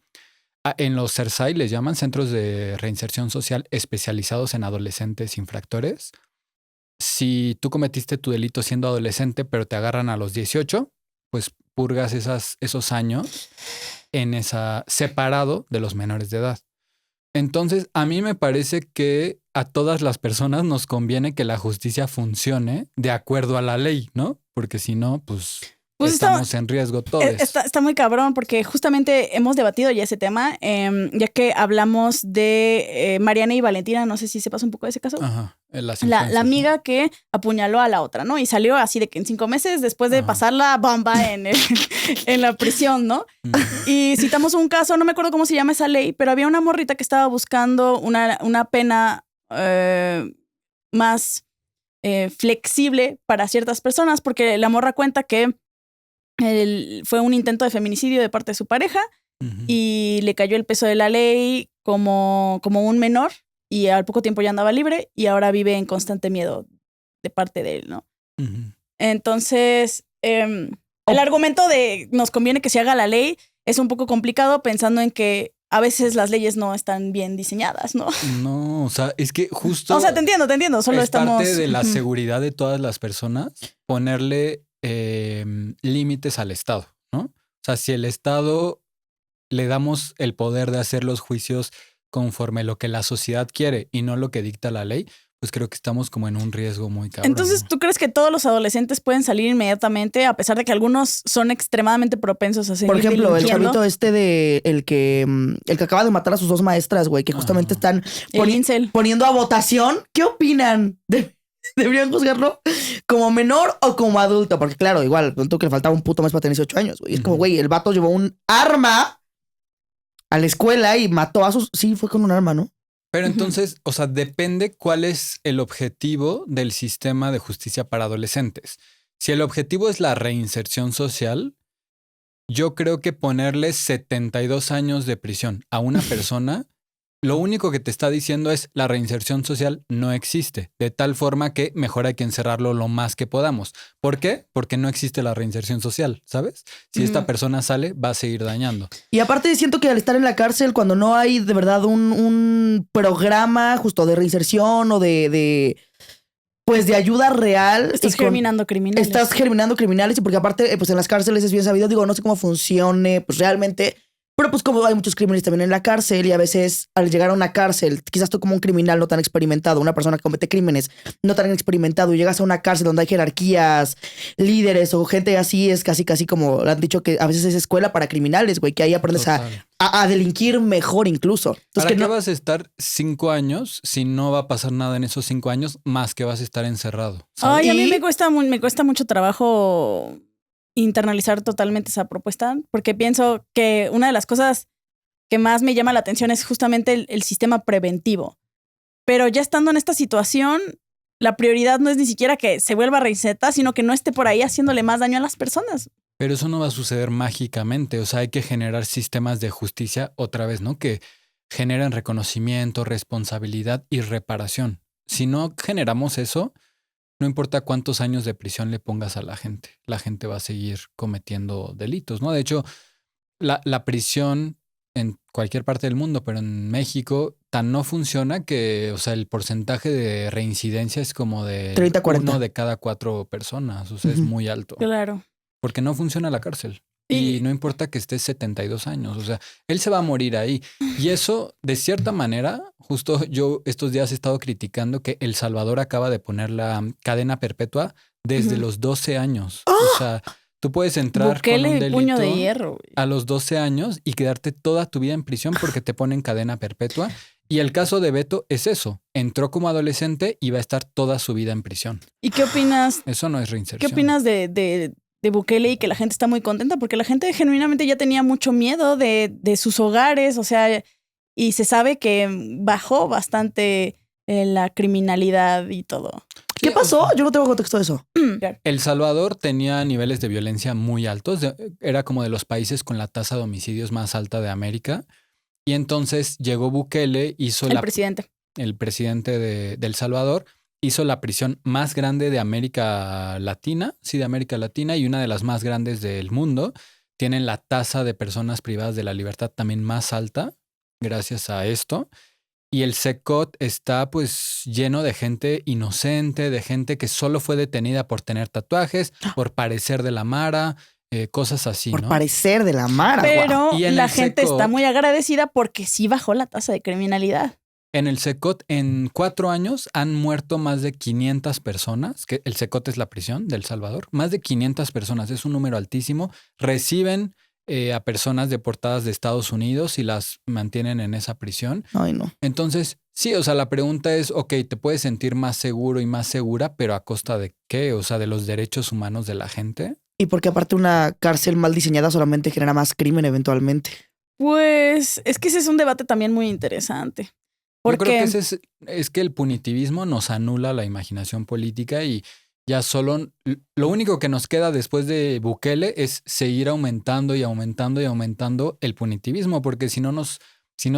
en los CERSAI les llaman centros de reinserción social especializados en adolescentes infractores. Si tú cometiste tu delito siendo adolescente, pero te agarran a los 18, pues purgas esos años separado de los menores de edad. Entonces, a mí me parece que a todas las personas nos conviene que la justicia funcione de acuerdo a la ley, ¿no? Porque si no, pues... Pues estamos en riesgo todos. Está muy cabrón porque justamente hemos debatido ya ese tema, ya que hablamos de Mariana y Valentina, no sé si sepas un poco de ese caso. Ajá. La amiga que apuñaló a la otra, ¿no? Y salió así de que en 5 meses después de pasar la bomba en la prisión, ¿no? Y citamos un caso, no me acuerdo cómo se llama esa ley, pero había una morrita que estaba buscando una pena más flexible para ciertas personas, porque la morra cuenta que fue un intento de feminicidio de parte de su pareja y le cayó el peso de la ley como un menor y al poco tiempo ya andaba libre y ahora vive en constante miedo de parte de él, ¿no? Entonces, el argumento de nos conviene que se haga la ley es un poco complicado pensando en que a veces las leyes no están bien diseñadas, ¿no? No, o sea, es que justo... O sea, te entiendo, solo estamos... parte de la seguridad de todas las personas ponerle límites al Estado, ¿no? O sea, si el Estado le damos el poder de hacer los juicios conforme lo que la sociedad quiere y no lo que dicta la ley, pues creo que estamos como en un riesgo muy cabrón. Entonces, ¿tú crees que todos los adolescentes pueden salir inmediatamente a pesar de que algunos son extremadamente propensos a seguir Por ejemplo, el delinquiendo? chavito el que acaba de matar a sus 2 maestras, güey, que justamente están poniendo a votación. ¿Qué opinan? ¿Deberían juzgarlo como menor o como adulto? Porque claro, igual, pronto que le faltaba un puto mes para tener 18 años, güey. Es como, güey, el vato llevó un arma a la escuela y mató a sus... Sí, fue con un arma, ¿no? Pero entonces, o sea, depende cuál es el objetivo del sistema de justicia para adolescentes. Si el objetivo es la reinserción social, yo creo que ponerle 72 años de prisión a una persona, lo único que te está diciendo es la reinserción social no existe, de tal forma que mejor hay que encerrarlo lo más que podamos. ¿Por qué? Porque no existe la reinserción social, ¿sabes? Si esta persona sale, va a seguir dañando. Y aparte siento que al estar en la cárcel, cuando no hay de verdad un programa justo de reinserción o de ayuda real. Estás germinando criminales. Estás germinando criminales y porque aparte, pues en las cárceles es bien sabido, digo, no sé cómo funcione, pues realmente... Pero pues como hay muchos crímenes también en la cárcel y a veces al llegar a una cárcel, quizás tú como un criminal no tan experimentado, una persona que comete crímenes no tan experimentado y llegas a una cárcel donde hay jerarquías, líderes o gente así, es casi como han dicho que a veces es escuela para criminales, güey, que ahí aprendes a delinquir mejor incluso. Entonces, ¿Para qué vas a estar 5 años si no va a pasar nada en esos 5 años más que vas a estar encerrado? ¿Sabes? Ay, a mí me cuesta mucho trabajo internalizar totalmente esa propuesta, porque pienso que una de las cosas que más me llama la atención es justamente el sistema preventivo. Pero ya estando en esta situación, la prioridad no es ni siquiera que se vuelva reinsertar, sino que no esté por ahí haciéndole más daño a las personas. Pero eso no va a suceder mágicamente. O sea, hay que generar sistemas de justicia otra vez, ¿no? Que generen reconocimiento, responsabilidad y reparación. Si no generamos eso, no importa cuántos años de prisión le pongas a la gente va a seguir cometiendo delitos, ¿no? De hecho, la prisión en cualquier parte del mundo, pero en México tan no funciona que, o sea, el porcentaje de reincidencia es como de 30-40. 1 de cada 4 personas, o sea, es muy alto. Claro. Porque no funciona la cárcel. Y no importa que estés 72 años, o sea, él se va a morir ahí. Y eso, de cierta manera, justo yo estos días he estado criticando que El Salvador acaba de poner la cadena perpetua desde los 12 años. ¡Oh! O sea, tú puedes entrar Bukele, con un delito puño de hierro, a los 12 años y quedarte toda tu vida en prisión porque te ponen cadena perpetua. Y el caso de Beto es eso. Entró como adolescente y va a estar toda su vida en prisión. ¿Y qué opinas? Eso no es reinserción. ¿Qué opinas de Bukele y que la gente está muy contenta? Porque la gente genuinamente ya tenía mucho miedo de sus hogares, o sea, y se sabe que bajó bastante la criminalidad y todo. ¿Qué pasó? Yo no tengo contexto de eso. El Salvador tenía niveles de violencia muy altos. Era como de los países con la tasa de homicidios más alta de América. Y entonces llegó Bukele, hizo el presidente de El Salvador, hizo la prisión más grande de América Latina, y una de las más grandes del mundo. Tienen la tasa de personas privadas de la libertad también más alta gracias a esto. Y el CECOT está pues lleno de gente inocente, de gente que solo fue detenida por tener tatuajes, por parecer de la Mara, cosas así, por ¿no? parecer de la Mara. Pero wow. la gente está muy agradecida porque sí bajó la tasa de criminalidad. En el CECOT, en 4 años, han muerto más de 500 personas, que el CECOT es la prisión de El Salvador. Más de 500 personas, es un número altísimo. Reciben a personas deportadas de Estados Unidos y las mantienen en esa prisión. Ay, no. Entonces, sí, o sea, la pregunta es, ok, te puedes sentir más seguro y más segura, pero ¿a costa de qué? O sea, de los derechos humanos de la gente. Y porque aparte una cárcel mal diseñada solamente genera más crimen eventualmente. Pues es que ese es un debate también muy interesante. Yo creo Porque que es que el punitivismo nos anula la imaginación política y ya solo lo único que nos queda después de Bukele es seguir aumentando y aumentando y aumentando el punitivismo, porque si no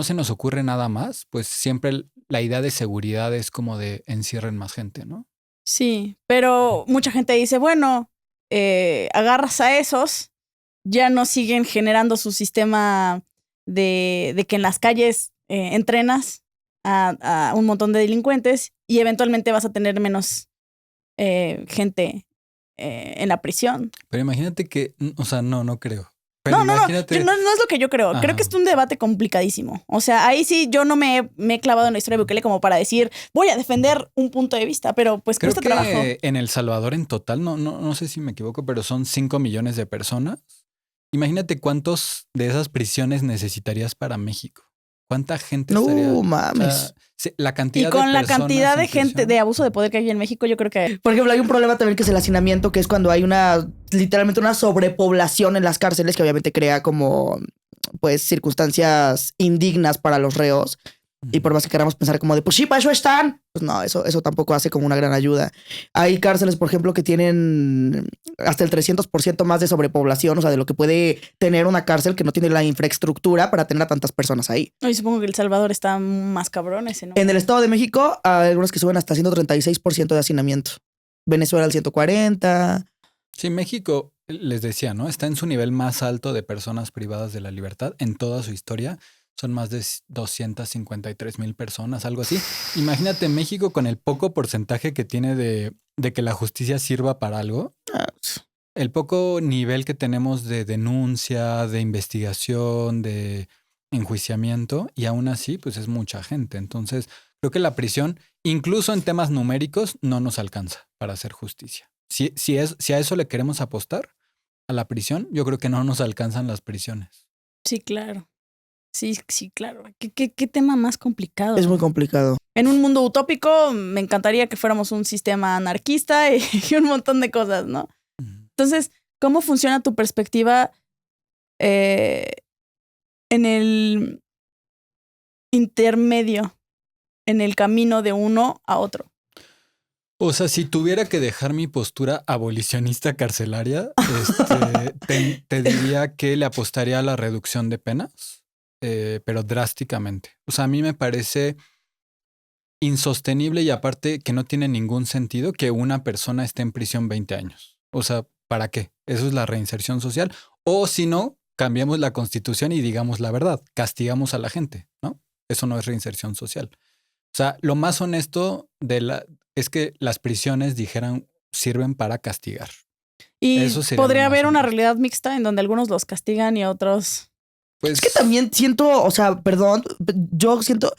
se nos ocurre nada más, pues siempre la idea de seguridad es como de encierren más gente, ¿no? sí, pero mucha gente dice, bueno, agarras a esos, ya no siguen generando su sistema de que en las calles entrenas a un montón de delincuentes y eventualmente vas a tener menos gente en la prisión. Pero imagínate que, o sea, no creo. Pero No, imagínate... no es lo que yo creo. Ajá. Creo que es un debate complicadísimo. O sea, ahí sí yo no me he clavado en la historia de Bukele como para decir, voy a defender un punto de vista, pero pues Creo cuesta que trabajo. en El Salvador en total, no sé si me equivoco, pero son 5 millones de personas. Imagínate cuántos de esas prisiones necesitarías para México. ¿Cuánta gente estaría? No mames. La cantidad Y con de la personas cantidad de en gente, prisión. de abuso de poder que hay en México, yo creo que... Por ejemplo, hay un problema también que es el hacinamiento, que es cuando hay literalmente una sobrepoblación en las cárceles que obviamente crea como, pues, circunstancias indignas para los reos. Y por más que queramos pensar como de, pues sí, para eso están. Pues no, eso tampoco hace como una gran ayuda. Hay cárceles, por ejemplo, que tienen hasta el 300% más de sobrepoblación, o sea, de lo que puede tener una cárcel que no tiene la infraestructura para tener a tantas personas ahí. Y supongo que El Salvador está más cabrón ese, ¿no? En el Estado de México hay algunos que suben hasta 136% de hacinamiento. Venezuela al 140%. Sí, México, les decía, ¿no? Está en su nivel más alto de personas privadas de la libertad en toda su historia. Son más de 253,000 personas, algo así. Imagínate México con el poco porcentaje que tiene de que la justicia sirva para algo. El poco nivel que tenemos de denuncia, de investigación, de enjuiciamiento, y aún así, pues es mucha gente. Entonces, creo que la prisión, incluso en temas numéricos, no nos alcanza para hacer justicia. Si a eso le queremos apostar, a la prisión, yo creo que no nos alcanzan las prisiones. Sí, claro. Sí, claro. ¿Qué tema más complicado? Es muy complicado. En un mundo utópico, me encantaría que fuéramos un sistema anarquista y un montón de cosas, ¿no? Entonces, ¿cómo funciona tu perspectiva en el intermedio, en el camino de uno a otro? O sea, si tuviera que dejar mi postura abolicionista carcelaria, te diría que le apostaría a la reducción de penas. Pero drásticamente. O sea, a mí me parece insostenible y aparte que no tiene ningún sentido que una persona esté en prisión 20 años. O sea, ¿para qué? Eso es la reinserción social. O si no, cambiamos la constitución y digamos la verdad. Castigamos a la gente, ¿no? Eso no es reinserción social. O sea, lo más honesto es que las prisiones sirven para castigar. Y podría haber una honesto. realidad mixta en donde algunos los castigan y otros... Pues, Es que también siento, o sea, perdón, yo siento...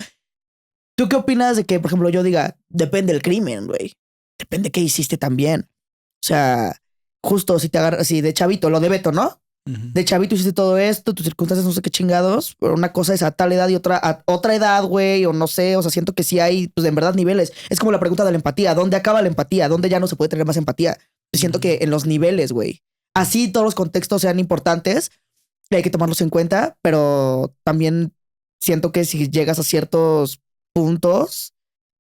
¿Tú qué opinas de que, por ejemplo, yo diga, depende del crimen, güey? Depende qué hiciste también. O sea, justo si te agarras, así de chavito, lo de Beto, ¿no? De chavito hiciste todo esto, tus circunstancias no sé qué chingados, pero una cosa es a tal edad y otra a otra edad, güey, o no sé, o sea, siento que sí hay, pues en verdad, niveles. Es como la pregunta de la empatía, ¿dónde acaba la empatía? ¿Dónde ya no se puede tener más empatía? Siento que en los niveles, güey. Así todos los contextos sean importantes, y hay que tomarlos en cuenta, pero también siento que si llegas a ciertos puntos,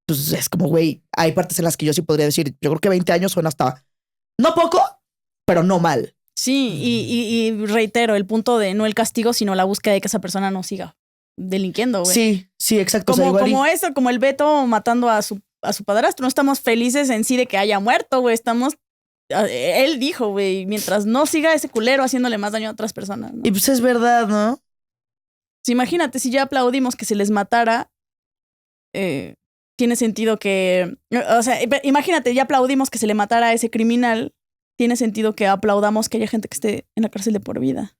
pues es como, güey, hay partes en las que yo sí podría decir, yo creo que 20 años suena hasta, no poco, pero no mal. Sí, y reitero, el punto de no el castigo, sino la búsqueda de que esa persona no siga delinquiendo, güey. Sí, exacto. Como, o sea, igual como eso, como el Beto matando a su padrastro. No estamos felices en sí de que haya muerto, güey. Él dijo, güey, mientras no siga ese culero haciéndole más daño a otras personas, ¿no? Y pues es verdad, ¿no? Pues imagínate, si ya aplaudimos que se les matara, tiene sentido que... O sea, imagínate, ya aplaudimos que se le matara a ese criminal, tiene sentido que aplaudamos que haya gente que esté en la cárcel de por vida.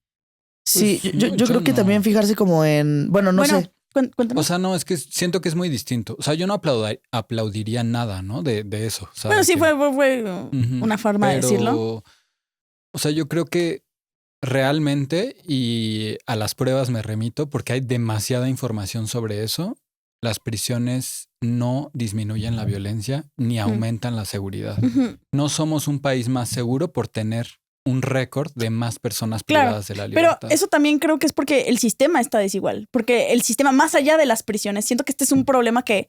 Sí, Pues, yo creo que no. también fijarse como en... Bueno, no sé. Cuéntame. O sea, no, es que siento que es muy distinto. O sea, yo no aplaudiría nada, ¿no? De eso. O sea, bueno, sí, que, fue Ujú. una forma de Pero, decirlo. O sea, yo creo que realmente, y a las pruebas me remito porque hay demasiada información sobre eso, las prisiones no disminuyen la violencia ni aumentan la seguridad. Ujú. No somos un país más seguro por tener un récord de más personas Claro, privadas de la pero libertad. eso también creo que es porque el sistema está desigual. Porque el sistema, más allá de las prisiones, siento que este es un problema que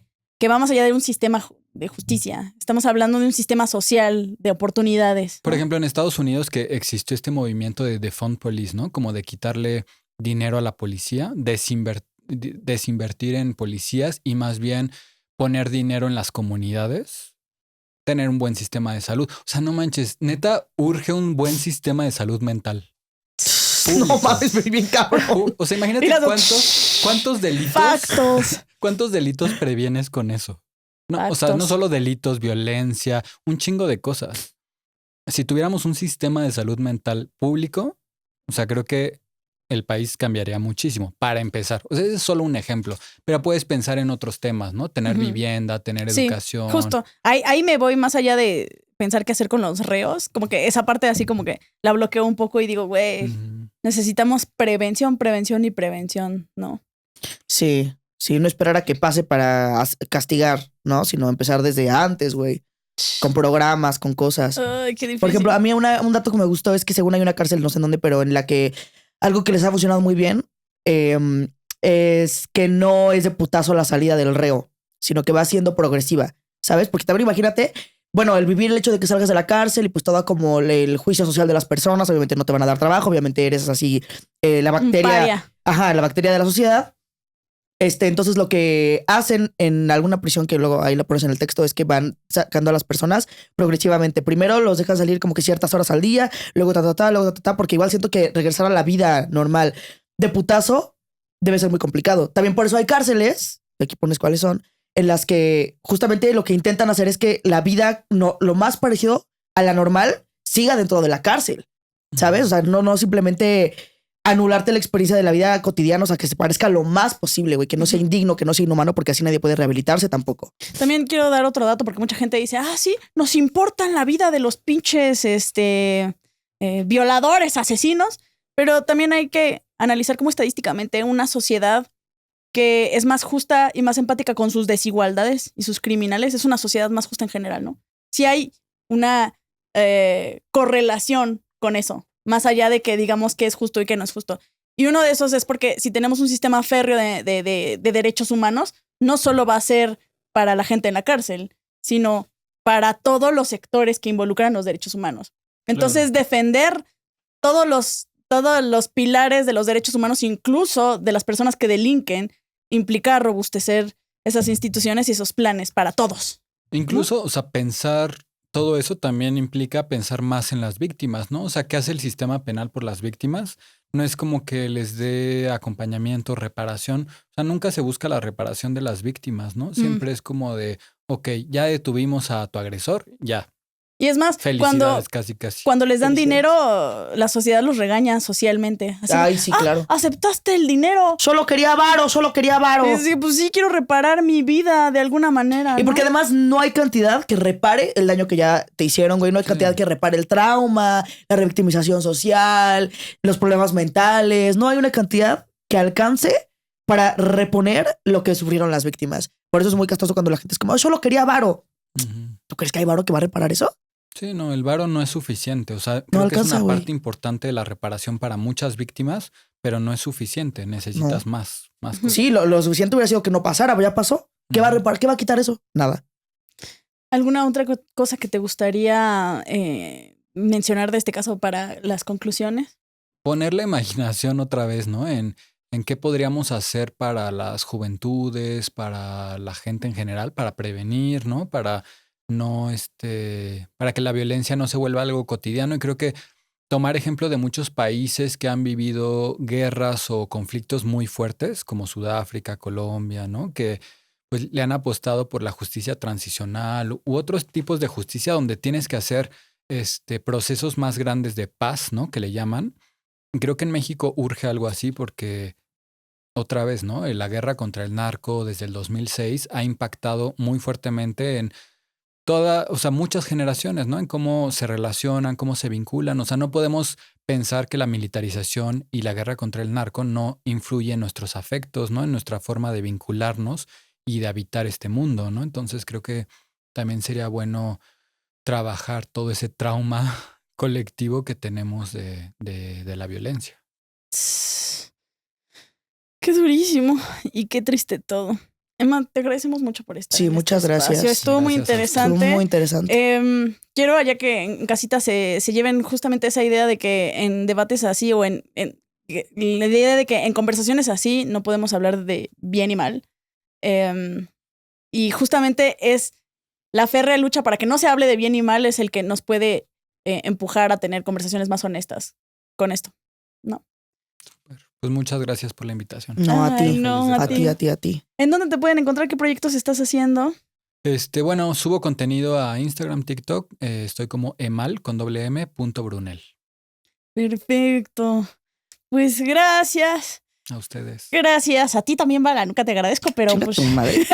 va más allá de un sistema de justicia. Estamos hablando de un sistema social, de oportunidades. Por ¿no? ejemplo, en Estados Unidos que existió este movimiento de defund police, ¿no? Como de quitarle dinero a la policía, desinvertir en policías y más bien poner dinero en las comunidades, tener un buen sistema de salud. O sea, no manches, neta, urge un buen sistema de salud mental. No mames, me bien cabrón. O sea, imagínate Mira, cuántos delitos. Factos. ¿Cuántos delitos previenes con eso? No, o sea, no Factos. solo delitos, violencia, un chingo de cosas. Si tuviéramos un sistema de salud mental público, o sea, creo que el país cambiaría muchísimo, para empezar. O sea, ese es solo un ejemplo, pero puedes pensar en otros temas, ¿no? Tener vivienda, tener Sí, educación. justo. Ahí me voy más allá de pensar qué hacer con los reos. Como que esa parte así como que la bloqueo un poco y digo, güey, necesitamos prevención, prevención y prevención, ¿no? Sí, no esperar a que pase para castigar, ¿no? Sino empezar desde antes, güey. Con programas, con cosas. Ay, qué difícil. Por ejemplo, a mí un dato que me gustó es que según hay una cárcel, no sé en dónde, pero en la que algo que les ha funcionado muy bien es que no es de putazo la salida del reo, sino que va siendo progresiva, ¿sabes? Porque también imagínate, bueno, el vivir el hecho de que salgas de la cárcel y pues todo como el juicio social de las personas, obviamente no te van a dar trabajo, obviamente eres así la bacteria. Paria. Ajá, la bacteria de la sociedad. Entonces lo que hacen en alguna prisión, que luego ahí lo pones en el texto, es que van sacando a las personas progresivamente. Primero los dejan salir como que ciertas horas al día, luego luego porque igual siento que regresar a la vida normal de putazo debe ser muy complicado. También por eso hay cárceles, aquí pones cuáles son, en las que justamente lo que intentan hacer es que la vida, lo más parecido a la normal, siga dentro de la cárcel, ¿sabes? O sea, no simplemente anularte la experiencia de la vida cotidiana, o sea, que se parezca lo más posible, güey, que no sea indigno, que no sea inhumano, porque así nadie puede rehabilitarse tampoco. También quiero dar otro dato porque mucha gente dice, sí, nos importan la vida de los pinches violadores, asesinos, pero también hay que analizar como estadísticamente una sociedad que es más justa y más empática con sus desigualdades y sus criminales, es una sociedad más justa en general, ¿no? Si hay una correlación con eso, más allá de que digamos que es justo y que no es justo. Y uno de esos es porque si tenemos un sistema férreo de derechos humanos, no solo va a ser para la gente en la cárcel, sino para todos los sectores que involucran los derechos humanos. Entonces, defender todos los pilares de los derechos humanos, incluso de las personas que delinquen, implica robustecer esas instituciones y esos planes para todos. Incluso, o sea, pensar todo eso también implica pensar más en las víctimas, ¿no? O sea, ¿qué hace el sistema penal por las víctimas? No es como que les dé acompañamiento, reparación. O sea, nunca se busca la reparación de las víctimas, ¿no? Siempre es como de, ok, ya detuvimos a tu agresor, ya. Y es más, felicidades, casi. Cuando les dan dinero, la sociedad los regaña socialmente. Así, ay, sí, claro. ¿Aceptaste el dinero? Solo quería varo. Sí, pues sí, quiero reparar mi vida de alguna manera. Y porque además no hay cantidad que repare el daño que ya te hicieron, güey. No hay cantidad que repare el trauma, la revictimización social, los problemas mentales. No hay una cantidad que alcance para reponer lo que sufrieron las víctimas. Por eso es muy castroso cuando la gente es como, solo quería varo. ¿Tú crees que hay varo que va a reparar eso? Sí, no, el varo no es suficiente. O sea, no creo alcanza, que es una güey. parte importante de la reparación para muchas víctimas, pero no es suficiente. Necesitas más cosas. Sí, lo suficiente hubiera sido que no pasara, ya pasó. ¿Qué va a reparar? ¿Qué va a quitar eso? Nada. ¿Alguna otra cosa que te gustaría mencionar de este caso para las conclusiones? Poner la imaginación otra vez, ¿no? En qué podríamos hacer para las juventudes, para la gente en general, para prevenir, ¿no? Para que la violencia no se vuelva algo cotidiano. Y creo que tomar ejemplo de muchos países que han vivido guerras o conflictos muy fuertes, como Sudáfrica, Colombia, ¿no? Que pues le han apostado por la justicia transicional u otros tipos de justicia donde tienes que hacer procesos más grandes de paz, ¿no? Que le llaman. Creo que en México urge algo así porque otra vez, ¿no? La guerra contra el narco desde el 2006 ha impactado muy fuertemente en muchas generaciones, ¿no? En cómo se relacionan, cómo se vinculan. O sea, no podemos pensar que la militarización y la guerra contra el narco no influye en nuestros afectos, ¿no? En nuestra forma de vincularnos y de habitar este mundo, ¿no? Entonces creo que también sería bueno trabajar todo ese trauma colectivo que tenemos de la violencia. Qué durísimo y qué triste todo. Emma, te agradecemos mucho por estar. Sí, muchas gracias. Estuvo muy interesante. Estuvo muy interesante. Quiero, ya que en casita se lleven justamente esa idea de que en debates así o en la idea de que en conversaciones así no podemos hablar de bien y mal. Y justamente es la férrea lucha para que no se hable de bien y mal es el que nos puede empujar a tener conversaciones más honestas con esto, ¿no? Pues muchas gracias por la invitación. No, a ti. No, a ti. ¿En dónde te pueden encontrar? ¿Qué proyectos estás haciendo? Bueno, subo contenido a Instagram, TikTok. Estoy como emal.brunel. Perfecto. Pues gracias. A ustedes. Gracias. A ti también, Bala. Nunca te agradezco, pero Chinga pues... tu madre.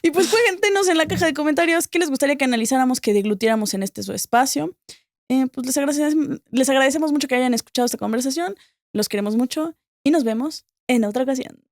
Y pues cuéntenos en la caja de comentarios qué les gustaría que analizáramos, que deglutiéramos en este su espacio. Pues les agradecemos mucho que hayan escuchado esta conversación. Los queremos mucho y nos vemos en otra ocasión.